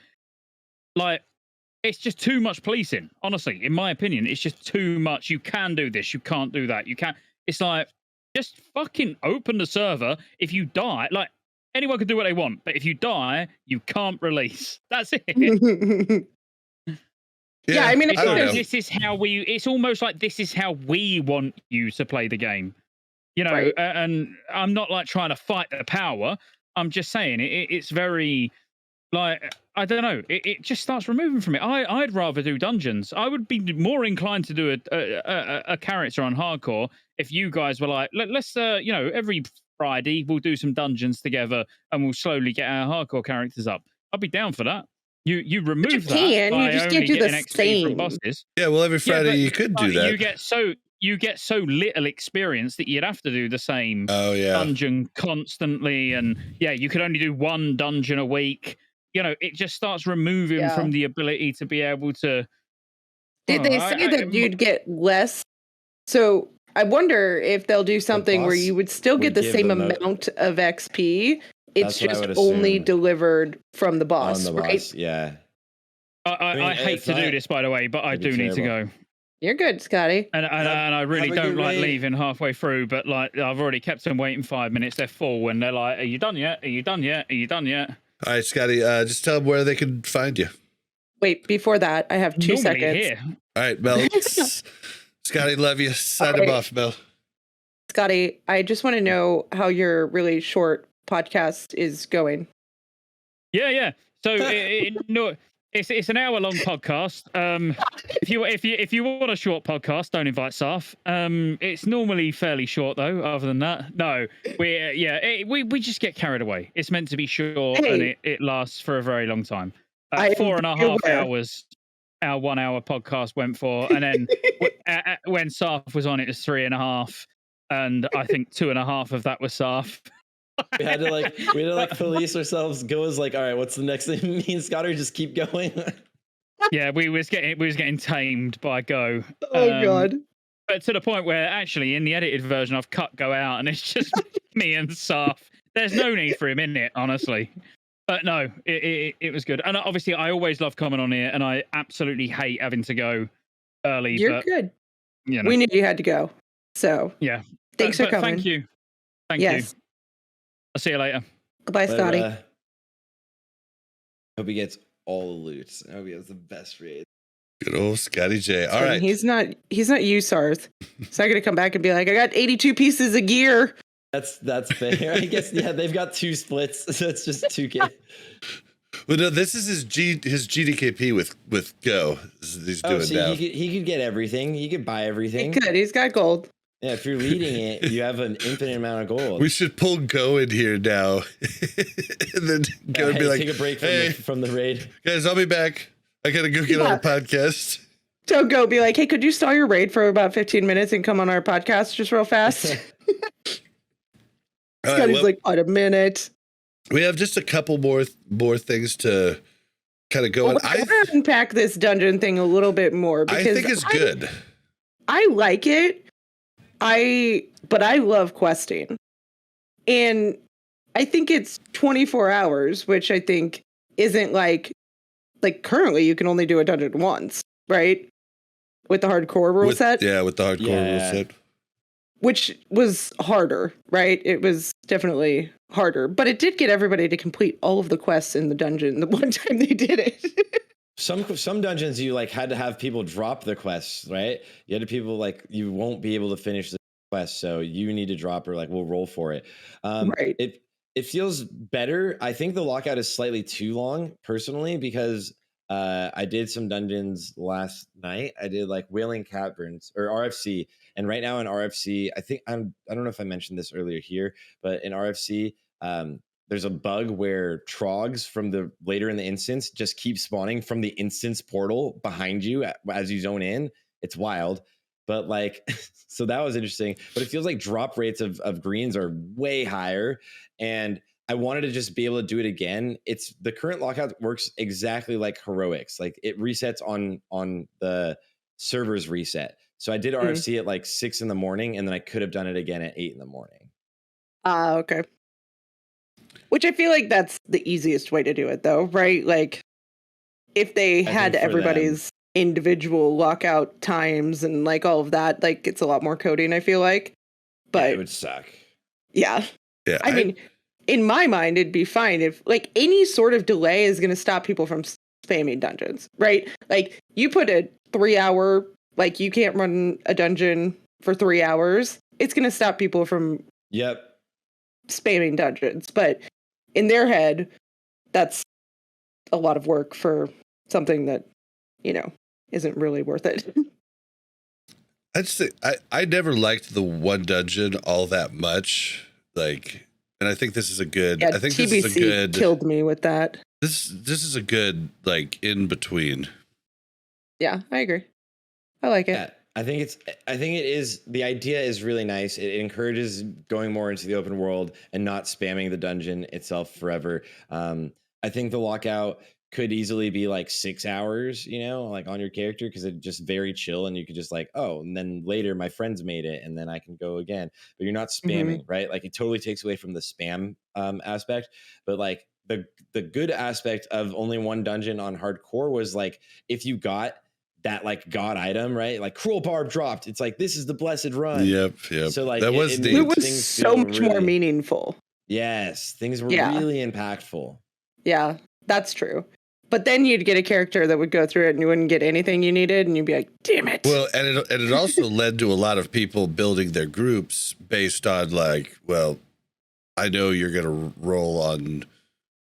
like, it's just too much policing. Honestly, in my opinion, it's just too much. You can do this, you can't do that. You can't. It's like, just fucking open the server. If you die, like, anyone can do what they want, but if you die, you can't release. That's it. Yeah, I mean, this is how we. It's almost like this is how we want you to play the game, you know. Right. And I'm not like trying to fight the power. I'm just saying it's very, like, I don't know. It just starts removing from it. I'd rather do dungeons. I would be more inclined to do a character on hardcore if you guys were like, let's you know, every Friday we'll do some dungeons together and we'll slowly get our hardcore characters up. I'd be down for that. You remove that. You just can't do the same. Yeah, well, every Friday you could do that. You get so little experience that you'd have to do the same dungeon constantly, and you could only do one dungeon a week. You know, it just starts removing from the ability to be able to. Did they say that you'd get less? So I wonder if they'll do something where you would still get the same amount of XP. It's just only delivered from the boss, right? Yeah. I hate to do this, by the way, but I do need to go. You're good, Scotty. And I really don't like leaving halfway through, but like I've already kept them waiting 5 minutes. They're full, and they're like, "Are you done yet? Are you done yet? Are you done yet?" All right, Scotty, just tell them where they can find you. Wait, before that, I have 2 seconds. Here. All right, Mel. Scotty, love you. Sign him off, Mel. Scotty, I just want to know how your really short podcast is going. Yeah. So it's an hour-long podcast. If you want a short podcast, don't invite Saf. It's normally fairly short though. Other than that, no. We just get carried away. It's meant to be short and it lasts for a very long time. 4.5 hours. our 1 hour podcast went for, and then when Sarf was on, it was 3.5, and I think 2.5 of that was Sarf. We had to like police ourselves. Go as like, all right, what's the next thing? Me and Scott just keep going. Yeah, we was getting tamed by Go. Oh god. But to the point where actually in the edited version I've cut Go out and it's just me and Sarf. There's no need for him in it, honestly. But no, it was good. And obviously I always love coming on here and I absolutely hate having to go early. You're but, good. You know, We knew you had to go. So yeah. thanks for coming. Thank you. Thank you. I'll see you later. Goodbye, Scotty. Hope he gets all the loot. I hope he has the best raid. Good old Scotty J. All right. He's not you, Sarth. He's not gonna come back and be like, I got 82 pieces of gear. That's fair. I guess they've got 2 splits, so it's just 2K. Well, no, this is his GDKP with Go. He's doing now. He could get everything. He could buy everything. He could. He's got gold. Yeah, if you're leading it, you have an infinite amount of gold. We should pull Go in here now, and then Go and be like, take a break from the raid. Guys, I'll be back. I gotta go get on a podcast. So Go be like, hey, could you stall your raid for about 15 minutes and come on our podcast just real fast? Scotty's like, what, a minute? We have just a couple more things to kind of go on. I want to unpack this dungeon thing a little bit more because I think it's good. I like it. But I love questing. And I think it's 24 hours, which I think isn't like currently you can only do a dungeon once, right? With the hardcore rule set. Yeah, with the hardcore rule set. Which was harder, right? It was definitely harder, but it did get everybody to complete all of the quests in the dungeon the one time they did it. Some dungeons you like had to have people drop the quests, right? You had to people like you won't be able to finish the quest, so you need to drop or like we'll roll for it. Right. It feels better. I think the lockout is slightly too long personally because I did some dungeons last night. I did like Wailing Caverns or RFC, and right now in RFC, I don't know if I mentioned this earlier here, but in RFC, there's a bug where trogs from the later in the instance just keep spawning from the instance portal behind you as you zone in. It's wild. But like, so that was interesting, but it feels like drop rates of greens are way higher. And I wanted to just be able to do it again. It's the current lockout works exactly like heroics. Like it resets on the server's reset. So I did RFC at like 6 a.m, and then I could have done it again at 8 a.m. Okay. Which I feel like that's the easiest way to do it though, right? Like if they had everybody's individual lockout times and like all of that, like it's a lot more coding, I feel like. But it would suck. Yeah. Yeah. I mean, in my mind, it'd be fine if like any sort of delay is going to stop people from spamming dungeons, right? Like you put a 3-hour, like you can't run a dungeon for 3 hours. It's going to stop people from spamming dungeons. But in their head, that's a lot of work for something that, you know, isn't really worth it. I'd say I never liked the one dungeon all that much. Like, and I think this is a good. Yeah, I think TBC this is a good. Killed me with that. This is a good like in between. Yeah, I agree. I like it. Yeah, I think it is. The idea is really nice. It encourages going more into the open world and not spamming the dungeon itself forever. I think the lockout could easily be like 6 hours, you know, like on your character, because it's just very chill and you could just like, oh, and then later my friends made it and then I can go again. But you're not spamming, right? Like it totally takes away from the spam aspect. But like the good aspect of only one dungeon on hardcore was like if you got that like god item, right? Like cruel barb dropped. It's like this is the blessed run. Yep. So like that was it was so much more meaningful. Yes, things were really impactful. Yeah, that's true. But then you'd get a character that would go through it and you wouldn't get anything you needed and you'd be like, damn it. Well, and it also led to a lot of people building their groups based on like, well, I know you're going to roll on,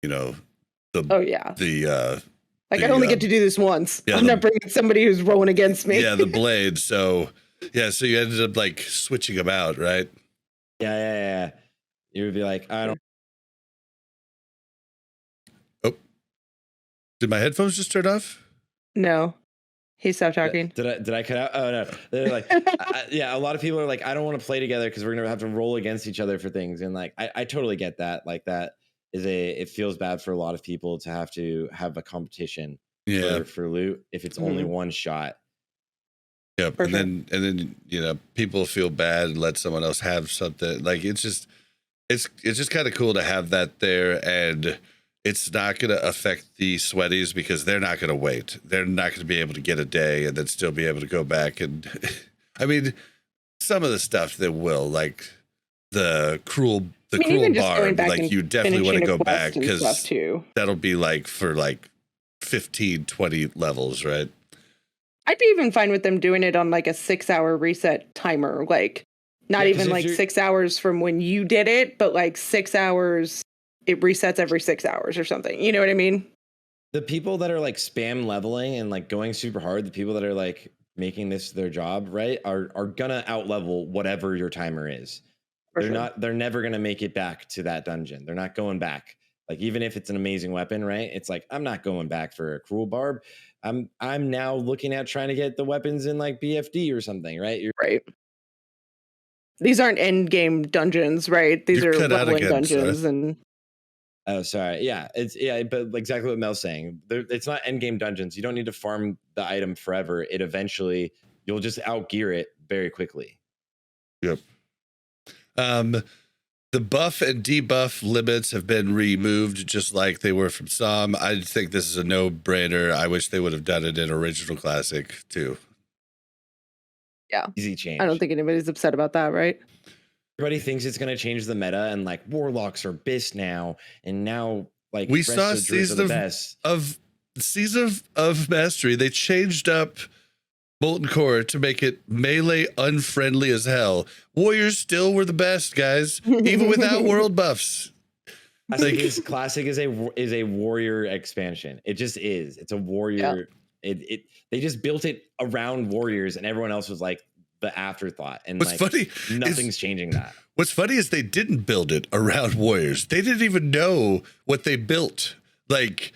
you know, I only get to do this once. Yeah, I'm not bringing somebody who's rolling against me. Yeah, the blade. So you ended up like switching them out, right? Yeah. You would be like, I don't. Oh, did my headphones just turn off? No. He stopped talking. Did I cut out? Oh no. They're like, yeah. A lot of people are like, I don't want to play together because we're gonna have to roll against each other for things. And like, I totally get that. Like that is it feels bad for a lot of people to have a competition for loot if it's only one shot. Yep. And then people feel bad and let someone else have something. Like it's just kind of cool to have that there, and it's not going to affect the sweaties because they're not going to wait. They're not going to be able to get a day and then still be able to go back. And I mean, some of the stuff that will, like the cruel barb, like you definitely want to go back because that'll be like for like 15, 20 levels, right? I'd be even fine with them doing it on like a 6-hour reset timer, like not even like 6 hours from when you did it, but like 6 hours, it resets every 6 hours or something. You know what I mean? The people that are like spam leveling and like going super hard, the people that are like making this their job, right, are gonna out level whatever your timer is. They're never gonna make it back to that dungeon. They're not going back. Like even if it's an amazing weapon, right? It's like I'm not going back for a cruel barb. I'm now looking at trying to get the weapons in like BFD or something, right? Right. These aren't end game dungeons, right? These are leveling dungeons, and oh, sorry. Yeah, but exactly what Mel's saying. It's not end game dungeons. You don't need to farm the item forever. It eventually you'll just outgear it very quickly. Yep. The buff and debuff limits have been removed just like they were from Somm. I think this is a no-brainer. I wish they would have done it in original Classic too. Yeah. Easy change. I don't think anybody's upset about that, right? Everybody thinks it's going to change the meta and like warlocks are BIS now, and now like we saw Season of Mastery. They changed up Molten Core to make it melee unfriendly as hell. Warriors still were the best, guys, even without world buffs. I think his Classic is a warrior expansion. It just is. It's a warrior. Yeah. They just built it around warriors, and everyone else was like the afterthought. And what's funny, nothing's changing that. What's funny is they didn't build it around warriors. They didn't even know what they built. Like.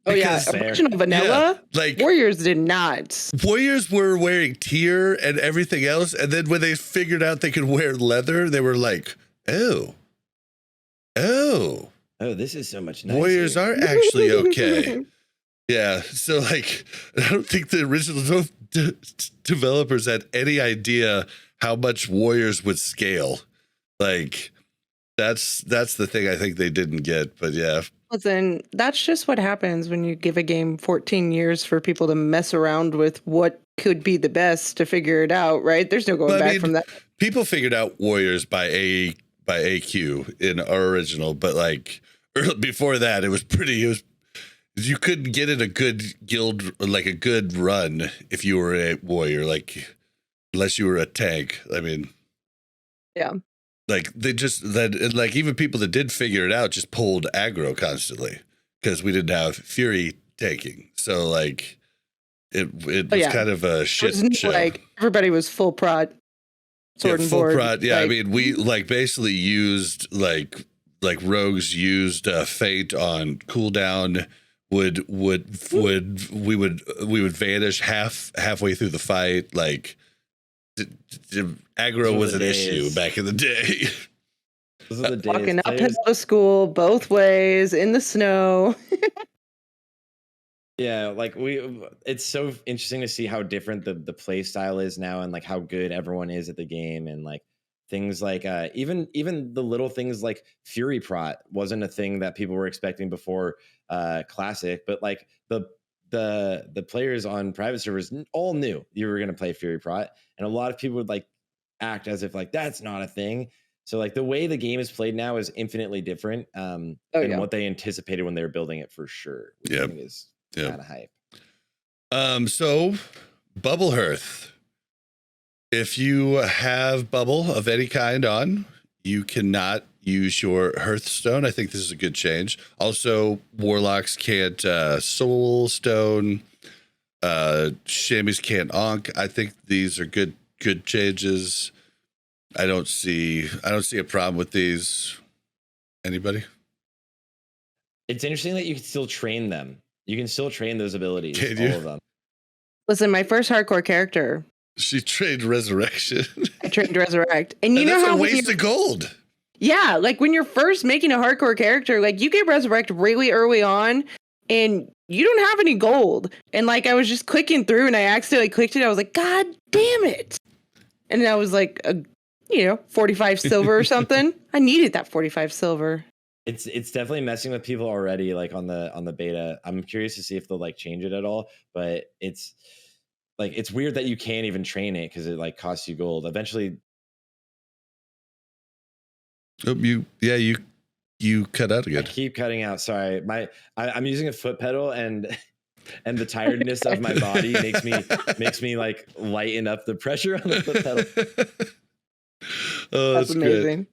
Original vanilla. Yeah, like warriors did not. Warriors were wearing tier and everything else, and then when they figured out they could wear leather, they were like, "Oh, this is so much nicer." Warriors are actually okay." Yeah, so like, I don't think the original developers had any idea how much warriors would scale. Like, that's the thing I think they didn't get. But yeah. Listen, that's just what happens when you give a game 14 years for people to mess around with what could be the best to figure it out, right? There's no going back from that. People figured out warriors by AQ in our original, but like before that, it was you couldn't get in a good guild, like a good run if you were a warrior, like unless you were a tank. I mean, yeah. Like like even people that did figure it out just pulled aggro constantly because we didn't have Fury taking. So like it was kind of a shit show. Like everybody was full prot, sword and board. Full prot. Yeah, like, I mean we like basically used like rogues used fate on cooldown. We would vanish halfway through the fight. Like aggro was an issue back in the day. Those are the days. Walking uphill to school both ways in the snow. Yeah, like it's so interesting to see how different the play style is now, and like how good everyone is at the game, and like things like even the little things like Fury Prot wasn't a thing that people were expecting before Classic, but like the players on private servers all knew you were going to play Fury Prot, and a lot of people would like act as if like that's not a thing. So like the way the game is played now is infinitely different than what they anticipated when they were building it, for sure. Which I think is kind of hype. So Bubble Hearth. If you have bubble of any kind on, you cannot use your Hearthstone. I think this is a good change. Also, warlocks can't soul stone. Shamies can't onk. I think these are good changes. I don't see a problem with these. Anybody? It's interesting that you can still train them. You can still train those abilities. Can you? All of them. Listen, my first hardcore character, She trained Resurrection. I trained Resurrect. And you And know that's how a when waste of gold. yeah, like when you're first making a hardcore character, like you get Resurrect really early on and you don't have any gold. And like I was just clicking through and I accidentally clicked it. I was like, God damn it. And that was like 45 silver or something. I needed that 45 silver. It's definitely messing with people already, like on the beta. I'm curious to see if they'll like change it at all, but it's weird that you can't even train it because it like costs you gold. Eventually. Oh, you cut out again. I keep cutting out. Sorry, I'm using a foot pedal and the tiredness of my body makes me like lighten up the pressure on the foot pedal. Oh, That's amazing. Great.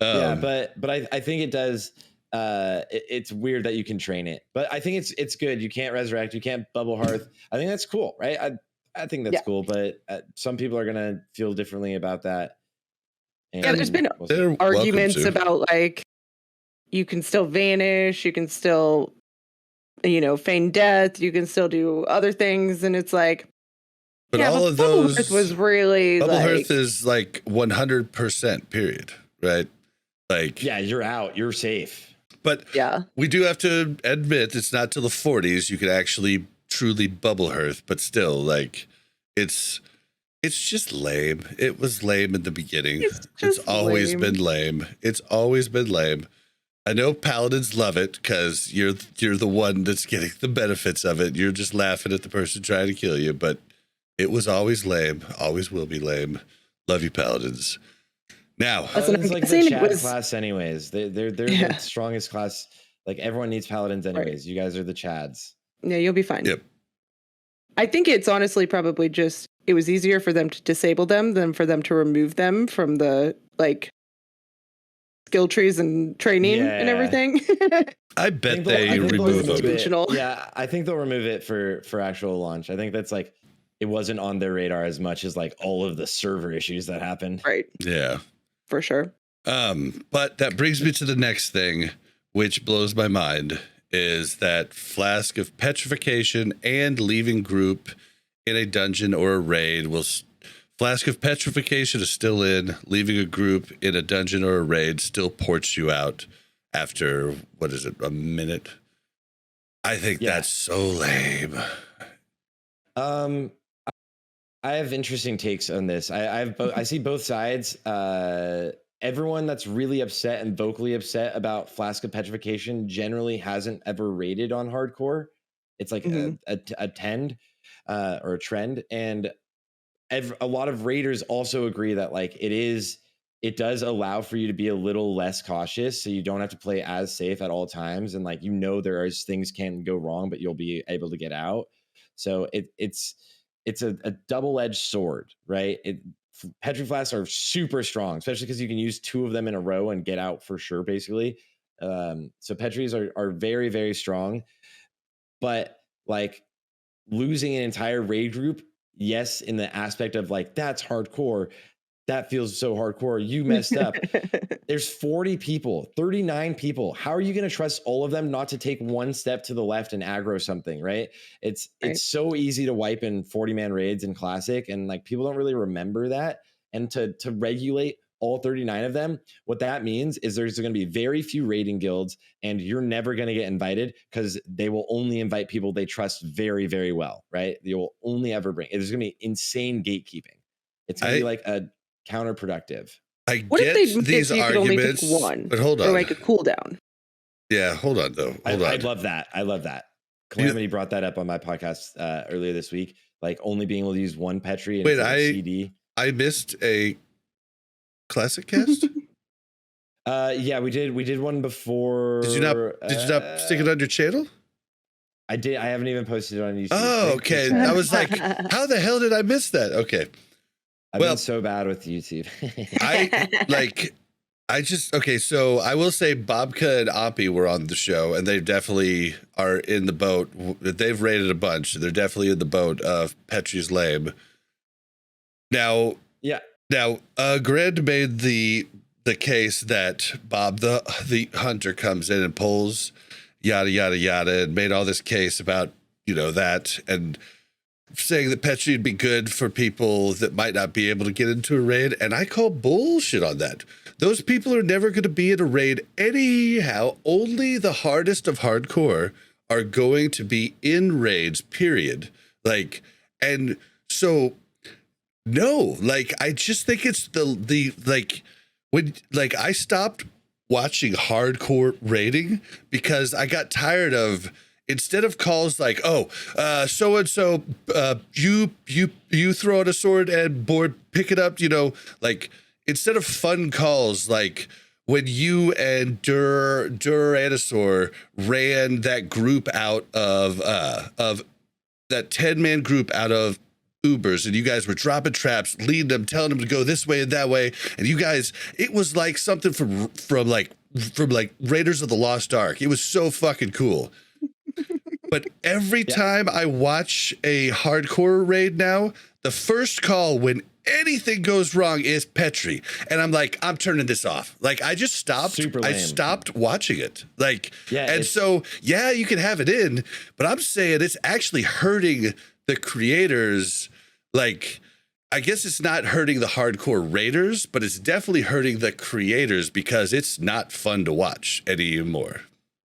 Yeah, but I think it does. It's weird that you can train it, but I think it's good. You can't resurrect. You can't bubble hearth. I think that's cool, right? I think that's cool, but some people are gonna feel differently about that. And Yeah, there's been arguments about like you can still vanish, you can still feign death, you can still do other things, and it's like. But all of Bubble those Hearth was really Bubble like, Hearth is like 100% period, right? Like yeah, you're out, you're safe. But yeah, we do have to admit it's not till the 40s you could actually truly Bubble Hearth, but still, like it's just lame. It was lame in the beginning. It's always been lame. It's always been lame. I know Paladins love it because you're the one that's getting the benefits of it. You're just laughing at the person trying to kill you, but it was always lame. Always will be lame. Love you, Paladins. Now, Paladins like the Chad class, anyways. They're the strongest class. Like everyone needs Paladins, anyways. Right. You guys are the Chads. Yeah, you'll be fine. Yep. I think it's honestly probably just it was easier for them to disable them than for them to remove them from the like skill trees and training and everything. I bet they remove them. Yeah, I think they'll remove it for actual launch. I think that's like it wasn't on their radar as much as like all of the server issues that happened. Right. Yeah. For sure. But that brings me to the next thing, which blows my mind, is that Flask of Petrification and leaving group in a dungeon or a raid will. Flask of Petrification is still in. Leaving a group in a dungeon or a raid still ports you out after, what is it, a minute? I think that's so lame. I have interesting takes on this. I see both sides. Everyone that's really upset and vocally upset about Flask of Petrification generally hasn't ever raided on hardcore. It's like a trend, and a lot of raiders also agree that like it does allow for you to be a little less cautious, so you don't have to play as safe at all times, and like there is things can go wrong, but you'll be able to get out. So it's a double-edged sword, right? Petri Flasks are super strong, especially because you can use 2 of them in a row and get out for sure, basically. So Petris are very, very strong. But like losing an entire raid group, yes, in the aspect of like, that's hardcore. That feels so hardcore. You messed up. There's 40 people, 39 people. How are you going to trust all of them not to take one step to the left and aggro something, right? It's so easy to wipe in 40-man raids in Classic, and like people don't really remember that. And to regulate all 39 of them, what that means is there's going to be very few raiding guilds, and you're never going to get invited because they will only invite people they trust very, very well, right? They will only ever bring. There's going to be insane gatekeeping. It's going to be like a counterproductive. What get if they these you could only pick one, but hold on, or like a cooldown? Yeah, hold on though. Hold on. I love that. Calamity brought that up on my podcast earlier this week. Like only being able to use one Petri. And CD. I missed a Classic cast. Yeah, we did one before. Did you not stick it on your channel? I did. I haven't even posted it on YouTube. Oh, okay. I was like, how the hell did I miss that? Okay. I've been so bad with YouTube. So I will say Bobka and Oppie were on the show, and they definitely are in the boat. They've rated a bunch. They're definitely in the boat of Petri's lame. Now, Grid made the case that Bob the hunter comes in and pulls yada yada yada, and made all this case about that, and saying that Petri would be good for people that might not be able to get into a raid, and I call bullshit on that. Those people are never going to be in a raid anyhow. Only the hardest of hardcore are going to be in raids, period. Like, and so no, like, I just think it's the like when like I stopped watching hardcore raiding because I got tired of, instead of calls like, oh, so and so, you throw out a sword and board, pick it up, you know, like, instead of fun calls like when you and Duranosaur ran that group out of that 10-man group out of Ubers, and you guys were dropping traps, leading them, telling them to go this way and that way, and you guys, it was like something from like Raiders of the Lost Ark. It was so fucking cool. But every time I watch a hardcore raid now, the first call when anything goes wrong is Petri, and I'm like, I'm turning this off. Like, I just stopped. I stopped watching it. Like, and so yeah, you can have it in, but I'm saying it's actually hurting the creators. Like, I guess it's not hurting the hardcore raiders, but it's definitely hurting the creators because it's not fun to watch anymore.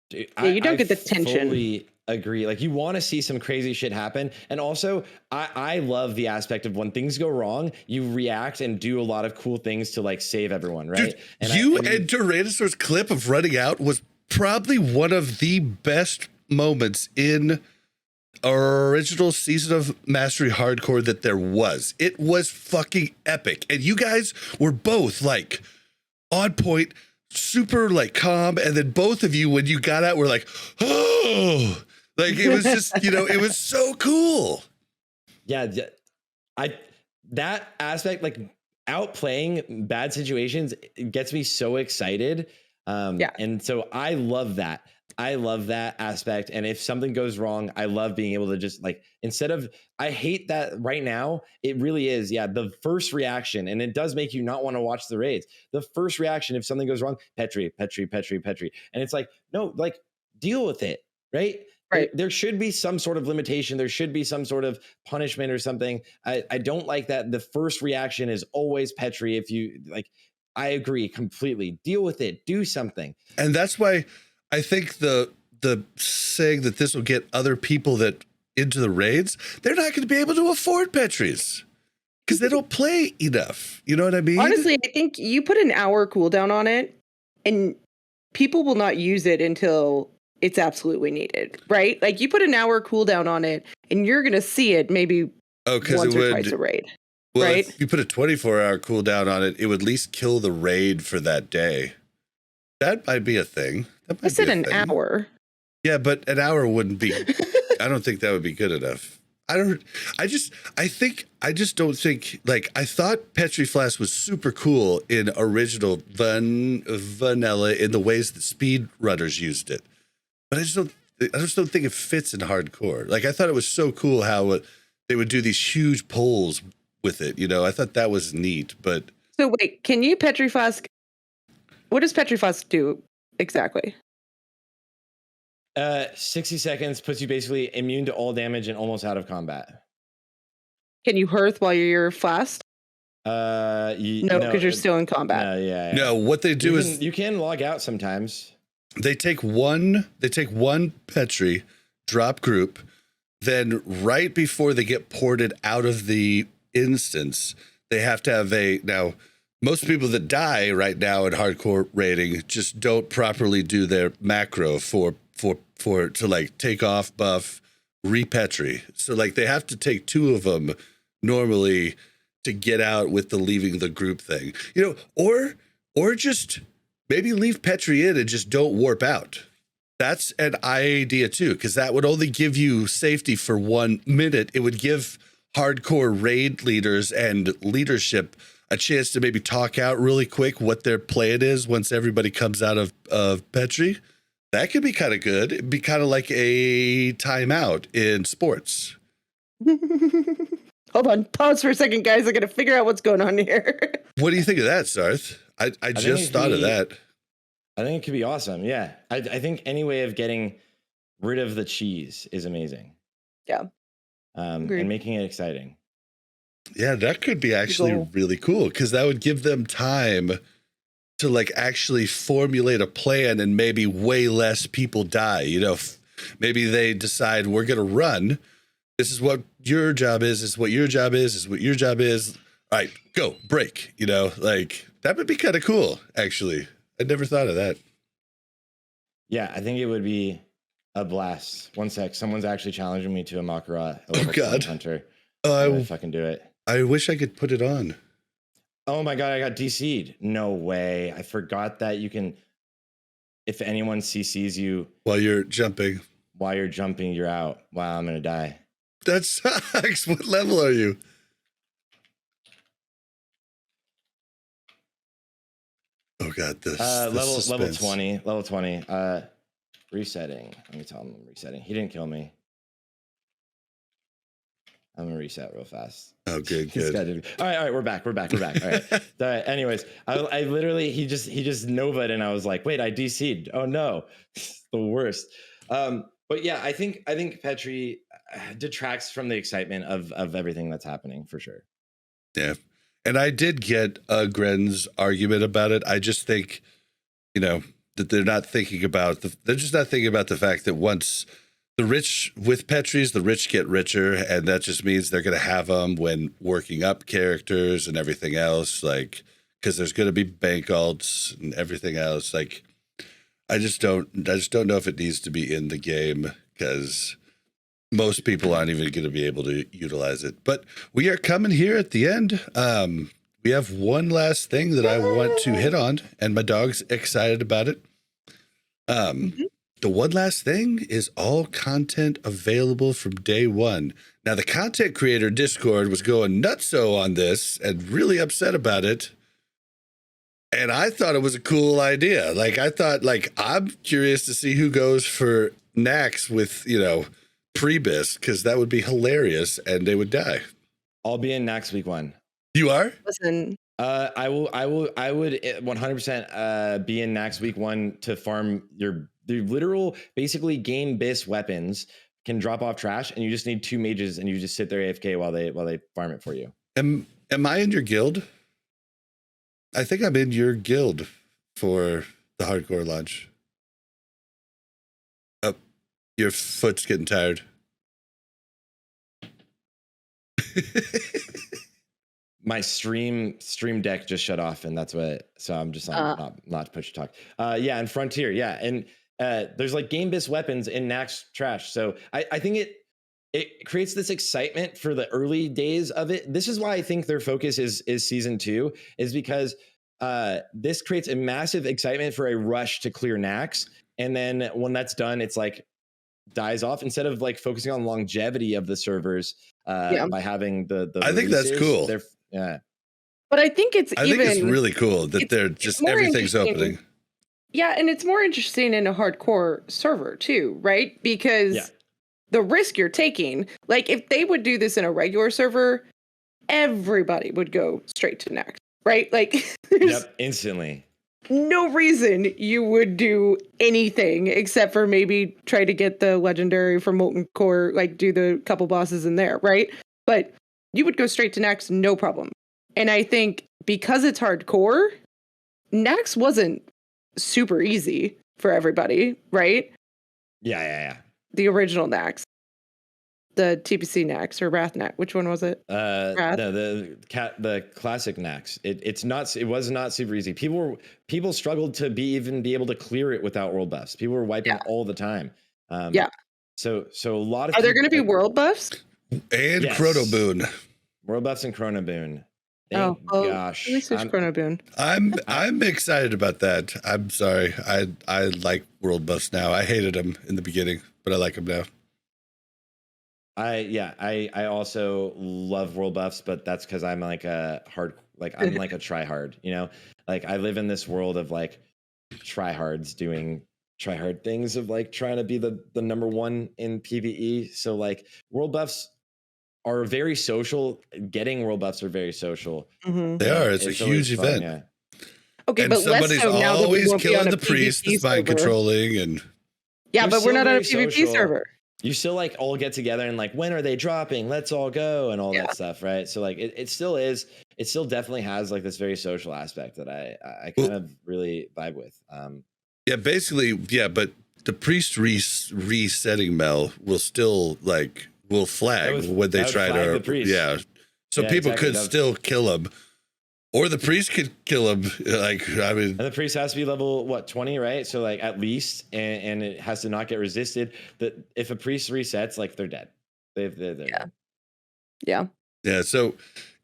Dude, Yeah, you don't get the tension. Fully agree. Like, you want to see some crazy shit happen. And also, I love the aspect of when things go wrong, you react and do a lot of cool things to like save everyone, right? Dude, and Duranosaur's clip of running out was probably one of the best moments in original season of Mastery Hardcore that there was. It was fucking epic. And you guys were both like on point, super like calm, and then both of you, when you got out, were like, oh, like, it was just, you know, it was so cool. Yeah, that aspect, like outplaying bad situations, it gets me so excited. And so I love that. I love that aspect. And if something goes wrong, I love being able to just like, instead of, I hate that right now. It really is. Yeah. The first reaction, and it does make you not want to watch the raids. The first reaction, if something goes wrong, Petri. And it's like, no, like, deal with it. Right. There should be some sort of limitation. There should be some sort of punishment or something. I don't like that. The first reaction is always Petri. If you like, I agree completely. Deal with it. Do something. And that's why I think the saying that this will get other people that into the raids, they're not going to be able to afford Petris because they don't play enough. You know what I mean? Honestly, I think you put an hour cooldown on it and people will not use it until it's absolutely needed, right? Like, you put an hour cooldown on it and you're going to see it maybe once or twice a raid. Well, right? If you put a 24-hour cooldown on it, it would at least kill the raid for that day. That might be a thing. I said an hour. Yeah, but an hour wouldn't be. I don't think that would be good enough. I just don't think, like, I thought Petri Flask was super cool in original vanilla in the ways that speedrunners used it. But I just don't think it fits in hardcore. Like, I thought it was so cool how they would do these huge polls with it. You know, I thought that was neat. But so wait, can you Petri Flask? What does Petri Flask do exactly? 60 seconds puts you basically immune to all damage and almost out of combat. Can you Hearth while you're flasked? No, because you're still in combat. Yeah. No, what they do is you can log out sometimes. They take one Petri, drop group, then right before they get ported out of the instance, they have to have now, most people that die right now in hardcore raiding just don't properly do their macro for to like take off, buff, re-Petri. So like they have to take two of them normally to get out with the leaving the group thing, you know, or just maybe leave Petri in and just don't warp out. That's an idea too, because that would only give you safety for 1 minute. It would give hardcore raid leaders and leadership a chance to maybe talk out really quick what their plan is once everybody comes out of Petri. That could be kind of good. It'd be kind of like a timeout in sports. Hold on, pause for a second, guys. I got to figure out what's going on here. What do you think of that, Sarth? I just thought of that. I think it could be awesome. Yeah. I think any way of getting rid of the cheese is amazing. Yeah. Agreed. and making it exciting. Yeah, that could be actually Cool. really cool because that would give them time to like actually formulate a plan and maybe way less people die. You know, maybe they decide we're going to run. This is what your job is what your job is what your job is. All right, go, break. You know, like that would be kind of cool, actually. I never thought of that. Yeah, I think it would be a blast. One sec, someone's actually challenging me to a Makara. Oh, God. Hunter. Oh, I fucking do it. I wish I could put it on. Oh my God, I got DC'd. No way. I forgot that you can, if anyone CCs you While you're jumping. while you're jumping, you're out. Wow, I'm going to die. That sucks. What level are you? Oh God, this level 20. Level 20. Resetting. Let me tell him I'm resetting. He didn't kill me. I'm gonna reset real fast. Oh, good, This guy good. did- All right, we're back. All right. Anyways, I literally he just Nova'd and I was like, wait, I DC'd. Oh no, the worst. But yeah, I think Petri detracts from the excitement of everything that's happening for sure. Yeah. And I did get Gren's argument about it. I just think, you know, that they're not thinking about they're just not thinking about the fact that once the rich with Petri's, the rich get richer, and that just means they're going to have them when working up characters and everything else, like because there's going to be bank alts and everything else. Like, I just don't know if it needs to be in the game because most people aren't even going to be able to utilize it. But we are coming here at the end. We have one last thing that I want to hit on, and my dog's excited about it. The one last thing is all content available from day one. Now, the content creator Discord was going nutso on this and really upset about it. And I thought it was a cool idea. Like, I thought, like, I'm curious to see who goes for Nax with, you know, Prebis, because that would be hilarious and they would die. I'll be in next week 1. You are? Listen, I would 100% be in next week 1 to farm the literal basically game bis weapons can drop off trash and you just need 2 mages and you just sit there AFK while they farm it for you. Am I in your guild? I think I'm in your guild for the hardcore launch. Oh, your foot's getting tired. My stream deck just shut off and that's what, so I'm just not push to talk. Yeah, and Frontier, yeah. And there's like game bis weapons in Nax trash. So I think it creates this excitement for the early days of it. This is why I think their focus is season 2, is because this creates a massive excitement for a rush to clear Nax. And then when that's done, it's like dies off instead of like focusing on longevity of the servers by having the I think that's cool. Yeah. but I think it's I think it's really cool that they're just more everything's interesting. opening. Yeah, and it's more interesting in a hardcore server too, right? Because Yeah. the risk you're taking, like if they would do this in a regular server, everybody would go straight to next, right? Like there's Yep, instantly. no reason you would do anything except for maybe try to get the legendary from Molten Core, like do the couple bosses in there, right? But you would go straight to Nax, no problem. And I think because it's hardcore, Nax wasn't super easy for everybody, right? Yeah. The original Nax. The TPC Nax or Wrath Nax. Which one was it? Wrath? No, the classic Nax. It was not super easy. People struggled to even be able to clear it without world buffs. People were wiping all the time. Yeah. So a lot of Are there going to be world buffs? And Yes. Chrono Boon. world buffs and Chrono Boon? Oh, Thank well, gosh. at least there's Chrono Boon. I'm excited about that. I'm sorry. I like world buffs now. I hated them in the beginning, but I like them now. I also love world buffs, but that's because I'm like I'm like a tryhard, you know? Like I live in this world of like tryhards doing tryhard things of like trying to be the number 1 in PvE. So like world buffs are very social. Getting world buffs are very social. Mm-hmm. They are. It's a always huge fun, event. yeah. Okay, And but less somebody's so now that we always won't be on killing a the priest PvP that's mind server. controlling. And Yeah, They're but we're still not on a very PvP social. server. you still like all get together and like, when are they dropping? Let's all go and all that stuff, right? So like it still definitely has like this very social aspect that I kind of really vibe with. Yeah, basically, yeah, but the priest resetting Mel will still will flag when they try to the priest. yeah. So Yeah, people exactly. could still kill him. Or the priest could kill him. Like, I mean, And the priest has to be level 20, right? So like at least, and it has to not get resisted. That if a priest resets, like they're dead. They're dead. Yeah. yeah. So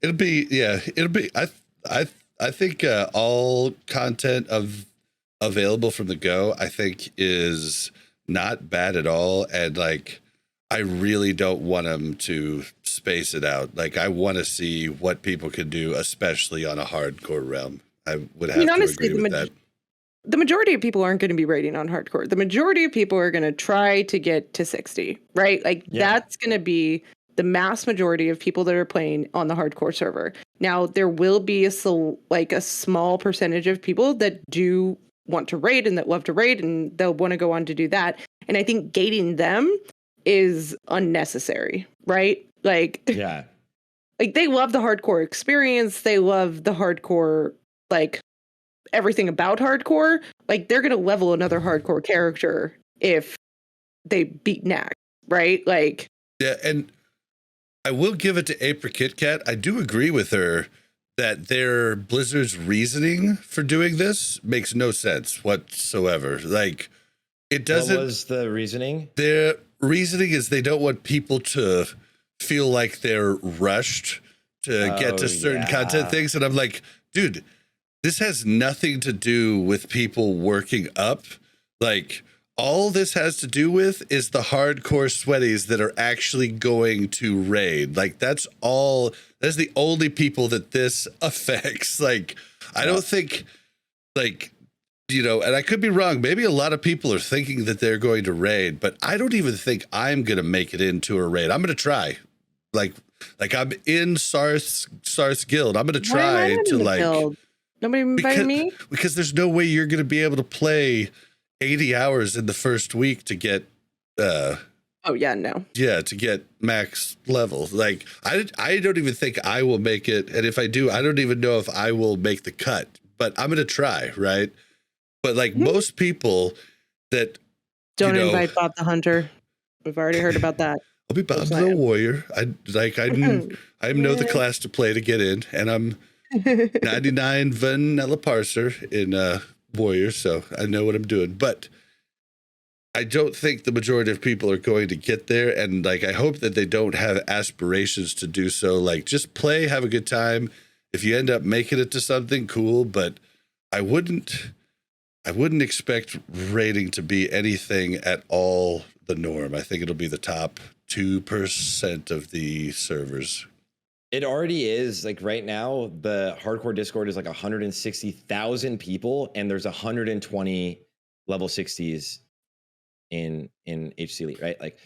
it'll be. I think all content available from the go, I think, is not bad at all, and like, I really don't want them to space it out. Like, I want to see what people can do, especially on a hardcore realm. I would have to honestly, agree with that. The majority of people aren't going to be raiding on hardcore. The majority of people are going to try to get to 60, right? Like that's going to be the mass majority of people that are playing on the hardcore server. Now, there will be a small percentage of people that do want to raid and that love to raid, and they'll want to go on to do that. And I think gating them is unnecessary, right? Like, Yeah. like they love the hardcore experience. They love the hardcore, like everything about hardcore. Like they're going to level another hardcore character if they beat Knack, right? Like, Yeah, and I will give it to April Kit Kat. I do agree with her that their Blizzard's reasoning for doing this makes no sense whatsoever. Like, it doesn't. What was the reasoning? Their reasoning is they don't want people to feel like they're rushed to get to certain content things. And I'm like, dude, this has nothing to do with people working up. Like, all this has to do with is the hardcore sweaties that are actually going to raid. Like, that's the only people that this affects. Like, I don't think, like, you know, and I could be wrong. Maybe a lot of people are thinking that they're going to raid, but I don't even think I'm going to make it into a raid. I'm going to try. Like I'm in Sarth's guild. I'm going to try to like. Guild? Nobody invited me? Because there's no way you're going to be able to play 80 hours in the first week to get. Oh yeah, no. Yeah, to get max level. Like I don't even think I will make it, and if I do, I don't even know if I will make the cut. But I'm going to try, right? But like most people that don't invite Bob the Hunter. We've already heard about that. I'll be Bob the Warrior. I know the class to play to get in, and I'm 99 vanilla parser in Warrior, so I know what I'm doing. But I don't think the majority of people are going to get there, and like I hope that they don't have aspirations to do so. Like, just play, have a good time. If you end up making it to something, cool. But I wouldn't expect rating to be anything at all the norm. I think it'll be the top 2% of the servers. It already is. Like right now, the hardcore Discord is like 160,000 people, and there's 120 level 60s in HC Elite, right? Like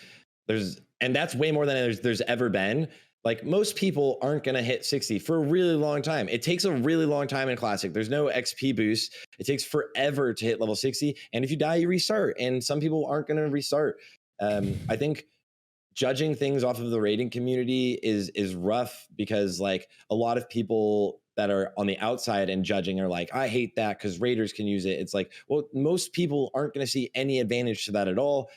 and that's way more than there's ever been. Like, most people aren't going to hit 60 for a really long time. It takes a really long time in Classic. There's no XP boost. It takes forever to hit level 60. And if you die, you restart. And some people aren't going to restart. I think judging things off of the raiding community is rough, because like a lot of people that are on the outside and judging are like, I hate that because raiders can use it. It's like, well, most people aren't going to see any advantage to that at all.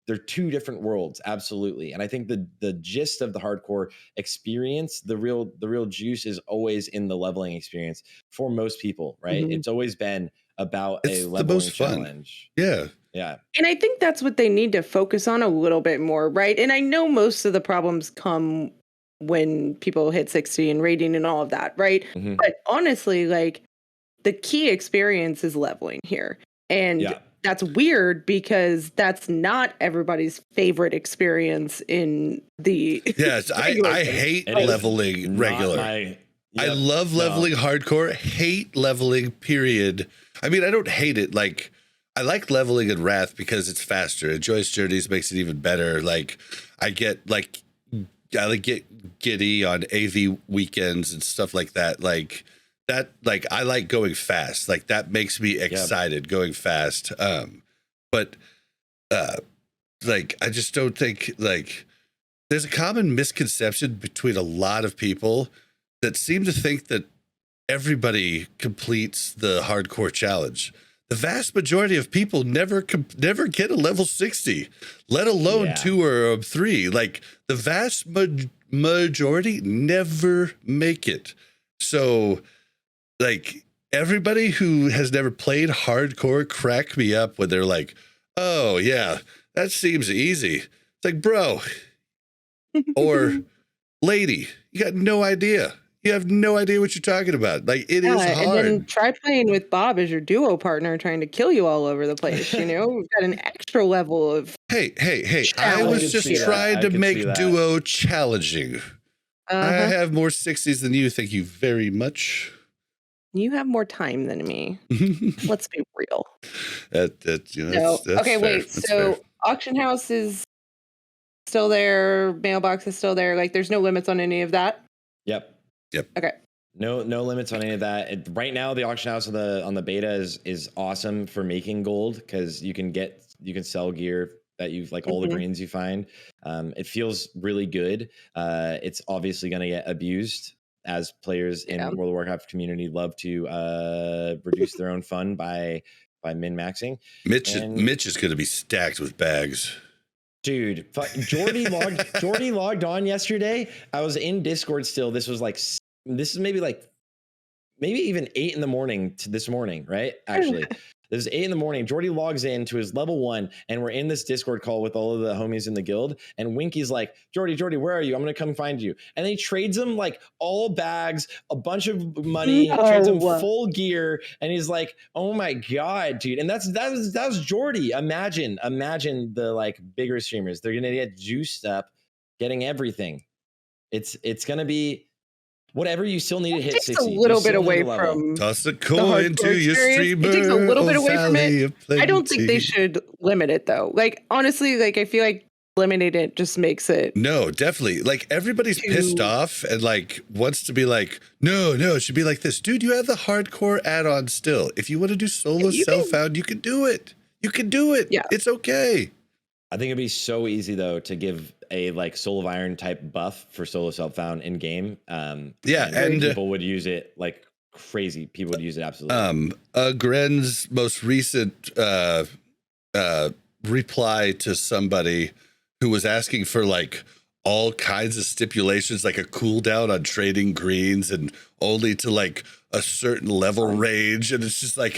They're two different worlds, absolutely. And I think the gist of the hardcore experience, the real juice is always in the leveling experience for most people, right? Mm-hmm. It's always been about a leveling challenge. Yeah. Yeah. And I think that's what they need to focus on a little bit more, right? And I know most of the problems come when people hit 60 and rating and all of that, right? Mm-hmm. But honestly, like, the key experience is leveling here. And that's weird because that's not everybody's favorite experience in the. Yes, I hate leveling regular. I love leveling hardcore, hate leveling, period. I mean, I don't hate it. Like, I like leveling in Wrath because it's faster. And Joyous Journeys makes it even better. Like, I get giddy on AV weekends and stuff like that. Like, that, like, I like going fast. Like, that makes me excited, going fast. But I just don't think like there's a common misconception between a lot of people that seem to think that everybody completes the hardcore challenge. The vast majority of people never get a level 60, let alone 2 or 3. Like the vast majority never make it. So like everybody who has never played hardcore crack me up when they're like, oh yeah, that seems easy. It's like, bro or lady, you got no idea. You have no idea what you're talking about. Like it is hard. And then try playing with Bob as your duo partner, trying to kill you all over the place. You know, we've got an extra level of. Hey! I was just trying to make duo challenging. I have more 60s than you. Thank you very much. You have more time than me. Let's be real. That's okay, fair. Wait. That's so fair. auction house is still there. Mailbox is still there. Like, there's no limits on any of that. Yep. Okay. No limits on any of that. Right now, the auction house on the beta is awesome for making gold because you can sell gear that you've like all the greens you find. It feels really good. It's obviously going to get abused as players in World of Warcraft community love to reduce their own fun by min-maxing. Mitch is going to be stacked with bags. Dude, Jordy logged on yesterday. I was in Discord still. This is maybe even 8 in the morning this morning, right? Actually, this is 8 in the morning. Jordy logs in to his level 1, and we're in this Discord call with all of the homies in the guild. And Winky's like, Jordy, where are you? I'm gonna come find you. And then he trades him like all bags, a bunch of money, trades him full gear, and he's like, oh my god, dude. And that was Jordy. Imagine the like bigger streamers. They're gonna get juiced up, getting everything. It's gonna be. Whatever, you still need to hit 60. It takes a little bit away from toss a coin to your streamer. It takes a little bit away from it. I don't think they plenty. should limit it though. Like honestly, like I feel like limiting it just makes it. No, definitely. Like everybody's pissed off and like wants to be like, no, it should be like this. Dude, you have the hardcore add-on still. If you want to do solo self-found, you can do it. You can do it. Yeah. It's okay. I think it'd be so easy though to give a like Soul of Iron type buff for solo self-found in game. And people would use it like crazy. People would use it absolutely. Gren's most recent reply to somebody who was asking for like all kinds of stipulations, like a cooldown on trading greens and only to like a certain level range. And it's just like,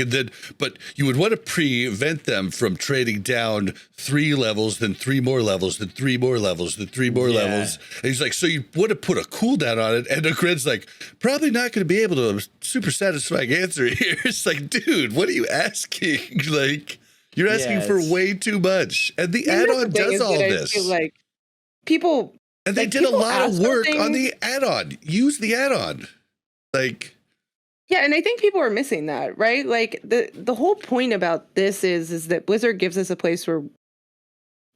but you would want to prevent them from trading down 3 levels, then 3 more levels, then 3 more levels, then 3 more levels. And he's like, so you want to put a cooldown on it. And the grid's like, probably not going to be able to super satisfying answer here. It's like, dude, what are you asking? Like, you're asking for way too much. And the add-on does all this. I feel like people. And they did a lot of work on the add-on. Use the add-on. Like. Yeah, and I think people are missing that, right? Like the whole point about this is that Blizzard gives us a place where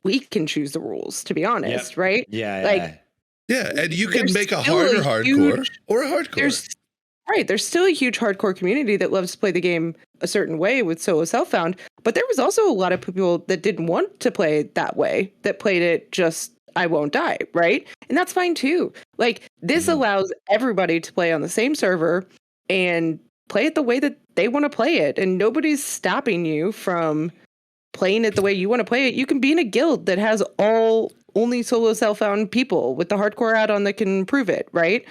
we can choose the rules, to be honest, right? Yeah. And you can make a harder hardcore or a hardcore. There's still a huge hardcore community that loves to play the game a certain way with solo self-found, but there was also a lot of people that didn't want to play it that way, that played it just I won't die, right? And that's fine too. Like this allows everybody to play on the same server and play it the way that they want to play it. And nobody's stopping you from playing it the way you want to play it. You can be in a guild that has only solo self-found people with the hardcore add-on that can prove it, right?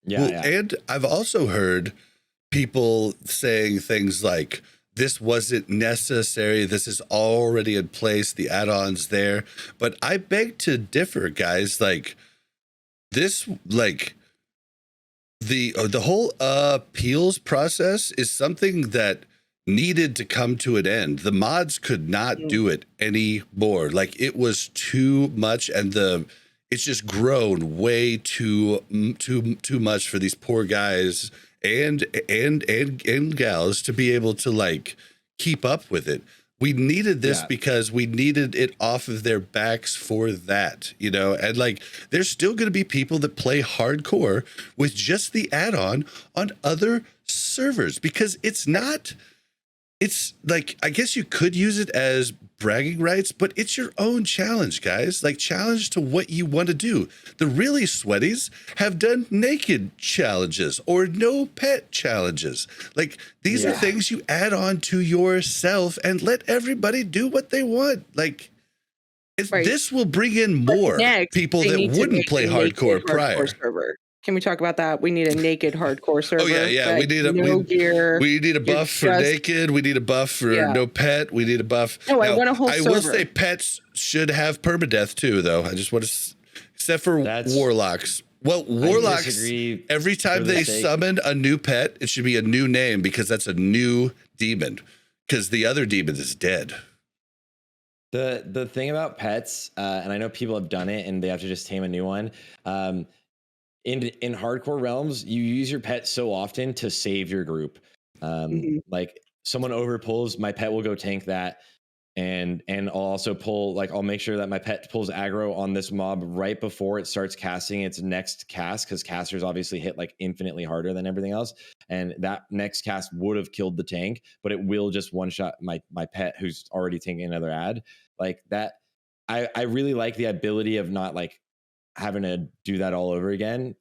Yeah. And I've also heard people saying things like, this wasn't necessary. This is already in place. The add-on's there. But I beg to differ, guys. Like this, like the whole appeals process is something that needed to come to an end. The mods could not do it anymore. Like it was too much, and it's just grown way too much for these poor guys and gals to be able to like keep up with it. We needed this because we needed it off of their backs for that, you know, and like there's still going to be people that play hardcore with just the add-on on other servers because it's not it's like, I guess you could use it as bragging rights, but it's your own challenge, guys. Like, challenge to what you want to do. The really sweaties have done naked challenges or no pet challenges. Like, these are things you add on to yourself and let everybody do what they want. Like, this will bring in more people that wouldn't play hardcore prior. Server. Can we talk about that? We need a naked hardcore server. Oh yeah. We need a gear. We need a buff for naked. We need a buff for no pet. We need a buff. No, I want a whole server. I will say pets should have permadeath too, though. I just want to, except for warlocks. Well, warlocks, every time they summon a new pet, it should be a new name because that's a new demon. Because the other demon is dead. The thing about pets, and I know people have done it and they have to just tame a new one. In hardcore realms, you use your pet so often to save your group. Like someone overpulls, my pet will go tank that, and I'll also pull, like, I'll make sure that my pet pulls aggro on this mob right before it starts casting its next cast, because casters obviously hit like infinitely harder than everything else, and that next cast would have killed the tank, but it will just one shot my pet who's already taking another ad. Like that, I really like the ability of not like having to do that all over again.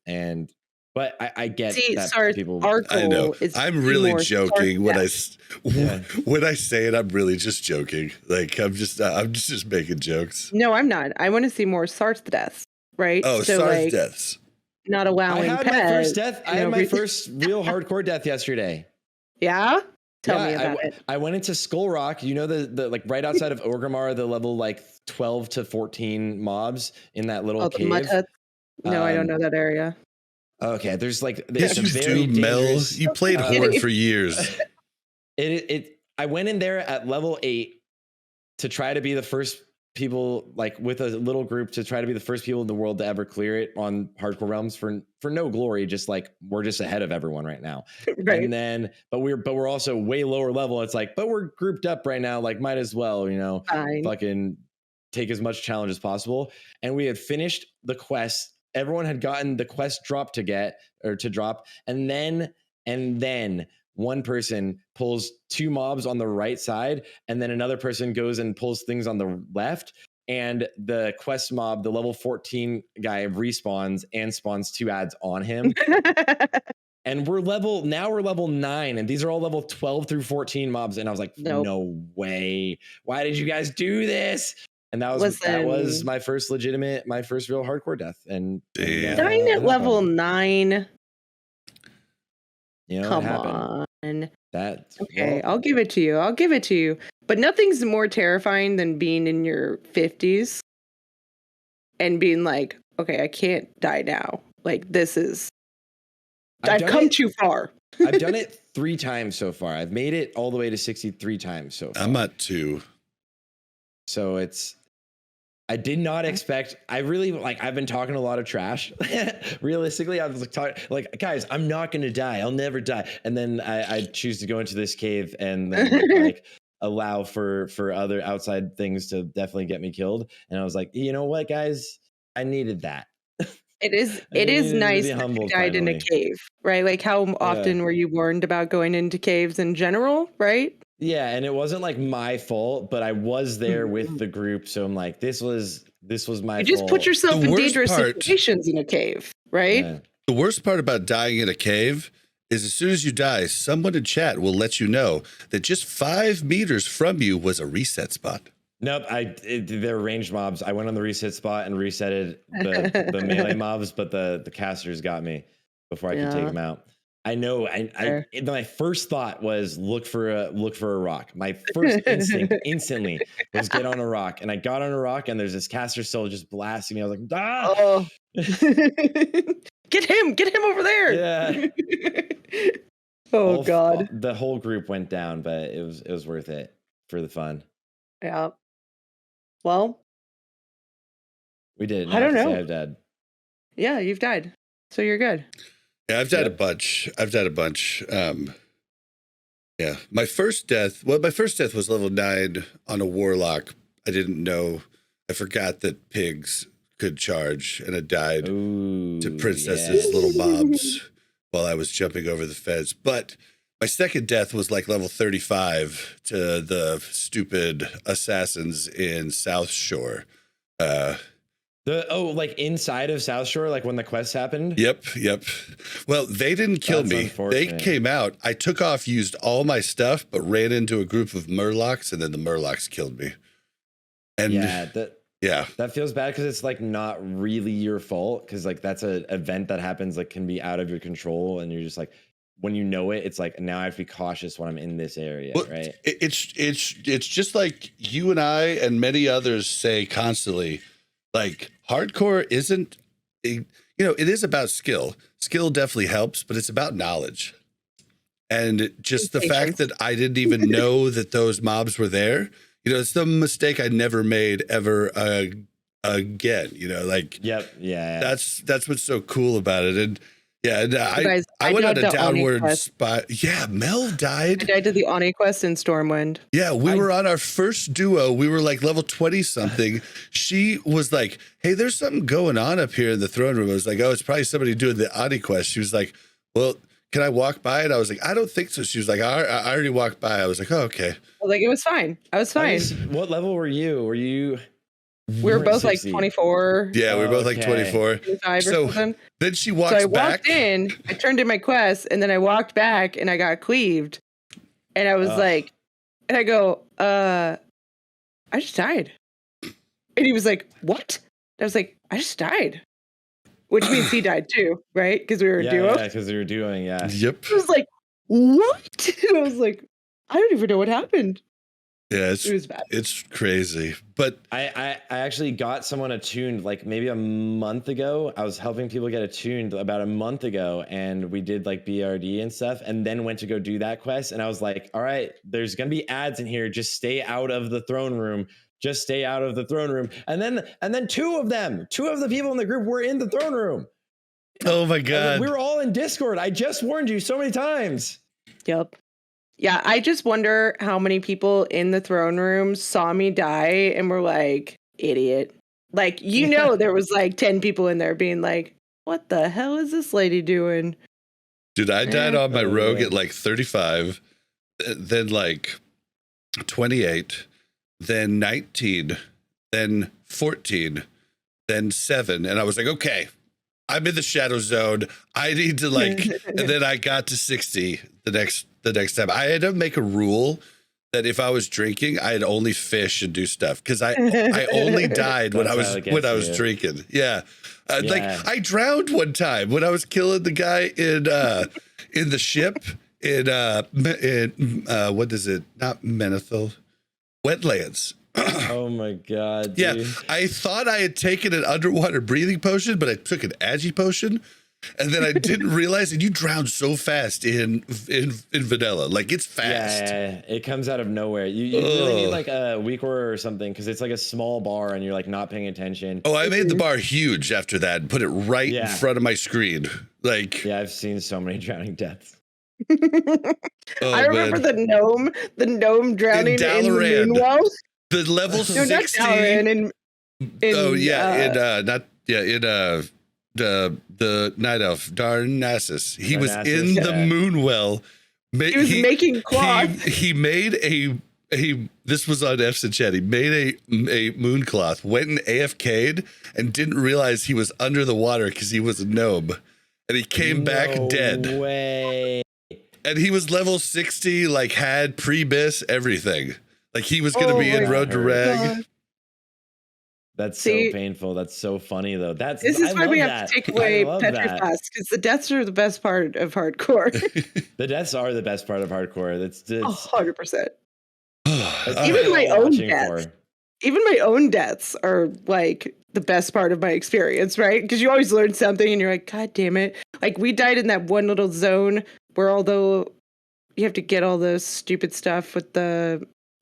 But I get that people. I know. I'm really joking when I say it. I'm really just joking. Like I'm just making jokes. No, I'm not. I want to see more Sarth deaths. Right? Oh, so Sarth deaths. Not allowing. I had my first death. I had my first real hardcore death yesterday. Yeah. Tell me about it. I went into Skull Rock. You know the like right outside of Orgrimmar, the level like 12 to 14 mobs in that little cave. Mud huts? No, I don't know that area. Okay, there's like yes, you do, Mel. You played Horde for years. I went in there at level 8 to try to be the first people, like with a little group, to try to be the first people in the world to ever clear it on hardcore realms for no glory. Just like we're just ahead of everyone right now. Right. And then, but we're also way lower level. It's like, but we're grouped up right now. Like, might as well, fucking take as much challenge as possible. And we had finished the quest. Everyone had gotten the quest drop to drop. And then one person pulls 2 mobs on the right side, and then another person goes and pulls things on the left. And the quest mob, the level 14 guy, respawns and spawns 2 ads on him. And we're level 9, and these are all level 12 through 14 mobs. And I was like, no way. Why did you guys do this? And that was my first real hardcore death. And dying at level 9. Come on. That's okay. I'll give it to you. But nothing's more terrifying than being in your 50s and being like, okay, I can't die now. Like, this is, I've come too far. I've done it 3 times so far. I've made it all the way to 63 times so far. I'm at 2. So I did not expect. I've been talking a lot of trash. Realistically, I was like, guys, I'm not going to die. I'll never die. And then I choose to go into this cave and then like allow for other outside things to definitely get me killed. And I was like, you know what, guys, I needed that. It is nice that you died in a cave, right? Like, how often were you warned about going into caves in general, right? Yeah, and it wasn't like my fault, but I was there with the group, so I'm like, this was my fault. You just put yourself in dangerous situations in a cave, right? Yeah. The worst part about dying in a cave is as soon as you die, someone in chat will let you know that just 5 meters from you was a reset spot. Nope, they're ranged mobs. I went on the reset spot and resetted the melee mobs, but the casters got me before I could take them out. I know. My first thought was look for a rock. My first instinct instantly was get on a rock, and I got on a rock, and there's this caster still just blasting me. I was like, ah! Oh. Get him over there! Yeah. God. The whole group went down, but it was worth it for the fun. Yeah. Well, we did it. I don't know. I've died. Yeah, you've died, so you're good. Yeah, I've died a bunch. Yeah, my first death was level 9 on a warlock. I didn't know. I forgot that pigs could charge, and I died to princesses' little mobs while I was jumping over the fence. But My second death was like level 35 to the stupid assassins in South Shore. Like inside of South Shore, like when the quest happened. Yep. Well, they didn't kill That's me. They unfortunate. came out. I took off, used all my stuff, but ran into a group of Murlocs, and then the Murlocs killed me. And that feels bad because it's like not really your fault, because like that's an event that happens, like can be out of your control, and you're just like, when you know it, it's like, now I have to be cautious when I'm in this area, well, right? It's just like you and I and many others say constantly, like hardcore isn't, it is about skill. Skill definitely helps, but it's about knowledge. And just the fact that I didn't even know that those mobs were there, it's the mistake I never made ever again. That's what's so cool about it. And I went on a downward spot. Yeah, Mel died. I died to the Oni quest in Stormwind. Yeah, we were on our first duo. We were like level 20 something. She was like, hey, there's something going on up here in the throne room. I was like, oh, it's probably somebody doing the Oni quest. She was like, well, can I walk by it? I was like, I don't think so. She was like, I already walked by. I was like, oh, okay. Like, it was fine. I was fine. What level were you? We were both 60. Like 24. Yeah, we were both like 24. 25 so or something. Then she walks back. So I walked in, I turned in my quest, and then I walked back and I got cleaved. And I was like, and I go, I just died. And he was like, what? I was like, I just died. Which means he died too, right? Because we were a duo. Yeah, because we were doing, Yep. I was like, what? And I was like, I don't even know what happened. Yeah, it was bad. It's crazy. But I actually got someone attuned like maybe a month ago. I was helping people get attuned about a month ago, and we did like BRD and stuff, and then went to go do that quest. And I was like, all right, there's gonna be ads in here. Just stay out of the throne room. Just stay out of the throne room. And then two of the people in the group were in the throne room. Oh my God. We were all in Discord. I just warned you so many times. Yep. Yeah, I just wonder how many people in the throne room saw me die and were like, idiot. Like, there was like 10 people in there being like, what the hell is this lady doing? Dude, I died on my rogue at like 35, then like 28, then 19, then 14, then 7. And I was like, okay, I'm in the shadow zone. I need to and then I got to 60 the next time. I had to make a rule that if I was drinking, I'd only fish and do stuff, because I only died when I was drinking. Yeah. Like I drowned one time when I was killing the guy in the ship in what is it? Not Menethil, Wetlands. Oh my God. Dude. Yeah, I thought I had taken an underwater breathing potion, but I took an agi potion, and then I didn't realize. And you drown so fast in vanilla, like it's fast. Yeah, it comes out of nowhere. You really need like a weak aura or something, because it's like a small bar and you're like not paying attention. Oh, I made the bar huge after that and put it right in front of my screen. Like, yeah, I've seen so many drowning deaths. I remember the gnome drowning in the Moonwell. The level 60. No, not Dalaran, the night elf Darnassus. He was in the Moonwell. He was making cloth. He made this was on F's and Chat. He made a moon cloth, went and AFK'd, and didn't realize he was under the water because he was a gnome, and he came back dead. No way. And he was level 60, like had pre-bis everything. Like he was going to be in Road to Rag. That's so painful. That's so funny though. This is why we have to take away Petrification, because the deaths are the best part of hardcore. The deaths are the best part of hardcore. That's 100%. Even my own deaths. Even my own deaths are like the best part of my experience, right? Because you always learn something and you're like, God damn it. Like we died in that one little zone where, although you have to get all the stupid stuff with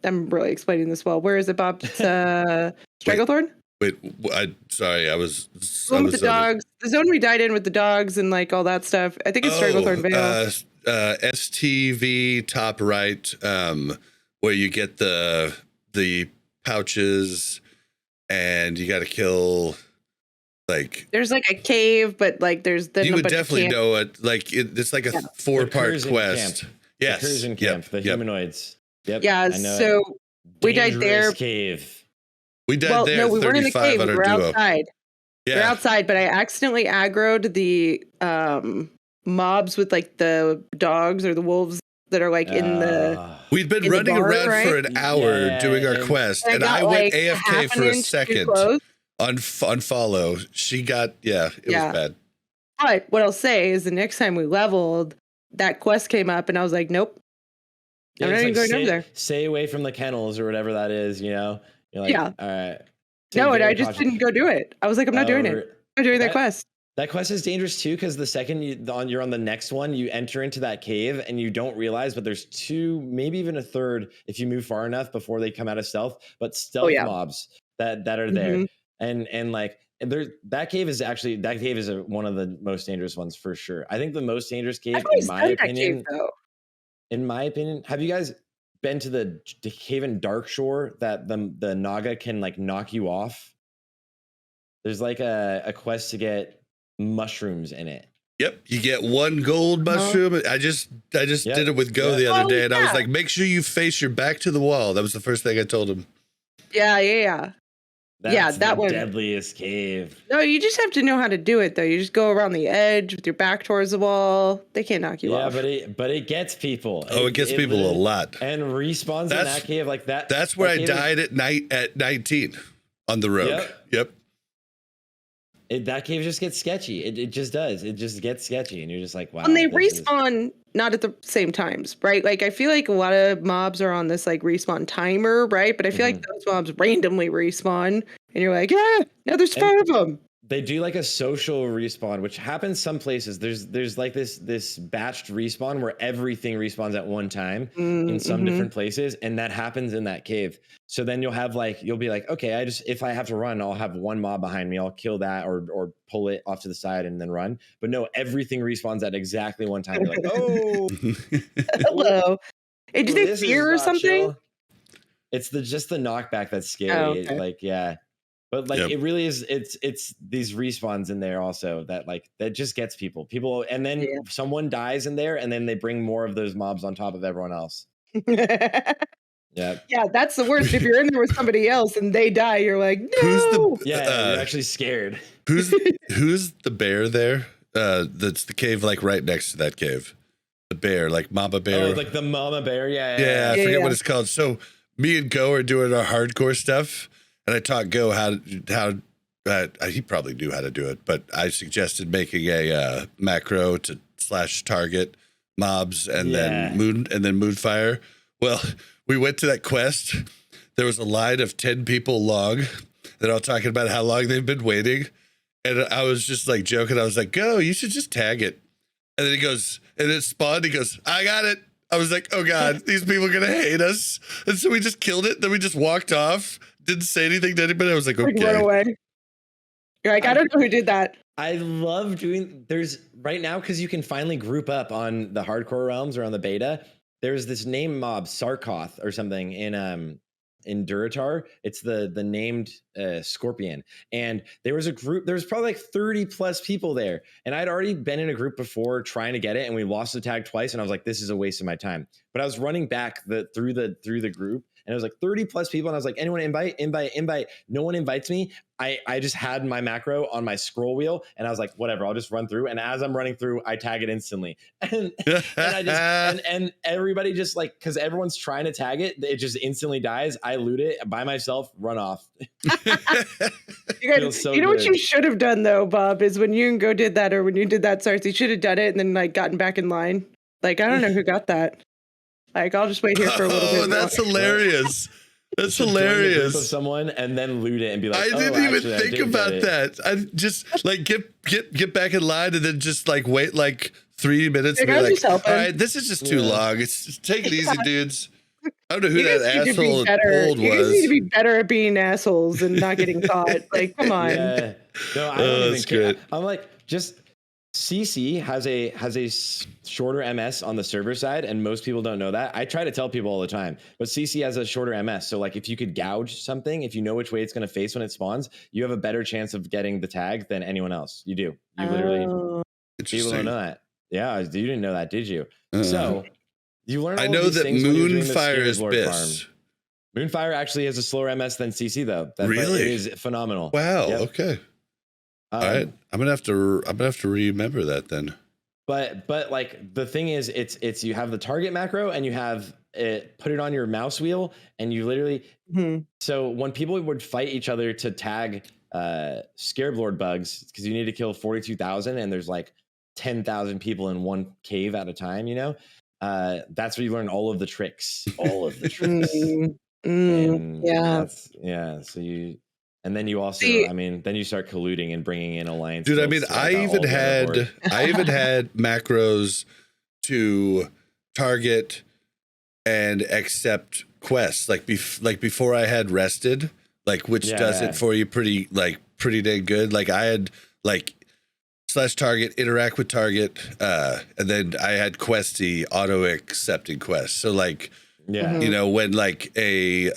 I'm really explaining this well. Where is it, Bob? Stranglethorn? Wait, I was with the dogs. The zone we died in with the dogs and like all that stuff. I think it's Stranglethorn Vale. STV top right, where you get the pouches and you got to kill. Like there's like a cave, but like there's you would definitely know it. Like it's like a 4-part quest. Yes. Recursion camp, the humanoids. Yep. Yeah, I know so we died Dangerous there. cave. We died Well, there. no, we weren't in the 35 cave. on We our were duo. outside. Yeah. We're outside, but I accidentally aggroed the mobs with like the dogs or the wolves that are like in the We'd been in the running barn, around right? for an hour Yeah, doing our and- quest, And and I I got went like AFK half for an a inch too second. close. Unfollow. She got it was bad. But what I'll say is the next time we leveled, that quest came up, and I was like, nope, I'm not it's even like, going over there. Stay away from the kennels or whatever that is, you know? You're like, Yeah. all right. No, and very I just cautious. didn't go do it. I was like, I'm not doing it. I'm not doing that quest. That quest is dangerous too, because the second you're on the next one, you enter into that cave and you don't realize, but there's two, maybe even a third, if you move far enough before they come out of stealth, but stealth mobs that are there. And like, that cave is one of the most dangerous ones for sure. I think the most dangerous cave, in my opinion, have you guys been to the cave in Darkshore that the Naga can like knock you off? There's like a quest to get mushrooms in it. Yep, you get 1 gold mushroom. I just did it with Go the other day, and I was like, make sure you face your back to the wall. That was the first thing I told him. Yeah. That's that the one. Deadliest cave. No, you just have to know how to do it, though. You just go around the edge with your back towards the wall. They can't knock you off. Yeah, but it gets people. It gets people a lot. And respawns in that cave like that. That's where I died at night at 19 on the road. Yep. That cave just gets sketchy. It just does. It just gets sketchy, and you're just like, wow. And they respawn not at the same times, right? Like I feel like a lot of mobs are on this like respawn timer, right? But I feel like those mobs randomly respawn, and you're like, now there's 4 of them. They do like a social respawn, which happens some places. There's like this batched respawn where everything respawns at one time in some different places, and that happens in that cave. So then you'll be like, okay, if I have to run, I'll have 1 mob behind me. I'll kill that or pull it off to the side and then run. But no, everything respawns at exactly one time. You're like, oh, hello. Hey, do they fear or something? Chill. It's just the knockback that's scary. Oh, okay. Like, yeah. But like it really is, it's these respawns in there also that just gets people, and then someone dies in there, and then they bring more of those mobs on top of everyone else. Yeah, that's the worst. If you're in there with somebody else and they die, you're like, no. You're actually scared. Who's the bear there? That's the cave like right next to that cave. The bear, like Mama Bear. Oh, like the Mama Bear. Yeah, I forget what it's called. So me and Go are doing our hardcore stuff. And I taught Go how he probably knew how to do it, but I suggested making a macro to /target mobs and then Moonfire. Well, we went to that quest. There was a line of 10 people long. They're all talking about how long they've been waiting. And I was just like joking. I was like, Go, you should just tag it. And then he goes, and it spawned. He goes, I got it. I was like, oh God, these people are going to hate us. And so we just killed it. Then we just walked off. Didn't say anything to anybody. I was like, okay. Run away. You're like, I don't know who did that. I love there's right now, because you can finally group up on the hardcore realms or on the beta. There's this name mob, Sarkoth or something in Duratar. It's the named scorpion. And there was probably like 30 plus people there. And I'd already been in a group before trying to get it, and we lost the tag twice. And I was like, this is a waste of my time. But I was running back through the group, and it was like 30 plus people. And I was like, anyone invite? No one invites me. I just had my macro on my scroll wheel, and I was like, whatever, I'll just run through. And as I'm running through, I tag it instantly. And and everybody just like, because everyone's trying to tag it, it just instantly dies. I loot it by myself, run off. You know what you should have done though, Bob, is when you and Go did that, or when you did that, Sarts, you should have done it and then like gotten back in line. Like, I don't know who got that. Like, I'll just wait here for a little bit. Oh, that's hilarious. That's hilarious. Of someone and then loot it and be like, I didn't even think about that. I just like get back in line and then just like wait like 3 minutes and be like, all right, this is just too long. Just take it easy, dudes. I don't know who that asshole pulled was. You guys need to be better at being assholes and not getting caught. Like, come on. Yeah. No, I don't even care. I'm like, just CC has a shorter MS on the server side, and most people don't know that. I try to tell people all the time, but CC has a shorter MS. So like, if you could gouge something, if you know which way it's going to face when it spawns, you have a better chance of getting the tag than anyone else. You do. You literally. People don't know that. Yeah, you didn't know that, did you? So You learn. I all know of these that things when you're doing the Moonfire Scared is Lord farm. Biss. Moonfire actually has a slower MS than CC though. But Really? it is phenomenal. Wow. Yep. Okay. All right. I'm gonna have to remember that then. But like the thing is, it's you have the target macro and you have it put it on your mouse wheel and you literally. So when people would fight each other to tag Scared Lord bugs, because you need to kill 42,000 and there's like 10,000 people in one cave at a time, you know, that's where you learn all of the tricks, Yeah. So you. And then you also, See, then you start colluding and bringing in alliance. Dude, I guilds mean, to wipe out all the other horde. I even had macros to target and accept quests, like before I had rested, like which does it for you pretty dang good. Like I had like /target, interact with target, and then I had questy auto accepting quests. So like, you know, when like a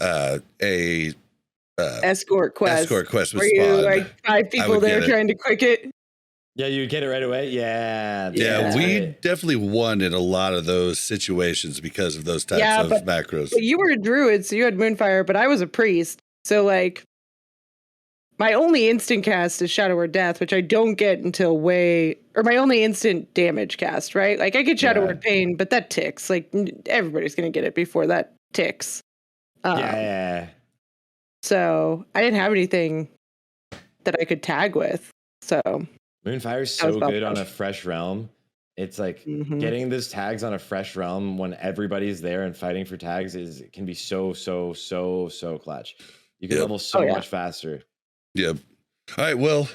escort quest was where you spawned, like 5 people there trying to quick it. Yeah, you get it right away. Yeah, we definitely won in a lot of those situations because of those types of macros. But you were a druid, so you had Moonfire, but I was a priest. So like my only instant cast is Shadow or Death, which I don't get until my only instant damage cast, right? Like I get Shadow or Pain, but that ticks. Like everybody's gonna get it before that ticks. So I didn't have anything that I could tag with. So Moonfire is so good on a fresh realm. It's like getting those tags on a fresh realm when everybody's there and fighting for tags can be so clutch. You can level so much faster. Yep. All right. Well,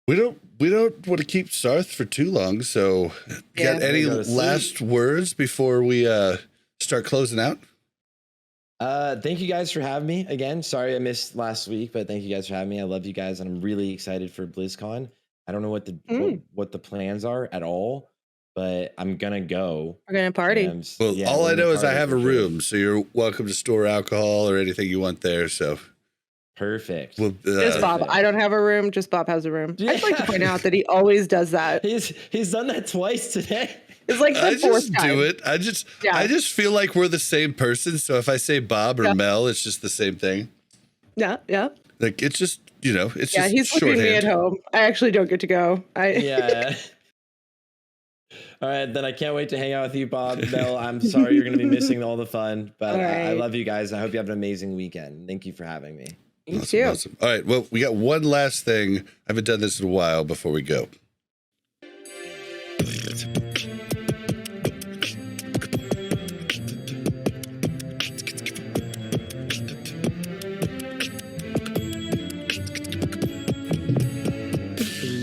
we don't want to keep Sarth for too long. So, got any last words before we start closing out? Thank you guys for having me again. Sorry I missed last week, but thank you guys for having me. I love you guys, and I'm really excited for BlizzCon. I don't know what the plans are at all, but I'm gonna go. We're gonna party. All I know is I have a room, so you're welcome to store alcohol or anything you want there. So perfect. Just Bob. I don't have a room. Just Bob has a room. I'd like to point out that he always does that. He's done that twice today. It's like the fourth time. Do it. I just feel like we're the same person. So if I say Bob or Mel, it's just the same thing. Yeah. Like it's just, it's just he's looking me at home. I actually don't get to go. Yeah. All right, then I can't wait to hang out with you, Bob. Mel, I'm sorry you're going to be missing all the fun, but I love you guys. I hope you have an amazing weekend. Thank you for having me. You too. Awesome. All right, well, we got one last thing. I haven't done this in a while before we go.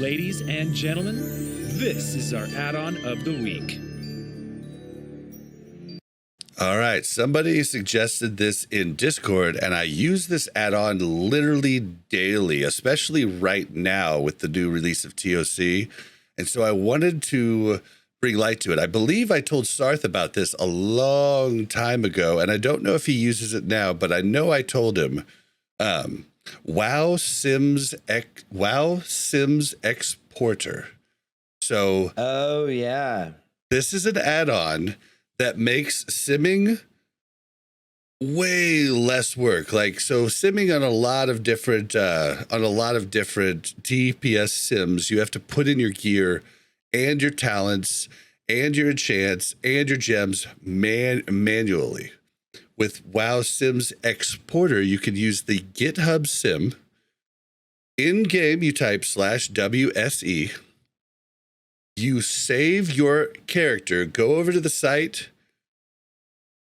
Ladies and gentlemen, this is our add-on of the week. All right, somebody suggested this in Discord, and I use this add-on literally daily, especially right now with the new release of TOC. And so I wanted to bring light to it. I believe I told Sarth about this a long time ago, and I don't know if he uses it now, but I know I told him. WowSims Exporter. So, this is an add-on that makes simming way less work. Like, so simming on a lot of different DPS sims, you have to put in your gear and your talents and your enchants and your gems manually. With WowSims Exporter, you can use the GitHub sim. In game, you type /WSE. You save your character, go over to the site,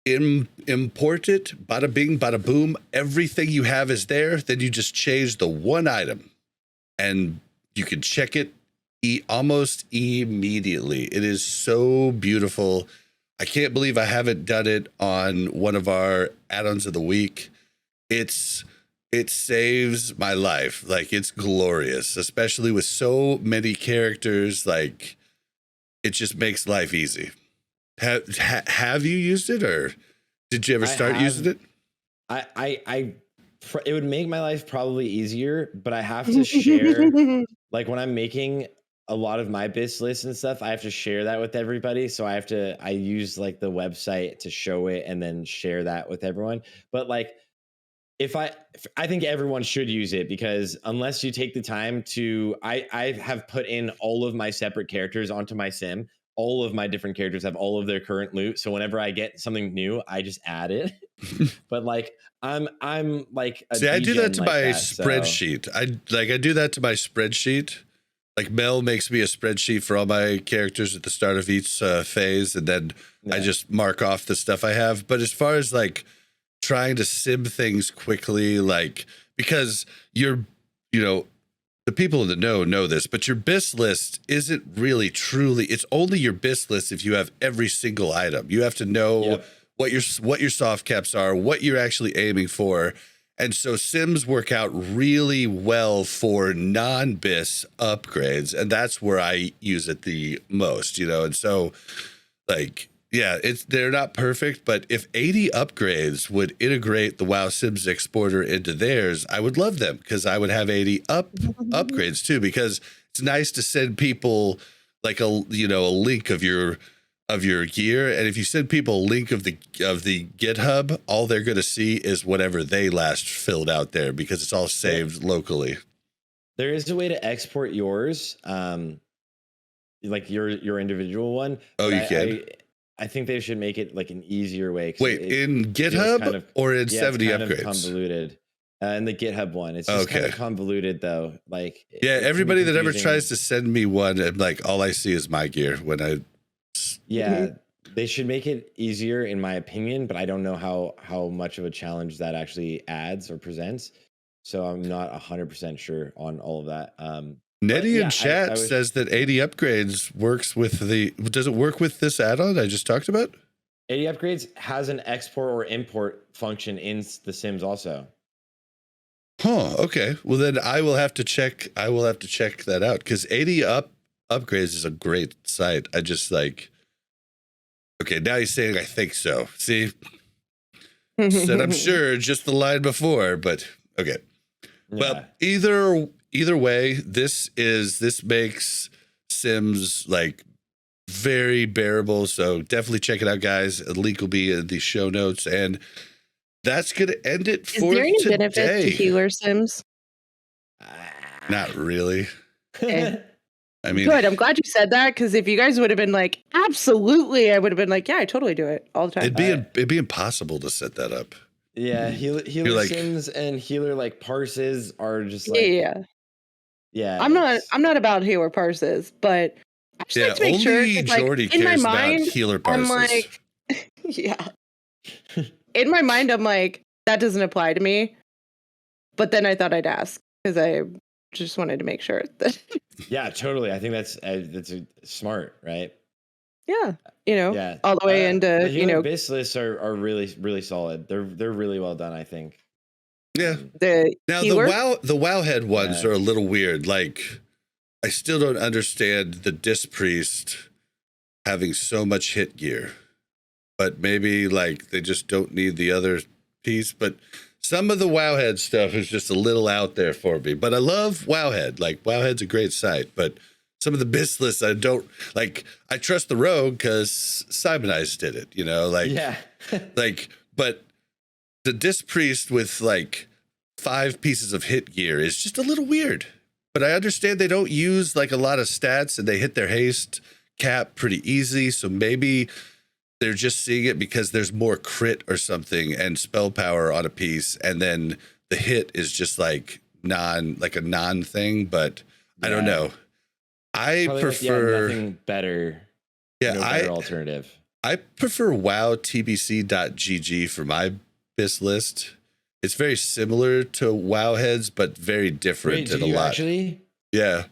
import it, bada bing, bada boom. Everything you have is there. Then you just change the one item and you can check it almost immediately. It is so beautiful. I can't believe I haven't done it on one of our add-ons of the week. It saves my life. Like, it's glorious, especially with so many characters. Like, it just makes life easy. Have you used it, or did you ever start using it? It would make my life probably easier, but I have to share, like when I'm making a lot of my bis lists and stuff, I have to share that with everybody. So I use like the website to show it and then share that with everyone. But like, I think everyone should use it, because unless you take the time to, I have put in all of my separate characters onto my sim. All of my different characters have all of their current loot. So whenever I get something new, I just add it. But like, I'm like, I do that to like my that, spreadsheet. I do that to my spreadsheet. Like Mel makes me a spreadsheet for all my characters at the start of each phase, and then I just mark off the stuff I have. But as far as like trying to sim things quickly, like, because the people in the know this, but your BIS list isn't really truly, it's only your BIS list if you have every single item. You have to know what your soft caps are, what you're actually aiming for. And so sims work out really well for non-BIS upgrades, and that's where I use it the most, and so like, yeah, they're not perfect, but if 80 upgrades would integrate the WowSims exporter into theirs, I would love them, because I would have 80 upgrades too, because it's nice to send people like a link of your gear, and if you send people a link of the GitHub, all they're going to see is whatever they last filled out there, because it's all saved locally. There is a way to export yours, like your individual one. Oh, you can. I think they should make it like an easier way. Wait, in GitHub or in 70 it's kind upgrades? of convoluted. In the GitHub one, it's just kind of convoluted though. Like, everybody that ever tries to send me one, and like all I see is my gear when I. Yeah, they should make it easier, in my opinion, but I don't know how much of a challenge that actually adds or presents. So I'm not 100% sure on all of that. Nettie in chat says that 80 upgrades works with does it work with this add-on I just talked about? 80 upgrades has an export or import function in the Sims also. Huh, okay. Well, then I will have to check that out, because 80 upgrades is a great site. I just like, okay, now you're saying I think so. See? Said I'm sure, just the line before, but okay. Well, either way, this makes Sims like very bearable. So definitely check it out, guys. A link will be in the show notes, and that's gonna end it for today. Is there any benefit to healer Sims? Not really. Okay. I mean, good. I'm glad you said that, because if you guys would have been like, absolutely, I would have been like, yeah, I totally do it all the time. It'd be impossible to set that up. Yeah, healer like, Sims and healer like parses are just like yeah. I'm not about healer parses, but I just like to make sure. Jordy like, in my mind, healer parses. I'm like, yeah. In my mind, I'm like, that doesn't apply to me. But then I thought I'd ask, because I just wanted to make sure that. Yeah, totally. I think that's smart, right? Yeah, all the way into the BIS lists are really, really solid. They're really well done, I think. Yeah. The Wowhead ones are a little weird. Like, I still don't understand the Disc Priest having so much hit gear, but maybe like they just don't need the other piece. But some of the Wowhead stuff is just a little out there for me. But I love Wowhead. Like, Wowhead's a great site, but some of the BIS lists I don't like. I trust the Rogue because Simonize did it, but the Disc Priest with like 5 pieces of hit gear is just a little weird. But I understand they don't use like a lot of stats, and they hit their haste cap pretty easy. So maybe they're just seeing it because there's more crit or something and spell power on a piece, and then the hit is just like a non thing. But I don't know. I probably prefer nothing better. Yeah, better alternative. I prefer WowTBC.gg for my BIS list. It's very similar to Wowheads, but very different in a lot. Actually? Yeah.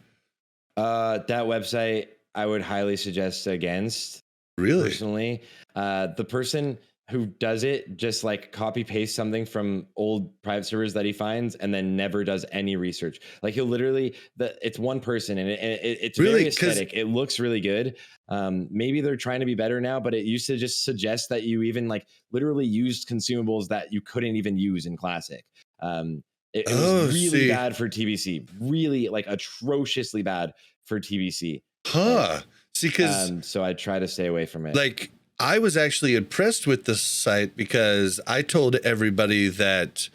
That website I would highly suggest against. Really? Personally, the person who does it just like copy paste something from old private servers that he finds and then never does any research. Like, he'll literally, it's one person, and it's really very aesthetic. It looks really good. Maybe they're trying to be better now, but it used to just suggest that you even like literally used consumables that you couldn't even use in Classic. It was really bad for TBC, really like atrociously bad for TBC. Huh. See, because So I try to stay away from it. like I was actually impressed with the site because I told everybody that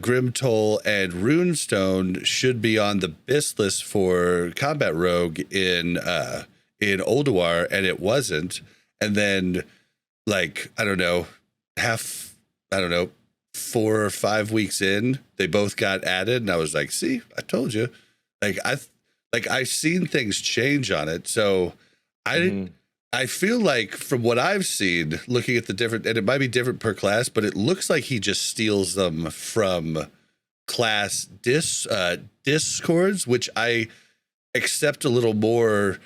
Grim Toll and Runestone should be on the BIS list for Combat Rogue in Ulduar, and it wasn't. And then, like, I don't know, 4 or 5 weeks in, they both got added, and I was like, "See, I told you." I've seen things change on it, so I feel like from what I've seen, looking at the different, and it might be different per class, but it looks like he just steals them from class discords, which I accept a little more.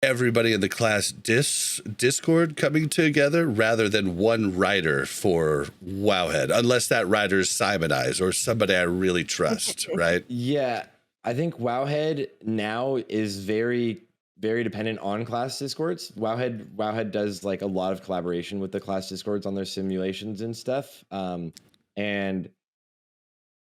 Everybody in the class Discord coming together rather than one writer for Wowhead, unless that writer is Simonized or somebody I really trust, right? Yeah, I think Wowhead now is very, very dependent on class discords. Wowhead does like a lot of collaboration with the class discords on their simulations and stuff. And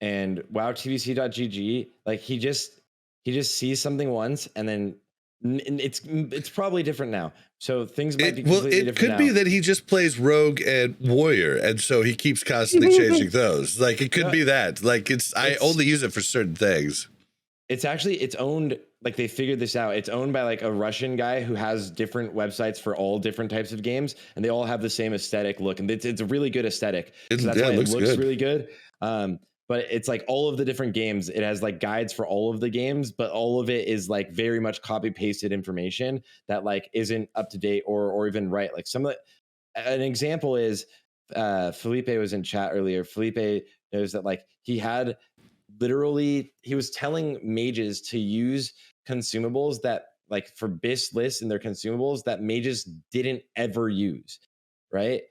WowTVC.gg, like he just sees something once and then it's probably different now. So things might be completely different. It could be that he just plays Rogue and Warrior, and so he keeps constantly changing those. Like it could be that. Like I only use it for certain things. It's owned, like they figured this out. It's owned by like a Russian guy who has different websites for all different types of games, and they all have the same aesthetic look, and it's a really good aesthetic. So that's why it looks good. Really good. But it's like all of the different games. It has like guides for all of the games, but all of it is like very much copy pasted information that like isn't up to date or even right. Like an example is Felipe was in chat earlier. Felipe knows that like he was telling mages to use consumables that like for BIS lists and their consumables that mages didn't ever use, right?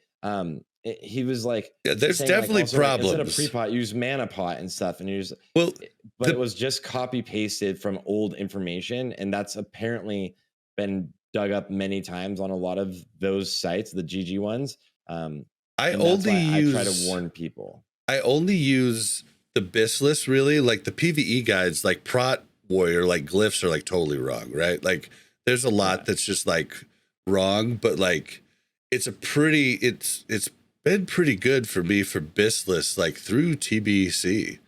He was like, there's saying, definitely like, problems. Like, instead of pre-pot, use mana pot and stuff. And it was just copy pasted from old information, and that's apparently been dug up many times on a lot of those sites, the GG ones. I try to warn people. I only use the BIS list really, like the PvE guides, like Prot Warrior, like glyphs are like totally wrong, right? Like there's a lot that's just like wrong, but like it's been pretty good for me for BIS lists, like through TBC.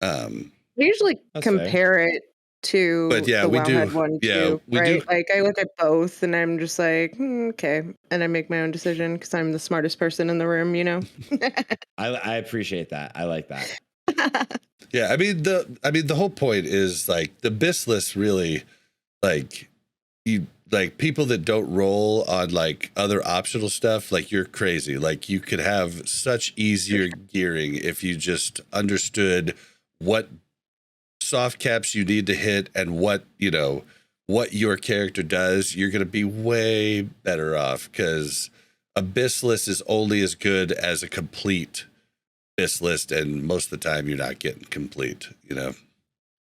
I usually compare it to the Wowhead one too, right? Like I look at both and I'm just like, okay, and I make my own decision because I'm the smartest person in the room, you know. I appreciate that. I like that. Yeah, I mean the whole point is like the BIS list really, like people that don't roll on like other optional stuff, like you're crazy. Like you could have such easier gearing if you just understood what soft caps you need to hit and what your character does. You're going to be way better off because a BIS list is only as good as a complete BIS list, and most of the time you're not getting complete,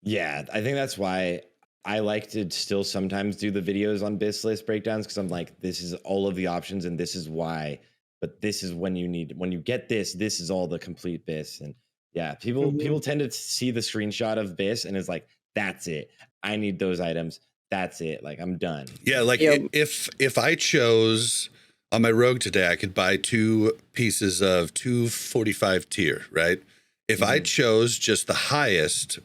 Yeah, I think that's why I like to still sometimes do the videos on BIS list breakdowns, because I'm like, this is all of the options and this is why, but this is when you get this is all the complete BIS. And yeah, people tend to see the screenshot of BIS and it's like, that's it. I need those items. That's it. Like I'm done. Yeah. Like if I chose on my Rogue today, I could buy 2 pieces of 245 tier, right? If I chose just the highest,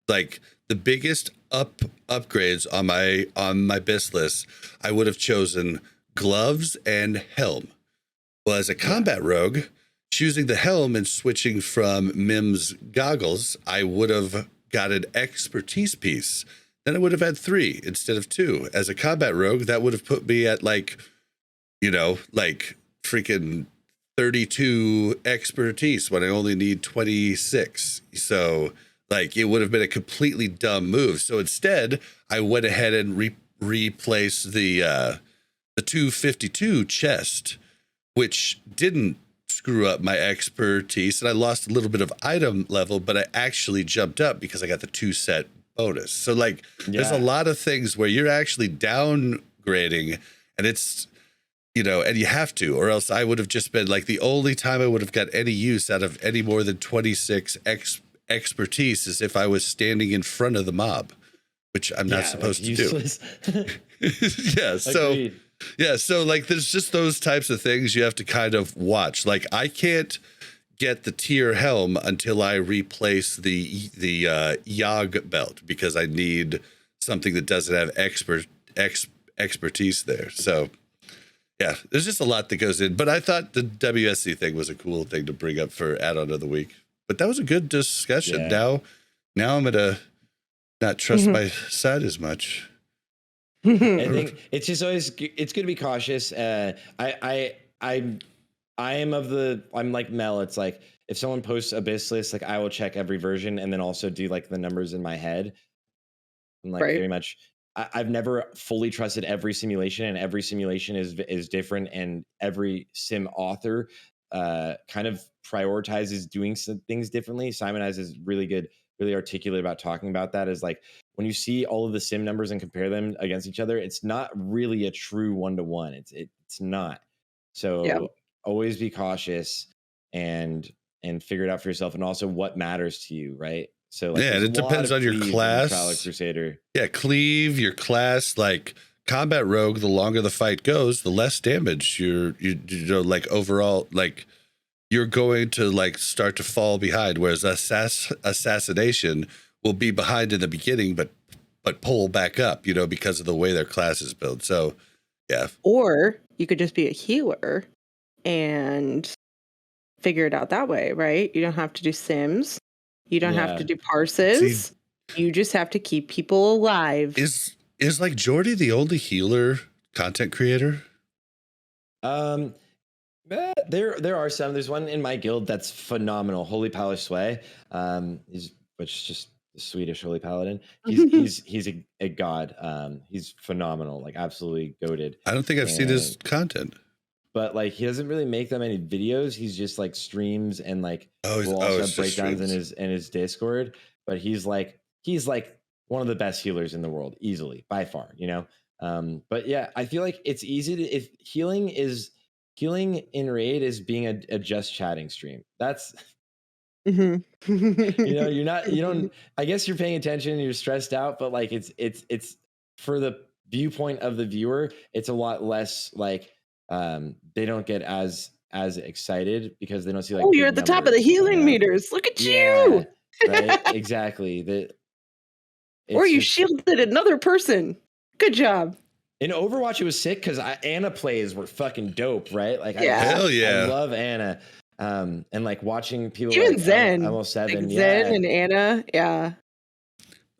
like the biggest upgrades on my BIS list, I would have chosen gloves and helm. Well, as a combat rogue, choosing the helm and switching from Mim's goggles, I would have got an expertise piece. Then I would have had 3 instead of 2. As a combat rogue, that would have put me at like freaking 32 expertise when I only need 26. So like it would have been a completely dumb move. So instead, I went ahead and replaced the 252 chest, which didn't screw up my expertise, and I lost a little bit of item level, but I actually jumped up because I got the 2 set bonus. So like, there's a lot of things where you're actually downgrading, and it's and you have to, or else I would have just been like the only time I would have got any use out of any more than 26 expertise is if I was standing in front of the mob. which I'm not supposed to useless. do. Yeah. So Agreed. yeah. So like, there's just those types of things you have to kind of watch. Like, I can't get the tier helm until I replace the Yogg belt, because I need something that doesn't have expertise there. So yeah, there's just a lot that goes in. But I thought the WSC thing was a cool thing to bring up for add-on of the week. But that was a good discussion. Yeah. Now I'm gonna not trust my side as much. I think it's just always it's good to be cautious. I'm like Mel. It's like if someone posts Abyssless, like I will check every version and then also do like the numbers in my head. I'm like very much. I've never fully trusted every simulation, and every simulation is different, and every sim author kind of prioritizes doing some things differently. Simon has is really good, really articulate about talking about that. Is like when you see all of the sim numbers and compare them against each other, it's not really a true 1-to-1. It's not. So always be cautious and figure it out for yourself, and also what matters to you, right? So like, yeah, it depends on your class. Crusader. Yeah, cleave, your class, like combat rogue. The longer the fight goes, the less damage you know, like overall, like you're going to like start to fall behind. Whereas assassination will be behind in the beginning, but pull back up, you know, because of the way their class is built. So yeah. Or you could just be a healer and figure it out that way, right? You don't have to do sims. You don't have to do parses. You just have to keep people alive. Is like Jordy the only healer content creator? There are some. There's one in my guild that's phenomenal. Holy Palace Sway. Which is just the Swedish Holy Paladin. He's a god. He's phenomenal. Like absolutely goated. I don't think I've seen his content. But like he doesn't really make that many videos. He's just like streams and like we'll also have breakdowns in his Discord. But he's like one of the best healers in the world, easily, by far, you know. But yeah, I feel like it's easy to if healing in raid is being a just chatting stream. That's you know, you don't I guess you're paying attention and you're stressed out, but like it's for the viewpoint of the viewer, it's a lot less like they don't get as excited because they don't see like you're at the top of the healing meters. Look at you. Right, exactly. Or you shielded another person. Good job. In Overwatch, it was sick because Anna plays were fucking dope, right? Like, hell yeah, I love Anna. And like watching people even like Zen, almost 7, like Zen and Anna, yeah.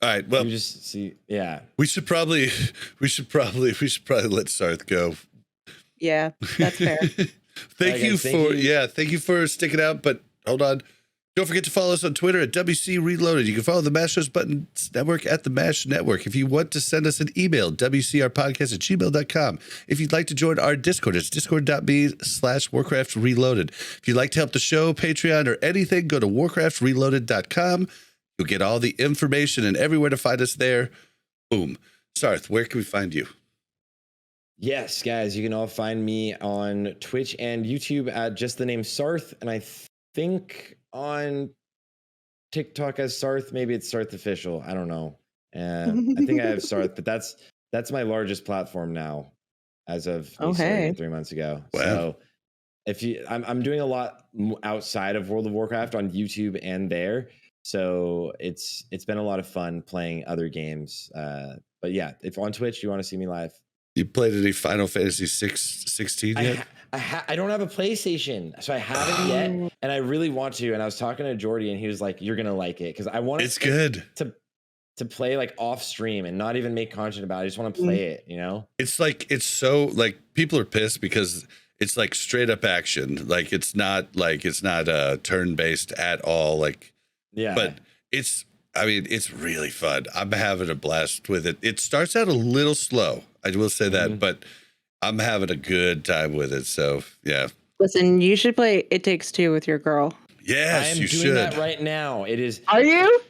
All right, well, you just see, yeah. We should probably let Sarth go. Yeah, that's fair. Thank you for sticking out. But hold on. Don't forget to follow us on Twitter at WC Reloaded. You can follow the Mash Shows Buttons Network at the Mash Network. If you want to send us an email, WCRpodcast@gmail.com. If you'd like to join our Discord, it's discord.me/Warcraft Reloaded. If you'd like to help the show, Patreon, or anything, go to warcraftreloaded.com. You'll get all the information and everywhere to find us there. Boom. Sarth, where can we find you? Yes, guys, you can all find me on Twitch and YouTube at just the name Sarth, and I think on TikTok as Sarth. Maybe it's Sarth Official. I don't know. I think I have Sarth, but that's my largest platform now, as of 3 months ago. Wow. So if you, I'm doing a lot outside of World of Warcraft on YouTube and there. So it's been a lot of fun playing other games. But yeah, if on Twitch you want to see me live. You played any Final Fantasy 16 yet? I don't have a PlayStation, so I haven't yet, and I really want to. And I was talking to Jordy, and he was like, "You're gonna like it," because I want it's good to play like off stream and not even make content about it. I just want to play it, you know. It's like so like people are pissed because it's like straight up action. Like it's not turn based at all. Like but it's really fun. I'm having a blast with it. It starts out a little slow. I will say that, but I'm having a good time with it. So yeah. Listen, you should play It Takes Two with your girl. Yes, you should. I am doing that right now. It is. Are you?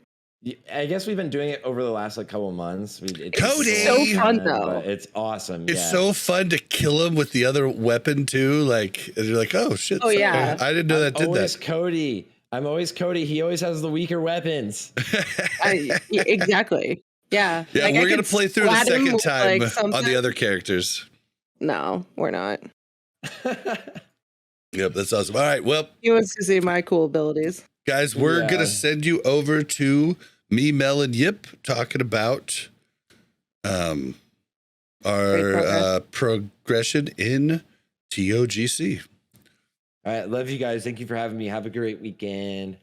I guess we've been doing it over the last couple of months. Cody, so fun though. It's awesome. It's so fun to kill him with the other weapon too. Like, and you're like, oh shit. Oh yeah. I didn't know that did that. I'm always Cody. He always has the weaker weapons. Exactly. Yeah. Yeah, like, I we're gonna could play through the splat him second with, time like, on something. the other characters. No, we're not. Yep, that's awesome. All right, well, He wants to see my cool abilities. guys, we're Yeah. gonna send you over to me, Mel, and Yip talking about Great our progression in TOGC. All right, love you guys. Thank you for having me. Have a great weekend.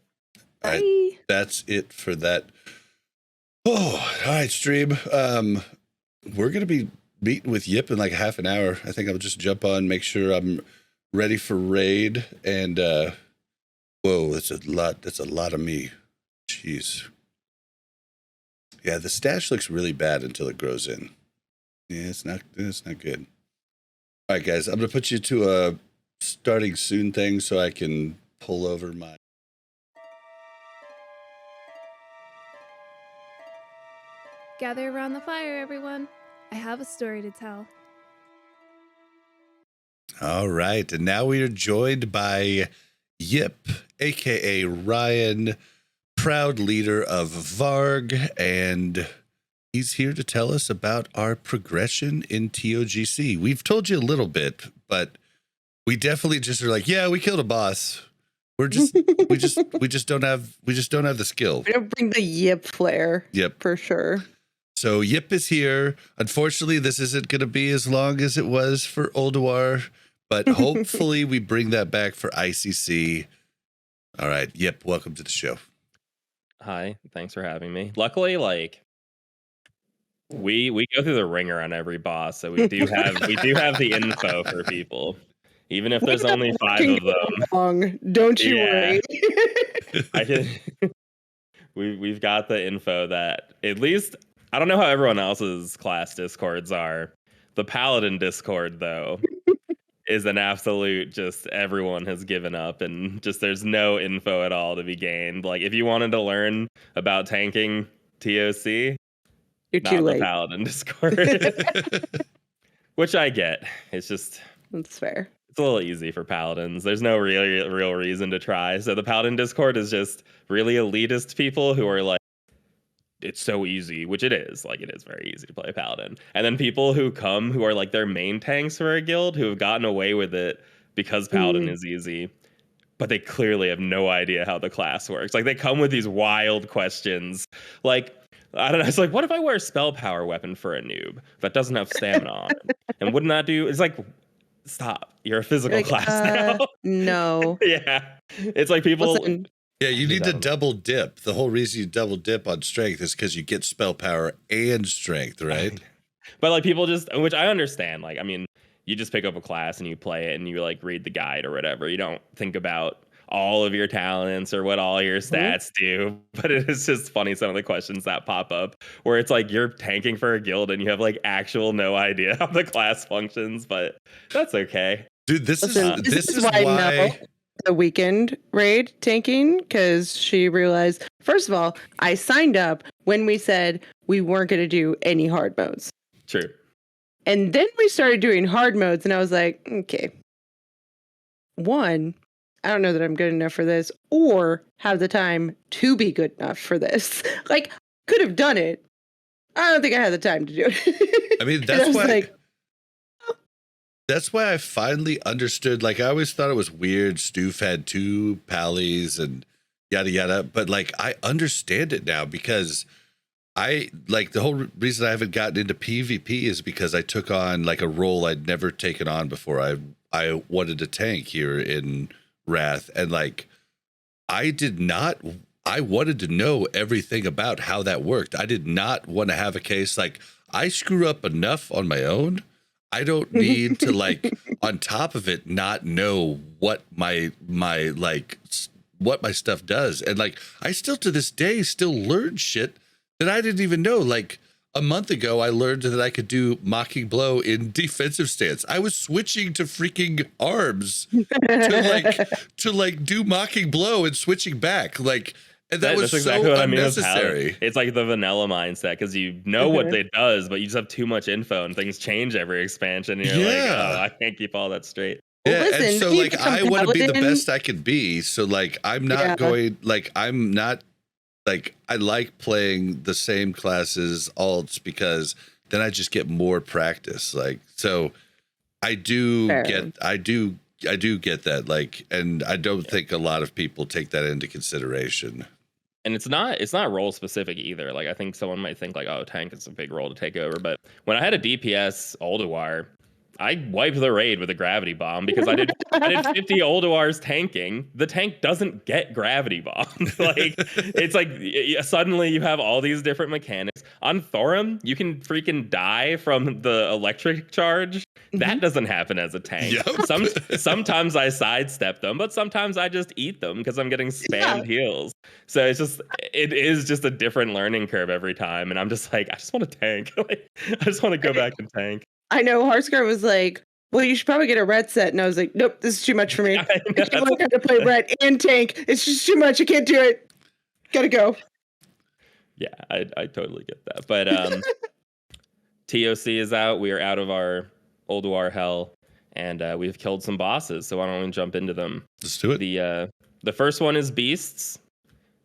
All Bye. right, that's it for that. Oh, all right, stream. We're gonna be meeting with Yip in like a half an hour. I think I'll just jump on, make sure I'm ready for raid. And whoa, that's a lot. That's a lot of me. Jeez. Yeah, the stash looks really bad until it grows in. Yeah, it's not good. All right, guys, I'm gonna put you to a starting soon thing so I can pull over my. Gather around the fire, everyone. I have a story to tell. All right, and now we are joined by Yip, aka Ryan, proud leader of Varg, and he's here to tell us about our progression in TOGC. We've told you a little bit, but we definitely just are like, yeah, we killed a boss. We just don't have the skill. We don't bring the Yip flair. Yep. For sure. So Yip is here. Unfortunately, this isn't going to be as long as it was for Ulduar, but hopefully we bring that back for ICC. All right, Yip, welcome to the show. Hi, thanks for having me. Luckily, like we go through the ringer on every boss, so we do have the info for people, even if there's only 5 of them. Long. Don't you Yeah. worry. I can. We've got the info that at least I don't know how everyone else's class discords are. The Paladin Discord, though, is an absolute just everyone has given up and just there's no info at all to be gained. Like if you wanted to learn about tanking TOC, You're not too the late. Paladin Discord. Which I get. It's just That's fair. it's a little easy for Paladins. There's no real reason to try. So the Paladin Discord is just really elitist people who are like, it's so easy, which it is. Like, it is very easy to play Paladin. And then people who come who are like their main tanks for a guild who have gotten away with it because Paladin is easy, but they clearly have no idea how the class works. Like, they come with these wild questions. Like, I don't know. It's like, what if I wear a spell power weapon for a noob that doesn't have stamina on it? And wouldn't that do? It's like, stop. You're a physical Like, class now. No. Yeah. It's like people. Listen, Yeah, you need to don't know. double dip. The whole reason you double dip on strength is because you get spell power and strength, right? But like people just, which I understand. Like, I mean, you just pick up a class and you play it and you like read the guide or whatever. You don't think about all of your talents or what all your stats do. But it is just funny some of the questions that pop up where it's like you're tanking for a guild and you have like actual no idea how the class functions. But that's okay. Dude, this listen, is why. Mel, the weekend raid tanking, because she realized, first of all, I signed up when we said we weren't going to do any hard modes. True. And then we started doing hard modes, and I was like, okay. One, I don't know that I'm good enough for this, or have the time to be good enough for this. Like, could have done it. I don't think I had the time to do it. I mean, And I that's was why. like, That's why I finally understood. Like, I always thought it was weird. Stoof had 2 pallies and yada yada, but like, I understand it now because I like the whole reason I haven't gotten into PvP is because I took on like a role I'd never taken on before. I wanted to tank here in Wrath, and like, I wanted to know everything about how that worked. I did not want to have a case like I screw up enough on my own. I don't need to like on top of it not know what my what my stuff does. And like I still to this day still learn shit that I didn't even know. Like a month ago I learned that I could do mocking blow in defensive stance. I was switching to freaking arms to like do mocking blow and switching back. Like and that was that's exactly so what I mean with unnecessary. Paladin. It's like the vanilla mindset because you know what it does, but you just have too much info and things change every expansion. And you're like, oh, I can't keep all that straight. Yeah, Well, listen, and so you like become I want to be the Paladin- best I can be. So like I'm not Yeah. going like I'm not like I like playing the same classes alts because then I just get more practice. Like, so I do Fair. get that. Like, and I don't think a lot of people take that into consideration. And it's not role specific either. Like I think someone might think like, oh, tank is a big role to take over. But when I had a DPS Ulduar, I wiped the raid with a gravity bomb because I did 50 Ulduars tanking. The tank doesn't get gravity bombed. Like it's like suddenly you have all these different mechanics. On Thorum, you can freaking die from the electric charge. That doesn't happen as a tank. Yep. Sometimes I sidestep them, but sometimes I just eat them because I'm getting spammed heals. So it is just a different learning curve every time. And I'm just like, I just want to tank. Like, I just want to go back and tank. I know Hearthscar was like, well, you should probably get a red set. And I was like, nope, this is too much for me. I can't learn how to play red and tank. It's just too much. I can't do it. Gotta go. Yeah, I totally get that. But TOC is out. We are out of our Ulduar hell. And we've killed some bosses. So why don't we jump into them? Let's do it. The first one is Beasts.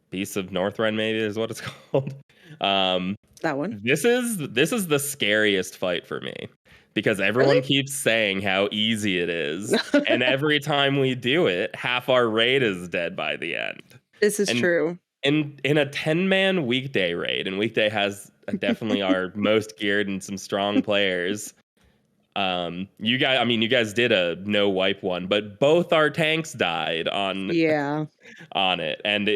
Beasts of Northrend, maybe is what it's called. That one. This is the scariest fight for me because everyone keeps saying how easy it is, and every time we do it, half our raid is dead by the end. This is true. In a 10-man weekday raid, and weekday has definitely our most geared and some strong players. You guys did a no wipe one, but both our tanks died on it, and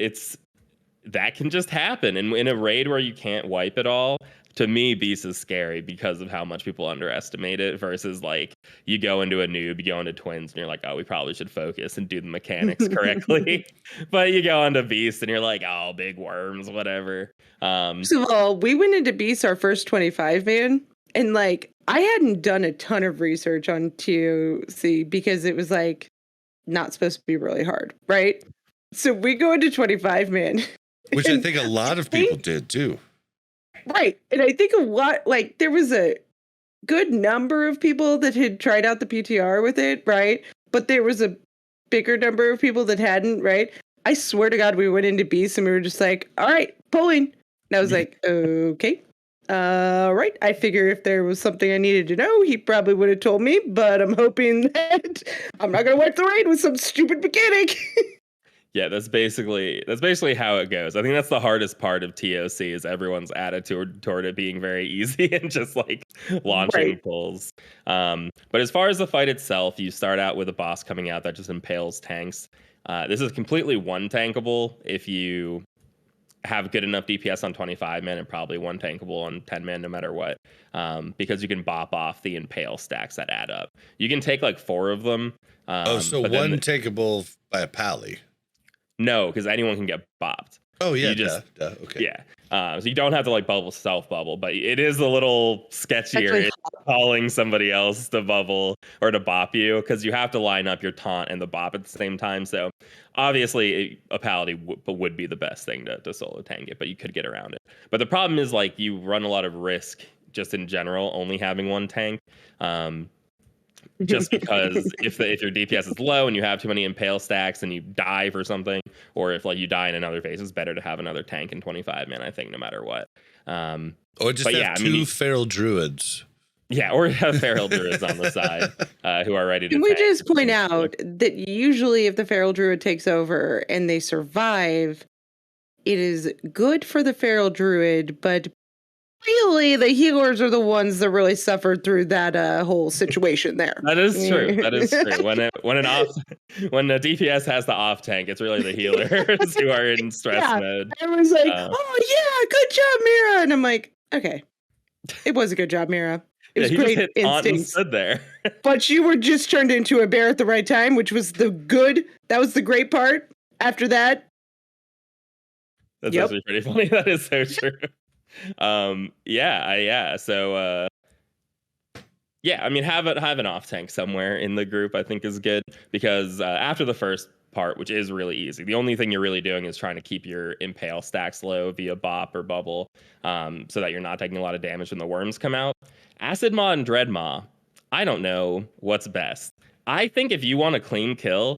that can just happen. And in a raid where you can't wipe it all, to me, Beast is scary because of how much people underestimate it versus like you go into a noob, you go into Twins, and you're like, oh, we probably should focus and do the mechanics correctly. But you go into Beast and you're like, oh, big worms, whatever. First of all, we went into Beast our first 25 man, and like I hadn't done a ton of research on TOC because it was like not supposed to be really hard, right? So we go into 25 man. Which I think a lot of people did too. Right. And I think there was a good number of people that had tried out the PTR with it, right? But there was a bigger number of people that hadn't, right? I swear to God, we went into Beast and we were just like, all right, pulling. And I was like, okay. Right. I figure if there was something I needed to know, he probably would have told me, but I'm hoping that I'm not going to wipe the raid with some stupid mechanic. Yeah, that's basically how it goes. I think that's the hardest part of TOC is everyone's attitude toward it being very easy and just like launching pulls. But as far as the fight itself, you start out with a boss coming out that just impales tanks. This is completely one tankable if you have good enough DPS on 25 man and probably one tankable on 10 man no matter what, because you can bop off the impale stacks that add up. You can take like 4 of them. So one tankable by a pally. No, because anyone can get bopped. Oh yeah, okay. Yeah, so you don't have to like self bubble, but it is a little sketchier calling somebody else to bubble or to bop you because you have to line up your taunt and the bop at the same time. So obviously a paladin would be the best thing to solo tank it, but you could get around it. But the problem is like you run a lot of risk just in general, only having one tank. Just because if your DPS is low and you have too many impale stacks and you die for something, or if like you die in another phase, it's better to have another tank in 25 man, I think, no matter what. Or just have two feral druids. Yeah, or have feral druids on the side who are ready to Can we just point out that usually if the feral druid takes over and they survive, it is good for the feral druid, but really the healers are the ones that really suffered through that whole situation there. That is true. That is true. When the DPS has the off tank, it's really the healers who are in stress mode. Everyone's like, "Oh yeah, good job, Mira," and I'm like, "Okay, it was a good job, Mira. It was great just hit instincts." stood there. But you were just turned into a bear at the right time, which was the great part. After that, that's actually pretty funny. That is so true. So I mean, have an off tank somewhere in the group, I think is good because after the first part, which is really easy, the only thing you're really doing is trying to keep your impale stacks low via bop or bubble, so that you're not taking a lot of damage when the worms come out. Acid Maw and Dread Maw, I don't know what's best. I think if you want a clean kill,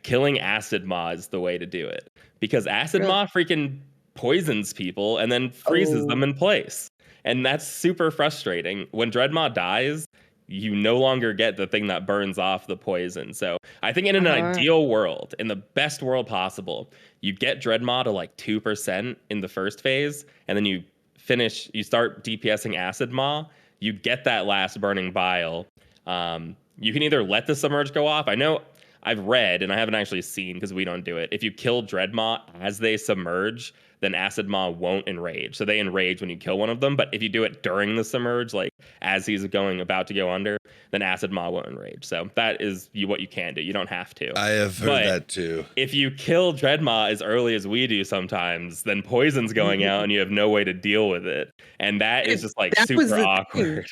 killing Acid Maw is the way to do it because Acid Maw freaking poisons people and then freezes them Oh. in place. And that's super frustrating. When Dreadmaw dies, you no longer get the thing that burns off the poison. So I think in an ideal world, in the best world possible, you get Dreadmaw to like 2% in the first phase, and then you start DPSing Acid Maw, you get that last burning bile. You can either let the submerge go off. I know I've read, and I haven't actually seen because we don't do it. If you kill Dreadmaw as they submerge, then Acid Maw won't enrage. So they enrage when you kill one of them. But if you do it during the submerge, like as he's about to go under, then Acid Maw won't enrage. So that is what you can do. You don't have to. I have heard that too. If you kill Dreadmaw as early as we do sometimes, then poison's going out and you have no way to deal with it. And that is just like super awkward.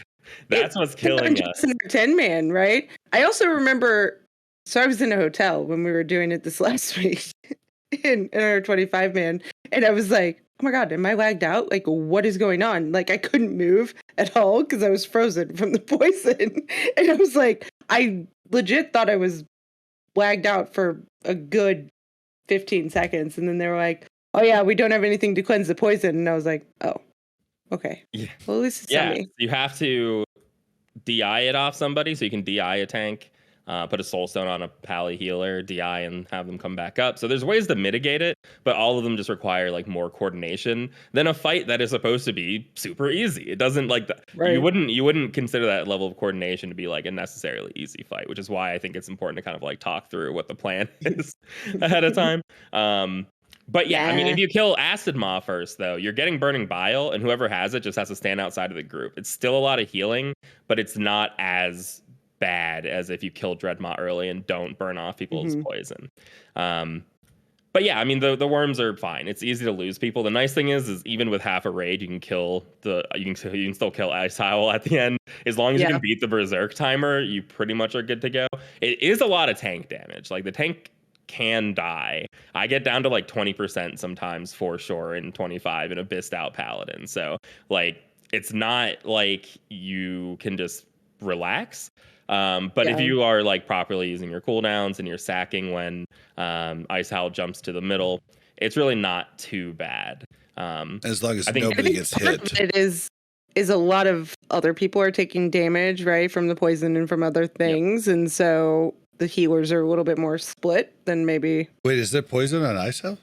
That's what's killing us. 10-man, right? I also remember, so I was in a hotel when we were doing it this last week in our 25-man, and I was like, oh my God, am I lagged out? Like, what is going on? Like, I couldn't move at all because I was frozen from the poison. And I was like, I legit thought I was lagged out for a good 15 seconds. And then they were like, oh yeah, we don't have anything to cleanse the poison. And I was like, oh, okay. Yeah. Well, at least it's on me. You have to DI it off somebody, so you can DI a tank. Put a soul stone on a pally healer, DI, and have them come back up. So there's ways to mitigate it, but all of them just require like more coordination than a fight that is supposed to be super easy. It doesn't like that. Right. You wouldn't consider that level of coordination to be like a necessarily easy fight, which is why I think it's important to kind of like talk through what the plan is ahead of time. But yeah, I mean, if you kill Acid Maw first, though, you're getting Burning Bile, and whoever has it just has to stand outside of the group. It's still a lot of healing, but it's not as bad as if you kill Dreadmaw early and don't burn off people's poison. But yeah, I mean, the worms are fine. It's easy to lose people. The nice thing is even with half a raid, you can still kill Ice Howl at the end. As long as you can beat the Berserk timer, you pretty much are good to go. It is a lot of tank damage. Like the tank can die. I get down to like 20% sometimes for sure in 25 in Abyssed out Paladin. So like it's not like you can just relax. But if you are like properly using your cooldowns and you're sacking when Ice Howl jumps to the middle, it's really not too bad. As long as nobody gets hit. It is a lot of other people are taking damage, right, from the poison and from other things, and so the healers are a little bit more split than maybe. Wait, is there poison on Ice Howl?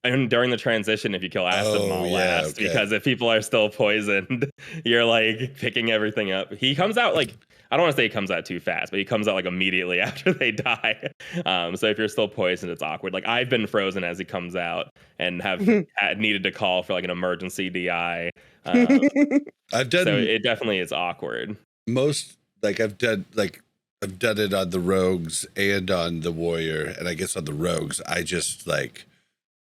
And during the transition, if you kill Acid Maw last, because if people are still poisoned, you're like picking everything up. He comes out like, I don't want to say he comes out too fast, but he comes out like immediately after they die. So if you're still poisoned, it's awkward. Like I've been frozen as he comes out and have needed to call for like an emergency DI. I've done. So it definitely is awkward. I've done it on the rogues and on the warrior, and I guess on the rogues, I just like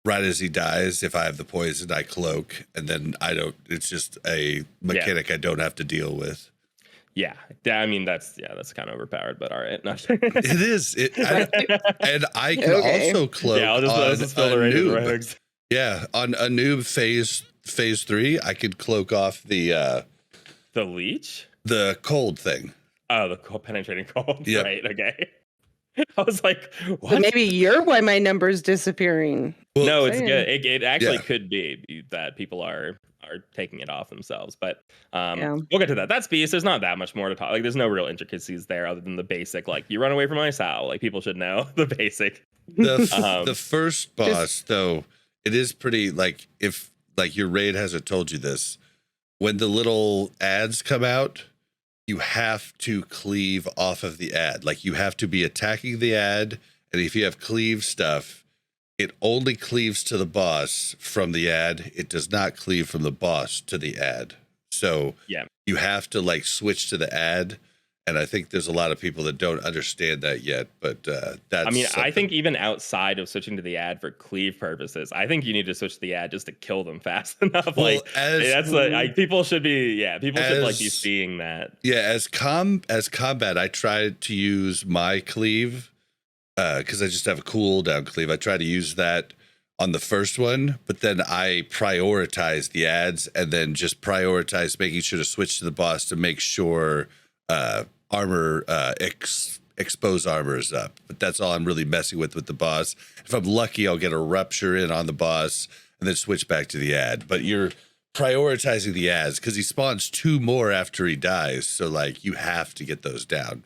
right as he dies, if I have the poison, I cloak, and then I don't. It's just a mechanic I don't have to deal with. Yeah, I mean that's kind of overpowered, but all right. It is. And I can also cloak. Yeah, I'll just fill the rated rogues. Yeah, on a noob phase 3, I could cloak off the leech, the cold thing. Oh, the penetrating cold. Yep. Right. Okay. I was like, what? So maybe you're why my number's disappearing. Well, no, it's good. It actually could be that people are taking it off themselves, but we'll get to that. That's Beast. There's not that much more to talk. Like, there's no real intricacies there other than the basic. Like, you run away from Ice Howl. Like, people should know the basic. The first boss, though, it is pretty. Like, if like your raid hasn't told you this, when the little ads come out, you have to cleave off of the ad. Like, you have to be attacking the ad, and if you have cleave stuff, it only cleaves to the boss from the ad. It does not cleave from the boss to the ad. So you have to like switch to the ad. And I think there's a lot of people that don't understand that yet. But that's. I mean, I think even outside of switching to the ad for cleave purposes, I think you need to switch to the ad just to kill them fast enough. Well, like that's like people should be. Yeah, people should like be seeing that. Yeah, as combat, I tried to use my cleave. Because I just have a cooldown cleave. I try to use that on the first one, but then I prioritize the ads and then just prioritize making sure to switch to the boss to make sure armor expose armor is up. But that's all I'm really messing with the boss. If I'm lucky, I'll get a rupture in on the boss, and then switch back to the ad. But you're prioritizing the ads because he spawns 2 more after he dies. So like you have to get those down.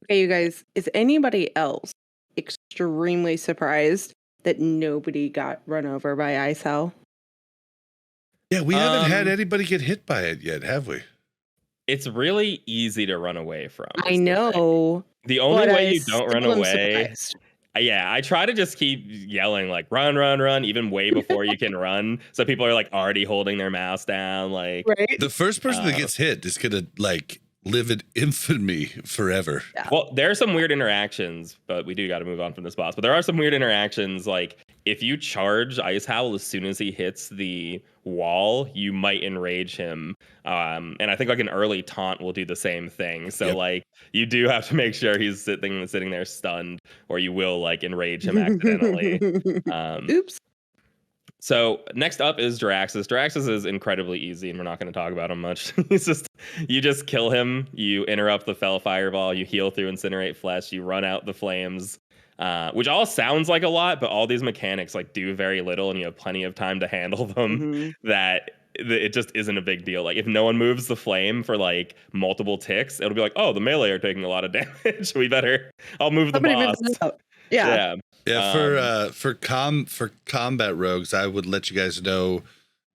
Okay, you guys, is anybody else extremely surprised that nobody got run over by Ice Hell? Yeah, we haven't had anybody get hit by it yet, have we? It's really easy to run away from. I know. The only but way I you don't run still am away. surprised. Yeah, I try to just keep yelling like run, run, run, even way before you can run. So people are like already holding their mouse down. Like Right? The first person that gets hit is gonna like live in infamy forever. Yeah. Well, there are some weird interactions, but we do got to move on from this boss. But there are some weird interactions. Like if you charge Ice Howl as soon as he hits the wall, you might enrage him. And I think like an early taunt will do the same thing. So like you do have to make sure he's sitting there stunned, or you will like enrage him accidentally. Oops. So next up is Jaraxxus. Jaraxxus is incredibly easy, and we're not going to talk about him much. You just kill him, you interrupt the Fell Fireball, you heal through Incinerate Flesh, you run out the flames, which all sounds like a lot, but all these mechanics like do very little, and you have plenty of time to handle them. That it just isn't a big deal. Like if no one moves the flame for like multiple ticks, it'll be like, oh, the melee are taking a lot of damage. I'll move the boss. Yeah. For combat rogues, I would let you guys know,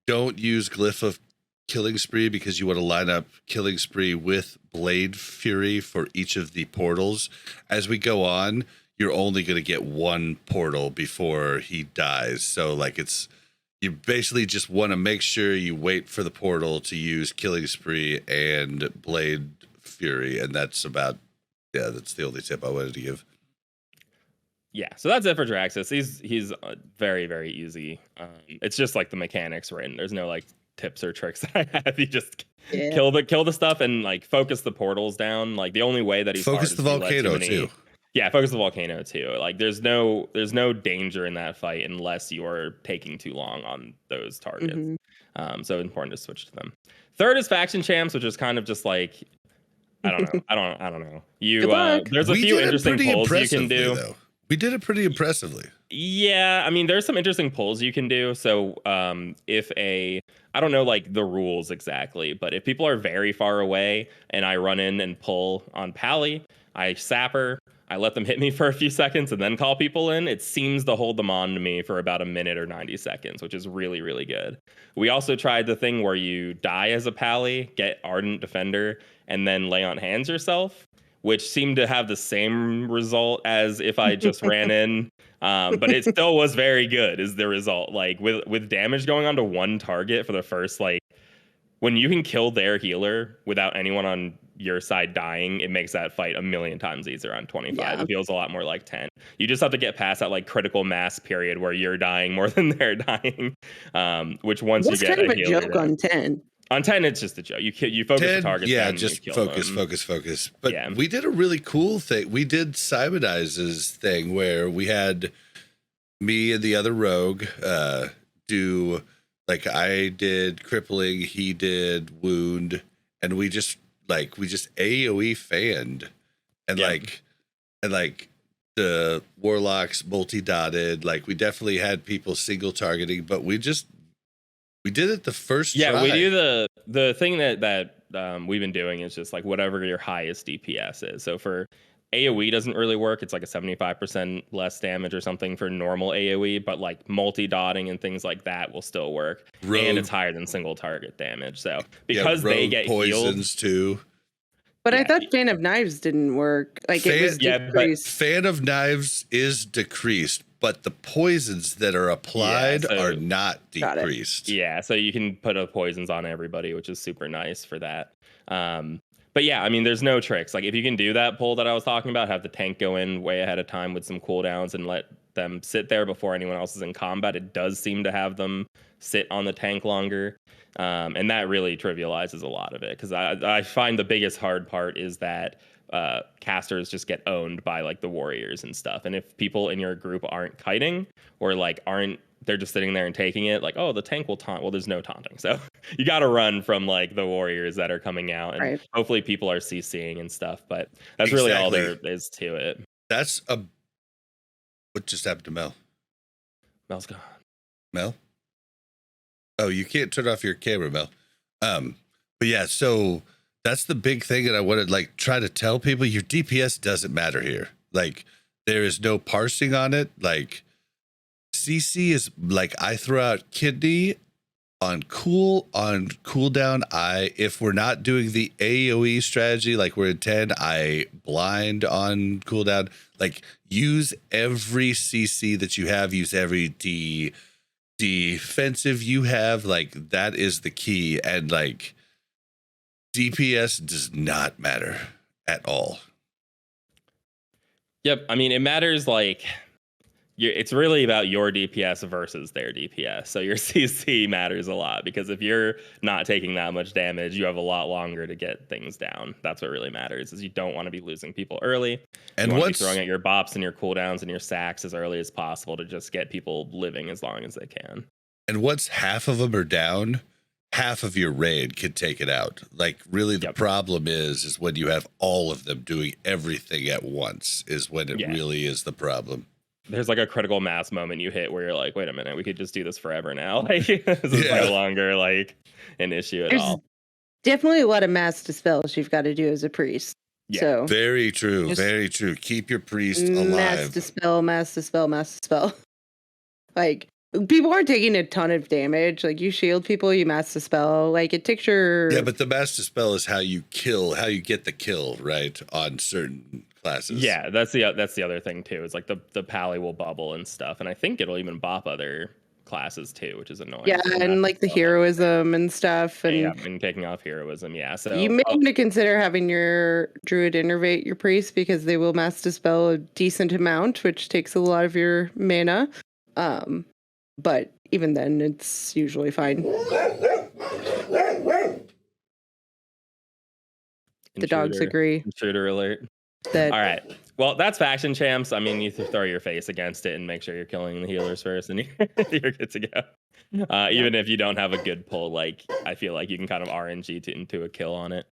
don't use Glyph of Killing Spree because you want to line up Killing Spree with Blade Fury for each of the portals. As we go on, you're only going to get 1 portal before he dies. So like you basically just want to make sure you wait for the portal to use Killing Spree and Blade Fury, and that's the only tip I wanted to give. Yeah, so that's it for Jaraxxus. He's very, very easy. It's just like the mechanics written. There's no like tips or tricks that I have. You just kill the stuff and like focus the portals down. Like the only way that he's focus the volcano too. Yeah, focus the volcano too. Like there's no danger in that fight unless you're taking too long on those targets. So important to switch to them. Third is faction champs, which is kind of just like I don't know. I don't know. There's a few interesting polls you can do. Though. We did it pretty impressively. Yeah, I mean, there's some interesting polls you can do. So I don't know like the rules exactly, but if people are very far away and I run in and pull on Pally, I sapper, I let them hit me for a few seconds and then call people in, it seems to hold them on to me for about a minute or 90 seconds, which is really, really good. We also tried the thing where you die as a Pally, get Ardent Defender, and then lay on hands yourself, which seemed to have the same result as if I just ran in. But it still was very good is the result. Like with damage going on to 1 target for the first, like when you can kill their healer without anyone on your side dying, it makes that fight a million times easier on 25. Yeah. It feels a lot more like 10. You just have to get past that like critical mass period where you're dying more than they're dying. Which once you get kind of a joke on 10. On 10, it's just a joke. You focus 10, the target. Yeah, just focus. But we did a really cool thing. We did Simonize's thing where we had me and the other rogue do, like I did crippling, he did wound, and we just AoE fanned, and like the warlocks multi-dotted. Like we definitely had people single targeting, but we did it the first try. We do the thing that we've been doing is just like whatever your highest DPS is. So for AoE doesn't really work. It's like a 75% less damage or something for normal AoE, but like multi-dotting and things like that will still work. And it's higher than single target damage. So because they get poisons healed, too. But I thought Fan of Knives didn't work. Like it was decreased. Fan of Knives is decreased, but the poisons that are applied are not decreased. Yeah, so you can put poisons on everybody, which is super nice for that. But yeah, I mean, there's no tricks. Like if you can do that pull that I was talking about, have the tank go in way ahead of time with some cooldowns and let them sit there before anyone else is in combat, it does seem to have them sit on the tank longer. And that really trivializes a lot of it, because I find the biggest hard part is that casters just get owned by like the warriors and stuff. And if people in your group aren't kiting or like they're just sitting there and taking it, like, oh, the tank will taunt. Well, there's no taunting. So you got to run from like the warriors that are coming out, and hopefully people are CCing and stuff. But that's really all there is to it. What just happened to Mel? Mel's gone. Mel? Oh, you can't turn off your camera, Mel. But yeah, so that's the big thing that I want to like try to tell people. Your DPS doesn't matter here. Like there is no parsing on it. Like CC is like I throw out kidney on cooldown. If we're not doing the AoE strategy like we're in 10, I blind on cooldown. Like use every CC that you have, use every defensive you have. Like that is the key. And like DPS does not matter at all. Yep. I mean, it matters like it's really about your DPS versus their DPS. So your CC matters a lot because if you're not taking that much damage, you have a lot longer to get things down. That's what really matters is you don't want to be losing people early. And you want to be once throwing at your bops and your cooldowns and your sacks as early as possible to just get people living as long as they can. And once half of them are down, half of your raid can take it out. Like really the problem is when you have all of them doing everything at once is when it really is the problem. There's like a critical mass moment you hit where you're like, wait a minute, we could just do this forever now. Like this is no longer like an issue at all. Definitely a lot of mass dispels you've got to do as a priest. Yeah. So very true. Very true. Keep your priest alive. Mass dispel, mass dispel, mass dispel. Like people aren't taking a ton of damage. Like you shield people, you mass dispel. Like it takes your but the mass dispel is how you get the kill, right? On certain classes. Yeah, that's the other thing too. Is like the pally will bubble and stuff, and I think it'll even bop other classes too, which is annoying. Yeah, and like the heroism and stuff, and and taking off heroism. Yeah, so you may want to consider having your druid innervate your priest because they will mass dispel a decent amount, which takes a lot of your mana. But even then, it's usually fine. The dogs agree. Intruder alert. All right. Well, that's faction champs. I mean, you throw your face against it and make sure you're killing the healers first, and you're good to go. Even if you don't have a good pull, like I feel like you can kind of RNG into a kill on it.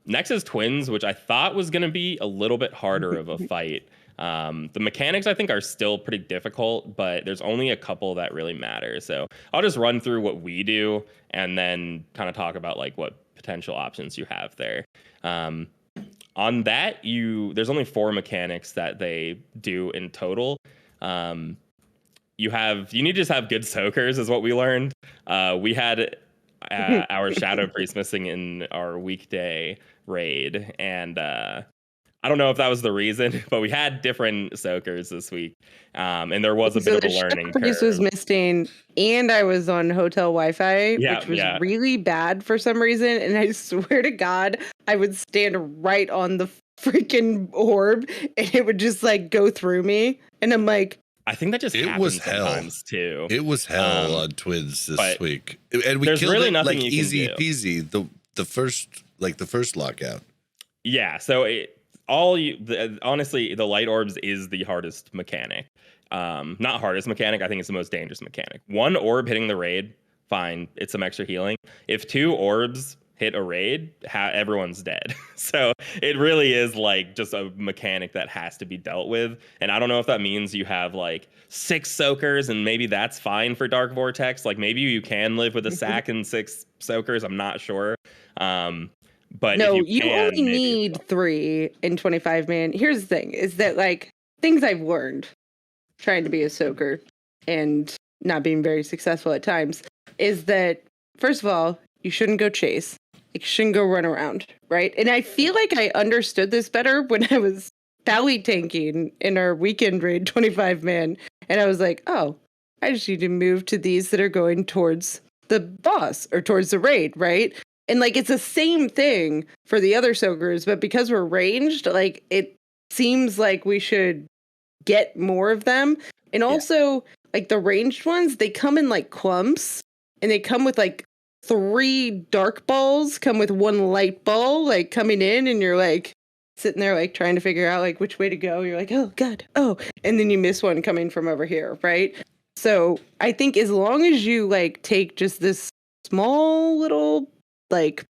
Next is twins, which I thought was going to be a little bit harder of a fight. The mechanics I think are still pretty difficult, but there's only a couple that really matter. So I'll just run through what we do and then kind of talk about like what potential options you have there. On that, there's only 4 mechanics that they do in total. You need to just have good soakers is what we learned. We had our Shadow Priest missing in our weekday raid, and I don't know if that was the reason, but we had different soakers this week, and there was a bit of a learning curve. Priest was missing, and I was on hotel Wi-Fi, which was really bad for some reason. And I swear to God, I would stand right on the freaking orb, and it would just like go through me. And I'm like, I think that just happens sometimes too. It was hell on twins this week, and we there's killed really it nothing like you easy can do. peasy. The first lockout. Yeah. So honestly, the light orbs is the hardest mechanic. Not hardest mechanic. I think it's the most dangerous mechanic. 1 orb hitting the raid, fine. It's some extra healing. If 2 orbs hit a raid, everyone's dead. So it really is like just a mechanic that has to be dealt with. And I don't know if that means you have like 6 soakers and maybe that's fine for Dark Vortex. Like maybe you can live with a sack and 6 soakers. I'm not sure. But no, you only need 3 in 25 man. Here's the thing is that like things I've learned trying to be a soaker and not being very successful at times is that first of all, you shouldn't go chase. You shouldn't go run around, right? And I feel like I understood this better when I was pally tanking in our weekend raid 25 man. And I was like, oh, I just need to move to these that are going towards the boss or towards the raid, right? And like it's the same thing for the other soakers, but because we're ranged, like it seems like we should get more of them. And also like the ranged ones, they come in like clumps and they come with like 3 dark balls, come with 1 light ball, like coming in, and you're like sitting there like trying to figure out like which way to go. You're like, oh God, oh, and then you miss one coming from over here, right? So I think as long as you like take just this small little like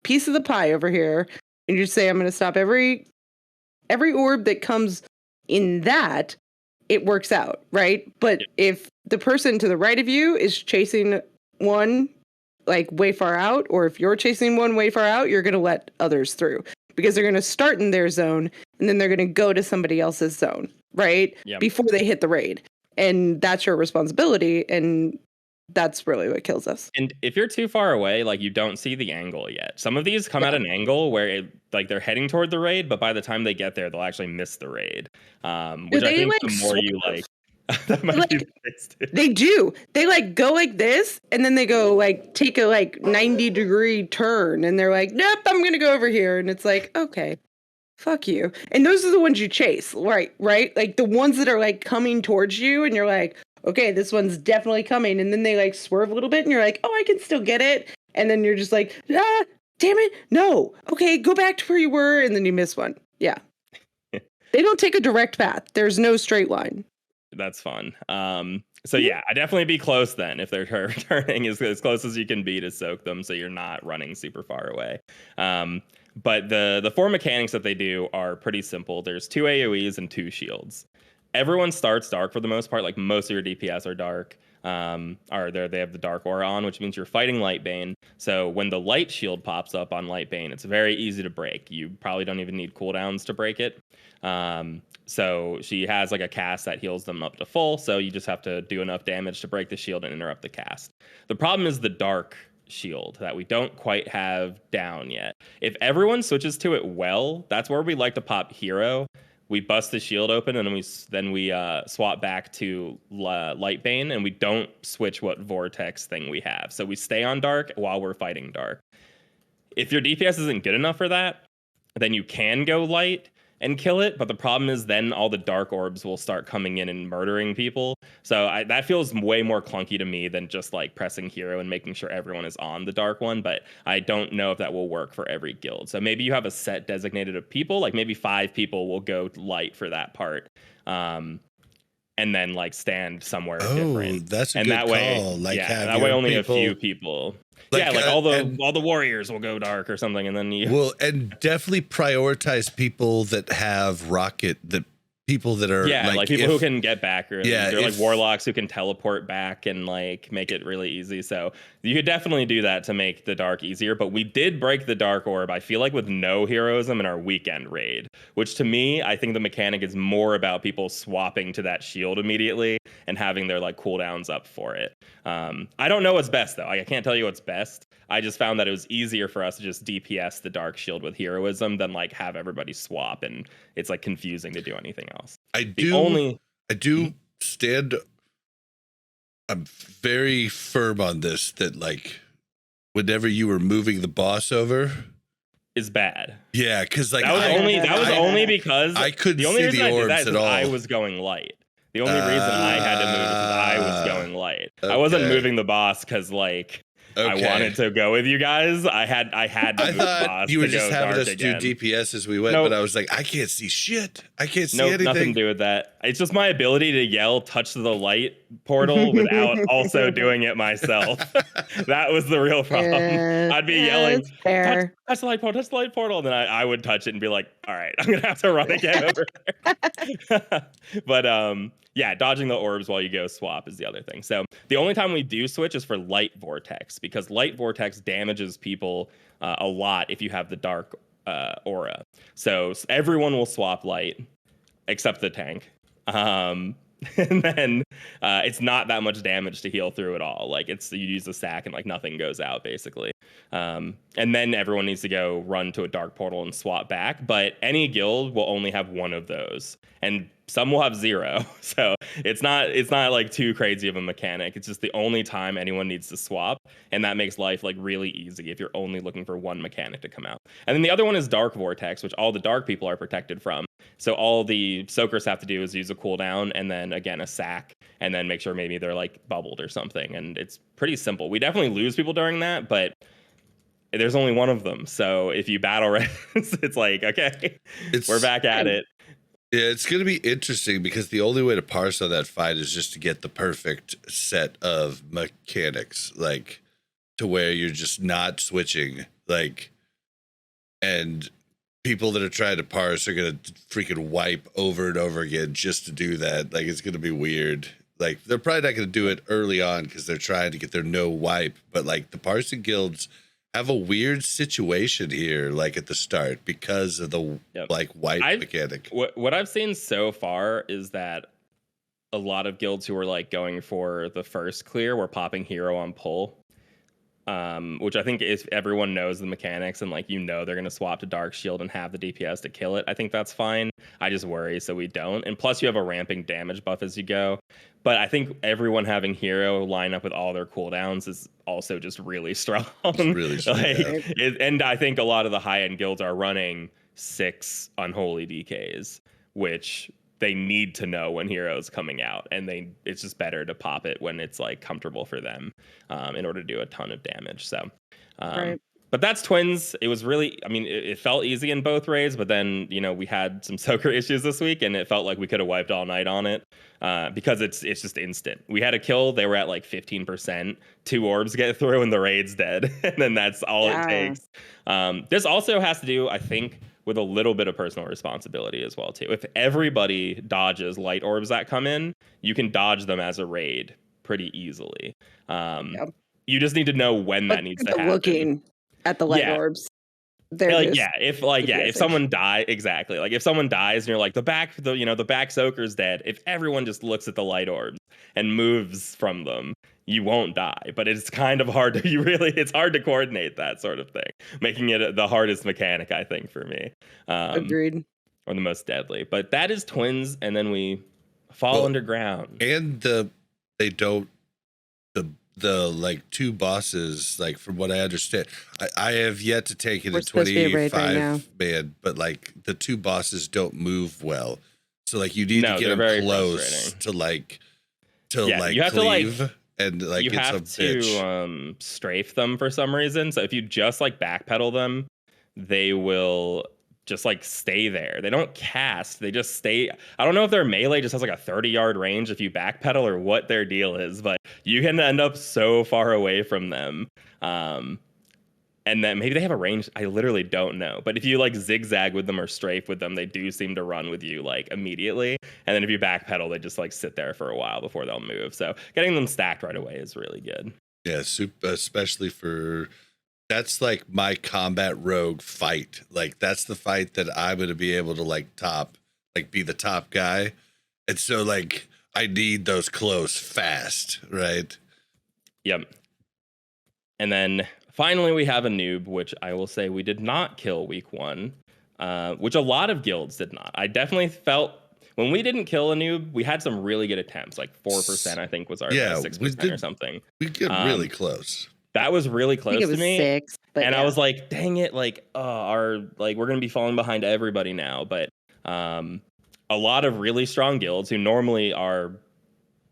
piece of the pie over here and you say I'm going to stop every orb that comes in that, it works out, right? But if the person to the right of you is chasing one like way far out, or if you're chasing one way far out, you're going to let others through because they're going to start in their zone and then they're going to go to somebody else's zone, right? Yep. Before they hit the raid. And that's your responsibility. And that's really what kills us. And if you're too far away, like you don't see the angle yet. Some of these come at an angle where like they're heading toward the raid, but by the time they get there, they'll actually miss the raid. Which I think the more you like, that might be the case too. They do. They like go like this, and then they go like take a like 90-degree turn, and they're like, nope, I'm gonna go over here. And it's like, okay, fuck you. And those are the ones you chase, right? Right? Like the ones that are like coming towards you, and you're like, okay, this one's definitely coming. And then they like swerve a little bit, and you're like, oh, I can still get it. And then you're just like, ah, damn it, no. Okay, go back to where you were, and then you miss one. Yeah. They don't take a direct path. There's no straight line. That's fun. So yeah, I definitely be close then if they're turning as close as you can be to soak them, so you're not running super far away. But the 4 mechanics that they do are pretty simple. There's 2 AoEs and 2 shields. Everyone starts dark for the most part. Like most of your DPS are dark. They have the dark aura on, which means you're fighting Lightbane. So when the light shield pops up on Lightbane, it's very easy to break. You probably don't even need cooldowns to break it. So she has like a cast that heals them up to full. So you just have to do enough damage to break the shield and interrupt the cast. The problem is the dark shield that we don't quite have down yet. If everyone switches to it well, that's where we like to pop hero. We bust the shield open and then we swap back to Lightbane, and we don't switch what vortex thing we have. So we stay on dark while we're fighting dark. If your DPS isn't good enough for that, then you can go light and kill it, but the problem is then all the dark orbs will start coming in and murdering people. So that feels way more clunky to me than just like pressing hero and making sure everyone is on the dark one, but I don't know if that will work for every guild. So maybe you have a set designated of people, like maybe 5 people will go light for that part. And then like stand somewhere different. That's a and good that way, call. Like that way only people, a few people. Like all the warriors will go dark or something, and then you and definitely prioritize people that have rocket, that people that are like people who can get back, or they're like warlocks who can teleport back and like make it really easy. So you could definitely do that to make the dark easier. But we did break the dark orb, I feel like, with no heroism in our weekend raid, which to me, I think the mechanic is more about people swapping to that shield immediately and having their like cooldowns up for it. I don't know what's best though. I can't tell you what's best. I just found that it was easier for us to just DPS the dark shield with heroism than like have everybody swap, and it's like confusing to do anything else. I do stand. I'm very firm on this, that like whenever you were moving the boss over is bad. Yeah, because like that was only because I couldn't the only see reason the I did orbs that is at all. I was going light. The only reason I had to move is because I was going light. I wasn't moving the boss because like I wanted to go with you guys. I had to move the boss. You were just having us do DPS as we went, but I was like, I can't see shit. I can't see anything. Nothing to do with that. It's just my ability to yell "touch the light" portal without also doing it myself. That was the real problem. I'd be yelling, touch the light portal, touch the light portal. And then I would touch it and be like, all right, I'm going to have to run again over there. But yeah, dodging the orbs while you go swap is the other thing. So the only time we do switch is for light vortex, because light vortex damages people a lot if you have the dark aura. So everyone will swap light except the tank. And then it's not that much damage to heal through at all. Like you use the stack and like nothing goes out basically. And then everyone needs to go run to a dark portal and swap back. But any guild will only have one of those, and some will have 0. So it's not like too crazy of a mechanic. It's just the only time anyone needs to swap, and that makes life like really easy if you're only looking for one mechanic to come out. And then the other one is dark vortex, which all the dark people are protected from. So all the soakers have to do is use a cooldown and then again a sack, and then make sure maybe they're like bubbled or something. And it's pretty simple. We definitely lose people during that, but there's only one of them. So if you battle it's like, okay, we're back at it. Yeah, it's going to be interesting because the only way to parse on that fight is just to get the perfect set of mechanics, like to where you're just not switching, like, and people that are trying to parse are going to freaking wipe over and over again just to do that. Like, it's going to be weird. Like they're probably not going to do it early on because they're trying to get their no wipe. But like the Parson guilds have a weird situation here, like at the start because of the like wipe mechanic. What I've seen so far is that a lot of guilds who are like going for the first clear were popping hero on pull. Which I think if everyone knows the mechanics and like they're gonna swap to Dark Shield and have the DPS to kill it, I think that's fine. I just worry so we don't. And plus you have a ramping damage buff as you go. But I think everyone having hero line up with all their cooldowns is also just really strong. Really strong. And I think a lot of the high end guilds are running 6 unholy DKs, which they need to know when hero's coming out, and it's just better to pop it when it's like comfortable for them in order to do a ton of damage. So but that's twins. It was really, I mean, it felt easy in both raids, but then we had some soaker issues this week, and it felt like we could have wiped all night on it because it's just instant. We had a kill, they were at like 15%, 2 orbs get through and the raid's dead. And then that's all it takes. This also has to do, I think, with a little bit of personal responsibility as well too. If everybody dodges light orbs that come in, you can dodge them as a raid pretty easily. You just need to know when that needs to happen. Looking at the light orbs, they're if someone dies, exactly, like if someone dies and you're like the back soaker's dead, if everyone just looks at the light orbs and moves from them, you won't die. But it's kind of hard to it's hard to coordinate that sort of thing, making it the hardest mechanic, I think, for me. Agreed. Or the most deadly. But that is twins, and then we fall underground. And the like 2 bosses, like from what I understand, I have yet to take it in 25 man, but like the 2 bosses don't move well. So like you need to get them close to like you have cleave. And like you have to strafe them for some reason. So if you just like backpedal them, they will just like stay there. They don't cast, they just stay. I don't know if their melee just has like a 30-yard range if you backpedal or what their deal is, but you can end up so far away from them. And then maybe they have a range, I literally don't know. But if you like zigzag with them or strafe with them, they do seem to run with you like immediately. And then if you backpedal, they just like sit there for a while before they'll move. So getting them stacked right away is really good. Yeah, especially for, that's like my combat rogue fight. Like that's the fight that I'm going to be able to like be the top guy. And so like I need those close fast, right? Yep. And then finally, we have a noob, which I will say we did not kill week 1, which a lot of guilds did not. I definitely felt when we didn't kill a noob, we had some really good attempts, like 4%, I think was our 6% or something. We get really close. That was really close to me. 6, and I was like, dang it, like, we're going to be falling behind everybody now. But a lot of really strong guilds who normally are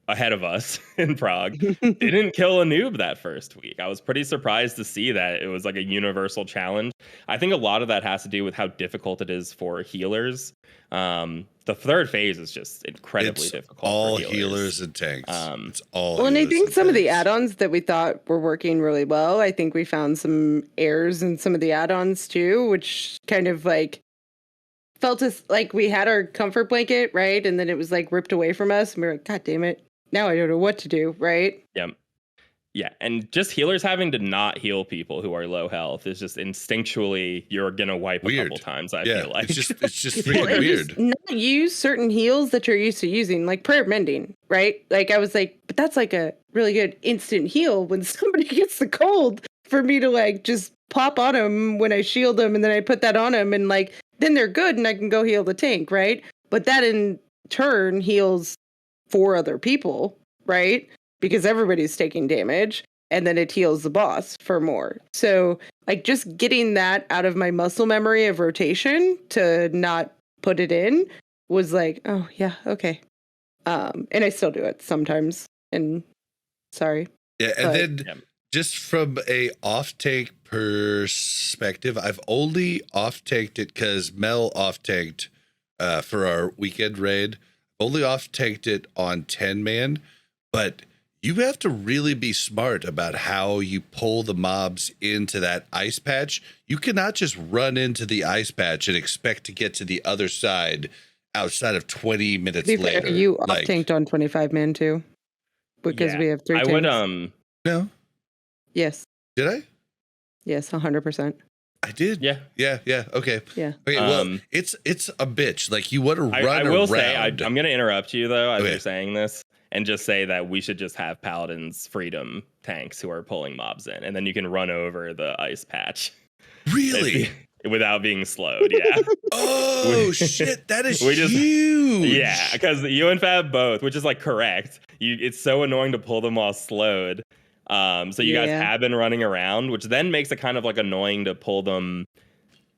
ahead of us in Prague didn't kill a noob that first week. I was pretty surprised to see that it was like a universal challenge. I think a lot of that has to do with how difficult it is for healers. The third phase is just incredibly difficult. All for healers and tanks. It's all. Well, and I think some of the add-ons that we thought were working really well, I think we found some errors in some of the add-ons too, which kind of like felt us like we had our comfort blanket, right? And then it was like ripped away from us, and we were like, God damn it. Now I don't know what to do, right? Yeah, and just healers having to not heal people who are low health is just instinctually you're gonna wipe a couple times. I feel like it's just freaking weird. Not use certain heals that you're used to using, like prayer mending, right? Like I was like, but that's like a really good instant heal when somebody gets the cold for me to like just pop on them when I shield them, and then I put that on them, and like then they're good, and I can go heal the tank, right? But that in turn heals 4 other people, right? Because everybody's taking damage, and then it heals the boss for more. So like just getting that out of my muscle memory of rotation to not put it in was like, oh yeah, okay. And I still do it sometimes, and sorry. Yeah, and then just from a off-tank perspective, I've only off-tanked it because Mel off-tanked for our weekend raid. Only off-tanked it on 10-man, but you have to really be smart about how you pull the mobs into that ice patch. You cannot just run into the ice patch and expect to get to the other side outside of 20 minutes later. You off-tanked on 25-man too. because Yeah. we have 3 I tanks. would No, Yes. did I? Yes, 100%. I did. Yeah. Yeah. Okay. Yeah. Okay. Well, Um, it's a bitch. Like you want to run I will around. say I'm going to interrupt you though as Okay. you're saying this and just say that we should just have Paladins freedom tanks who are pulling mobs in, and then you can run over the ice patch Really? without being slowed. Yeah. Oh shit! That is we just- huge. Yeah, because you and Fab both, which is like correct. It's so annoying to pull them while slowed. So you guys Yeah. have been running around, which then makes it kind of like annoying to pull them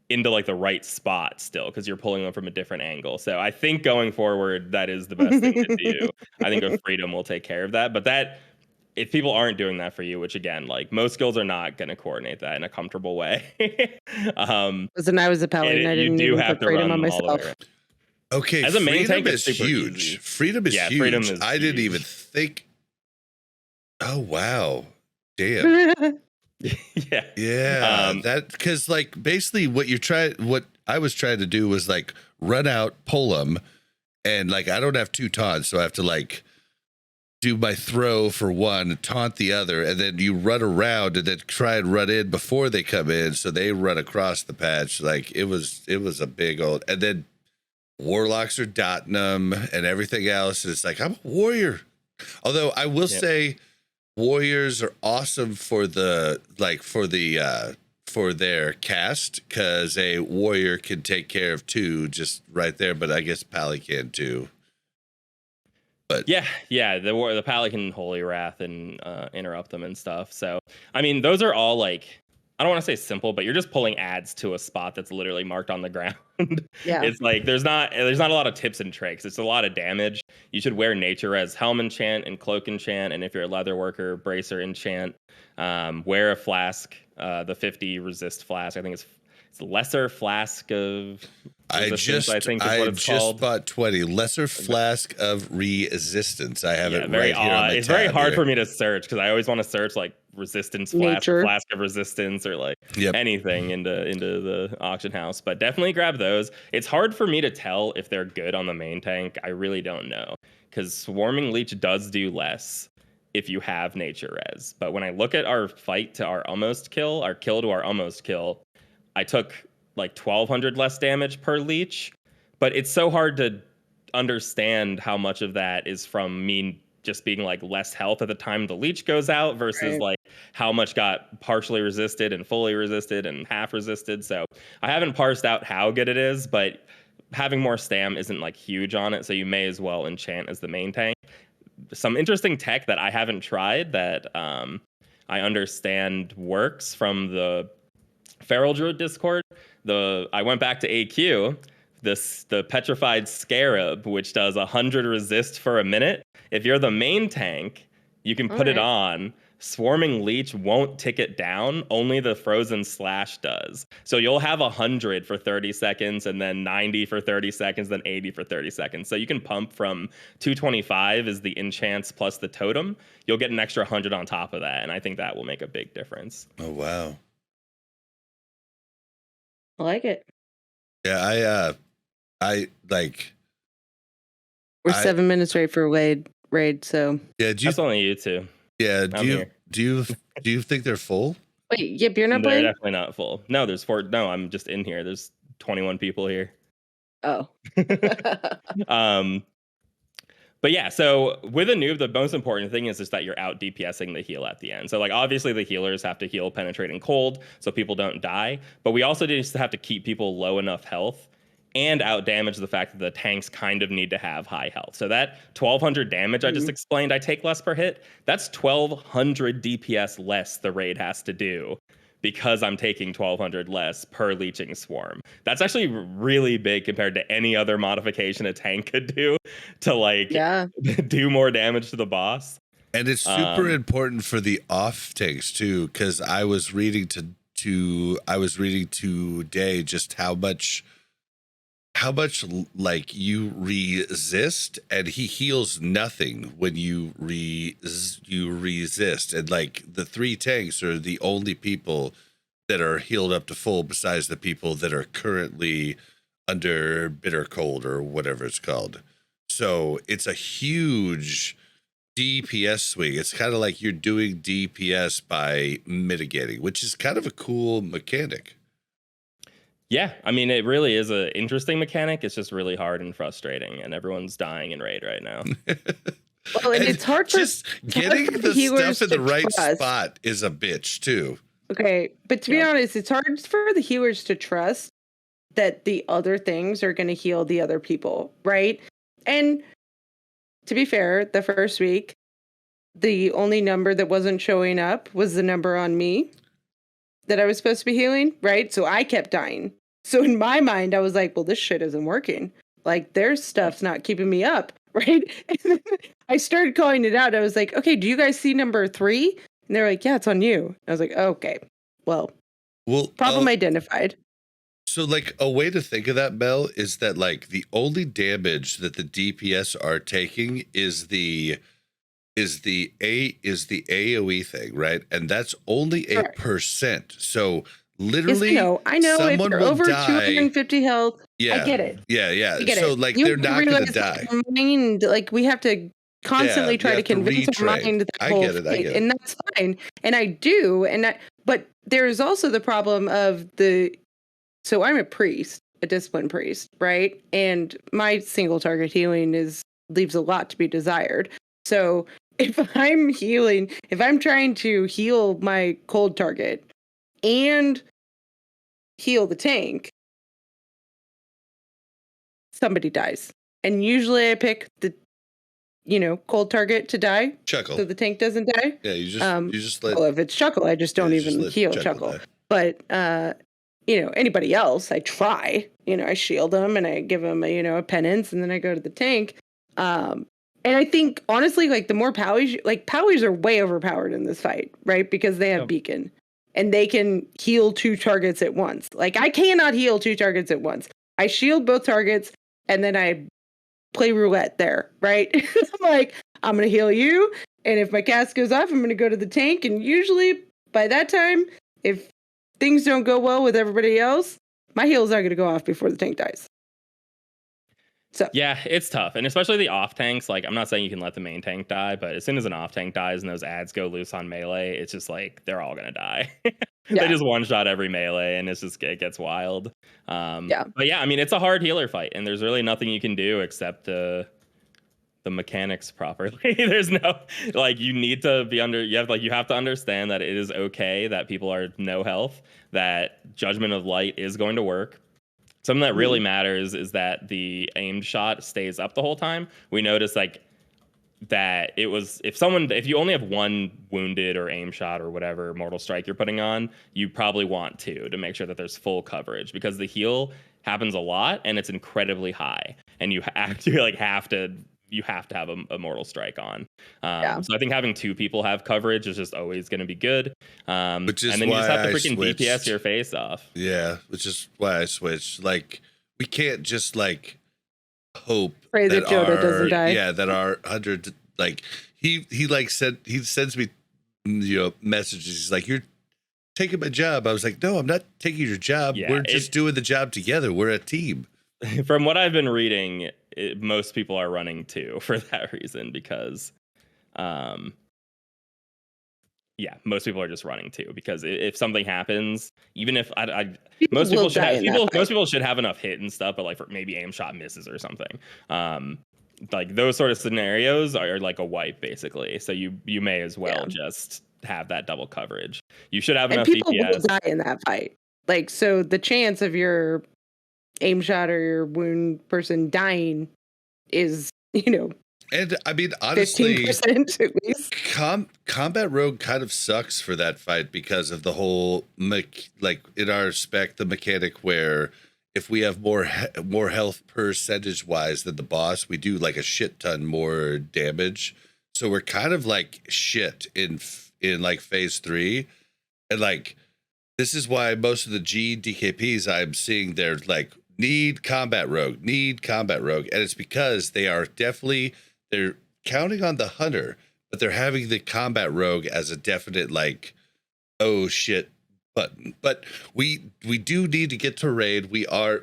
into like the right spot still, because you're pulling them from a different angle. So I think going forward, that is the best thing to do. I think a freedom will take care of that. But that, if people aren't doing that for you, which again, like most guilds are not going to coordinate that in a comfortable way. Listen, I was a paladin. I didn't even put freedom on myself. Okay. As a main freedom tank, it's is super huge. easy. Freedom is Yeah, huge. freedom is I didn't huge. even think. Oh wow! Damn. Yeah. Yeah, that because like basically what I was trying to do was like run out, pull them, and like I don't have 2 taunts, so I have to like do my throw for one, taunt the other, and then you run around and then try and run in before they come in, so they run across the patch. Like it was a big old, and then warlocks are dotting them and everything else, and it's like I'm a warrior. Although I will say. Warriors are awesome for their cast, because a warrior can take care of 2 just right there, but I guess Pally can too. But yeah, the Pally can Holy Wrath and interrupt them and stuff. So I mean, those are all like, I don't want to say simple, but you're just pulling adds to a spot that's literally marked on the ground. Yeah. It's like there's not a lot of tips and tricks. It's a lot of damage. You should wear Nature Res Helm enchant and Cloak enchant, and if you're a leather worker, Bracer enchant. Wear a flask, the 50 resist flask. I think it's Lesser Flask of Resistance, I think is what it's called. bought 20 Lesser Flask of Resistance. I have it very right here on my It's very tab hard here. for me to search because I always want to search like Resistance Flask, Nature. Flask of Resistance, or like Yep. anything into the auction house. But definitely grab those. It's hard for me to tell if they're good on the main tank. I really don't know, because Swarming Leech does do less if you have Nature Res. But when I look at our fight to our almost kill, our kill to our almost kill, I took like 1,200 less damage per leech, but it's so hard to understand how much of that is from me just being like less health at the time the leech goes out versus like how much got partially resisted and fully resisted and half resisted. So I haven't parsed out how good it is, but having more stam isn't like huge on it, so you may as well enchant as the main tank. Some interesting tech that I haven't tried that I understand works from the Feral Druid Discord. I went back to AQ. The Petrified Scarab, which does 100 resist for a minute. If you're the main tank, you can put it on. Swarming Leech won't tick it down. Only the Frozen Slash does. So you'll have 100 for 30 seconds, and then 90 for 30 seconds, then 80 for 30 seconds. So you can pump from 225 is the enchants plus the totem. You'll get an extra 100 on top of that, and I think that will make a big difference. Oh wow. I like it. Yeah, I like. We're 7 minutes ready for raid. So Yeah, That's only you two. Yeah, I'm here. do you think they're full? wait, Yip, you're not They're playing? definitely not full. No, there's 4. No, I'm just in here. There's 21 people here. Oh. But yeah, so with a noob, the most important thing is just that you're out DPSing the heal at the end. So like obviously the healers have to heal penetrating cold so people don't die, but we also just have to keep people low enough health and out damage the fact that the tanks kind of need to have high health. So that 1,200 damage I just explained I take less per hit, that's 1,200 DPS less the raid has to do, because I'm taking 1,200 less per leeching swarm. That's actually really big compared to any other modification a tank could do to like do more damage to the boss. And it's super important for the off tanks too, because I was reading today just how much like you resist, and he heals nothing when you resist, and like the 3 tanks are the only people that are healed up to full besides the people that are currently under bitter cold or whatever it's called. So it's a huge DPS swing. It's kind of like you're doing DPS by mitigating, which is kind of a cool mechanic. Yeah, I mean, it really is an interesting mechanic. It's just really hard and frustrating, and everyone's dying in raid right now. Well, and it's hard for just getting the healers stuff in the to right trust. spot is a bitch too. Okay, but to be honest, it's hard for the healers to trust that the other things are going to heal the other people, right? And to be fair, the first week, the only number that wasn't showing up was the number on me that I was supposed to be healing, right? So I kept dying. So in my mind, I was like, well, this shit isn't working. Like, their stuff's not keeping me up, right? And then I started calling it out. I was like, okay, do you guys see number 3? And they're like, yeah, it's on you. I was like, okay, well, problem identified. So, like, a way to think of that, Mel, is that, like, the only damage that the DPS are taking is the AoE thing, right? And that's only a percent. So literally, yes, I know if someone you're will over die. 250 health, I get it. Yeah. Get So it. like, You they're have to not going to realize die. our mind, like, we have to constantly you try to have to convince our retrain. mind that I whole get it. thing, and that's fine. And I do, but there's also the problem of so I'm a priest, a disciplined priest, right? And my single target healing leaves a lot to be desired. So if I'm trying to heal my cold target and heal the tank, somebody dies. And usually I pick the cold target to die. Chuckle. So the tank doesn't die. Yeah, you just let. Well, if it's Chuckle, I just don't even heal Chuckle. Die. But anybody else, I try. I shield them and I give them a penance, and then I go to the tank. And I think honestly, like, the more Powies, Powies are way overpowered in this fight, right? Because they have beacon and they can heal 2 targets at once. Like, I cannot heal 2 targets at once. I shield both targets and then I play roulette there, right? I'm like, I'm going to heal you. And if my cast goes off, I'm going to go to the tank. And usually by that time, if things don't go well with everybody else, my heals are going to go off before the tank dies. So yeah, it's tough. And especially the off tanks. Like, I'm not saying you can let the main tank die, but as soon as an off tank dies and those ads go loose on melee, it's just like, they're all going to die. They just one shot every melee, and it gets wild. But yeah, I mean, it's a hard healer fight, and there's really nothing you can do except the mechanics properly. There's no, like, you have to understand that it is okay that people are no health, that Judgment of Light is going to work. Something that really matters is that the aimed shot stays up the whole time. We noticed, like, that it was, if you only have 1 wounded or aim shot or whatever mortal strike you're putting on, you probably want 2 to make sure that there's full coverage, because the heal happens a lot and it's incredibly high, and you have to have a mortal strike on. So I think having 2 people have coverage is just always going to be good. Which is and then you why just have to I freaking switched. DPS your face off. Yeah, which is why I switched. Like, we can't just, like, hope pray that Joda doesn't die. Yeah, that our 100, like, he sends me messages. He's like, you're taking my job. I was like, no, I'm not taking your job. Yeah, we're just doing the job together. We're a team. From what I've been reading, most people are running 2 for that reason, because most people are just running 2 because if something happens, even if most people should have enough hit and stuff, but like, for maybe aim shot misses or something. Like, those sort of scenarios are like a wipe, basically. So you may as well just have that double coverage. You should have enough people DPS. will die in that fight. Like, so the chance of your aim shot or your wound person dying is, And I mean, honestly, 15% at least. Combat Rogue kind of sucks for that fight because of the whole, like, in our spec, the mechanic where if we have more health percentage wise than the boss, we do like a shit ton more damage. So we're kind of like shit in like phase 3, and like, this is why most of the DKPs I'm seeing, they're like, need combat rogue, and it's because they're counting on the hunter, but they're having the combat rogue as a definite, like, oh shit button. But we do need to get to raid. We thought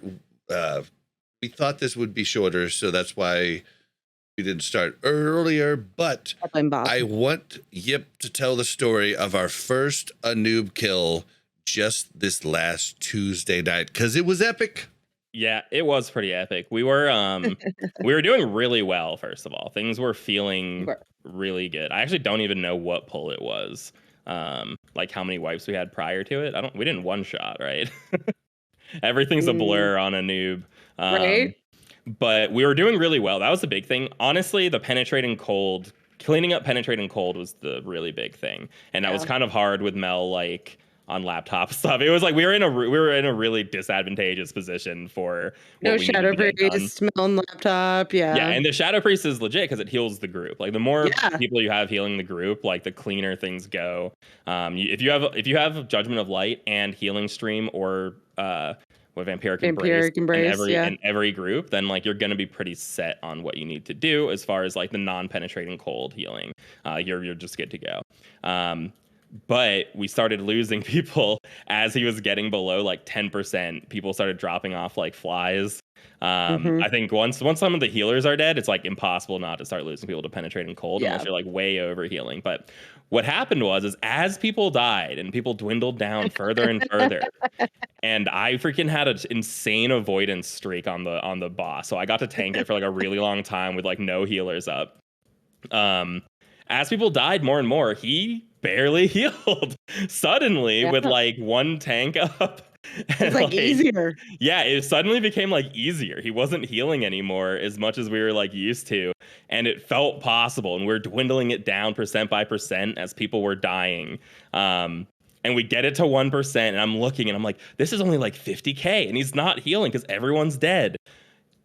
this would be shorter, so that's why we didn't start earlier, but I blame Bob. I want Yip to tell the story of our first a noob kill just this last Tuesday night, because it was epic. Yeah, it was pretty epic. We were doing really well, first of all. Things were feeling really good. I actually don't even know what pull it was. Like how many wipes we had prior to it. We didn't one shot, right? Everything's a blur on a noob. Right. But we were doing really well. That was the big thing. Honestly, the cleaning up penetrating cold was the really big thing. And that was kind of hard with Mel, like on laptop stuff. It was like we were in a really disadvantageous position for what No we Shadow needed to get done. Priest, Mel on laptop. Yeah. Yeah, and the Shadow Priest is legit because it heals the group. Like the more people you have healing the group, like the cleaner things go. If you have Judgment of Light and Healing Stream or with Vampiric Embrace in every group, then like you're gonna be pretty set on what you need to do as far as like the non-penetrating cold healing. You're just good to go. But we started losing people as he was getting below like 10%. People started dropping off like flies. I think once some of the healers are dead, it's like impossible not to start losing people to penetrating cold unless you're like way over healing. But what happened is as people died and people dwindled down further and further, and I freaking had an insane avoidance streak on the boss. So I got to tank it for like a really long time with like no healers up. As people died more and more, he barely healed suddenly with like one tank up. It's like easier. Yeah, it suddenly became like easier. He wasn't healing anymore as much as we were like used to. And it felt possible. And we're dwindling it down percent by percent as people were dying. And we get it to 1%. And I'm looking and I'm like, this is only like 50K. And he's not healing because everyone's dead.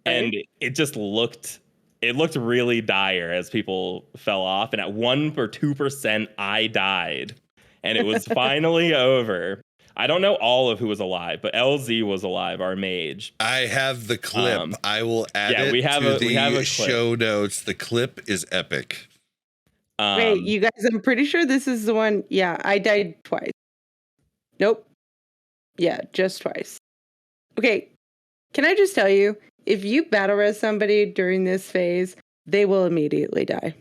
Right. And it just looked really dire as people fell off. And at 1 or 2%, I died. And it was finally over. I don't know all of who was alive, but LZ was alive, our mage. I have the clip. I will add it we have to the show notes. The clip is epic. Wait, you guys, I'm pretty sure this is the one. Yeah, I died twice. Nope. Yeah, just twice. Okay, can I just tell you, if you battle res somebody during this phase, they will immediately die.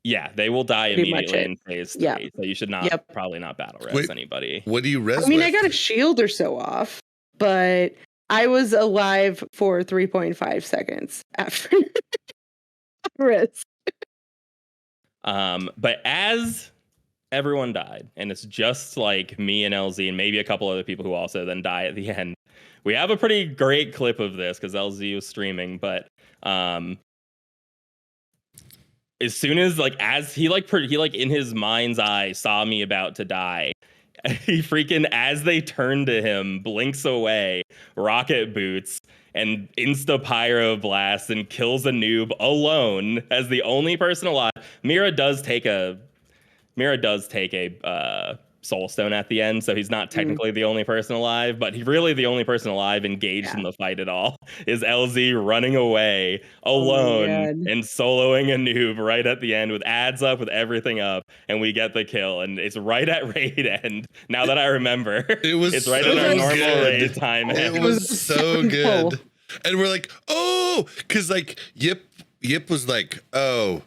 Yeah, they will die immediately in phase 3. Yeah. So you should probably not battle res anybody. What do you res? I mean, I got a shield or so off, but I was alive for 3.5 seconds after res. But as everyone died, and it's just like me and LZ and maybe a couple other people who also then die at the end. We have a pretty great clip of this because LZ was streaming, but as soon as as he in his mind's eye saw me about to die, he freaking, as they turn to him, blinks away, rocket boots, and insta pyro blast and kills a noob alone as the only person alive. Mira does take a soul stone at the end, so he's not technically the only person alive, but really the only person alive engaged in the fight at all is LZ running away alone and soloing a noob right at the end with ads up, with everything up, and we get the kill. And it's right at raid end. Now that I remember, it's right at our normal raid time. It was so good. And we're like, oh, because like Yip was like, oh,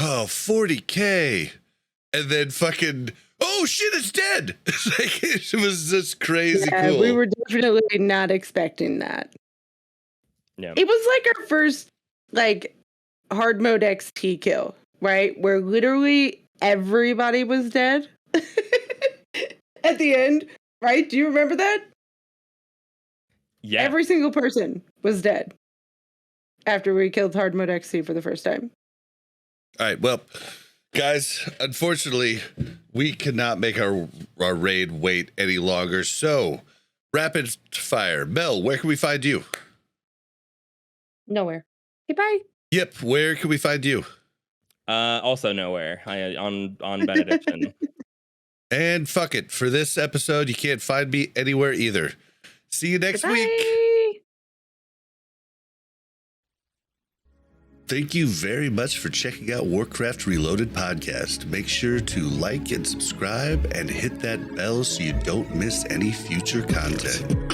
40K, and then fucking, oh shit, it's dead. It was just crazy cool. We were definitely not expecting that. Yeah. It was like our first hard mode XT kill, right? Where literally everybody was dead at the end, right? Do you remember that? Yeah. Every single person was dead after we killed hard mode XT for the first time. All right, well, guys, unfortunately, we cannot make our raid wait any longer. So, rapid fire. Mel, where can we find you? Nowhere. Okay, bye. Yep, where can we find you? Also nowhere. On Benediction. And fuck it. For this episode, you can't find me anywhere either. See you next week. Thank you very much for checking out Warcraft Reloaded podcast. Make sure to like and subscribe and hit that bell so you don't miss any future content.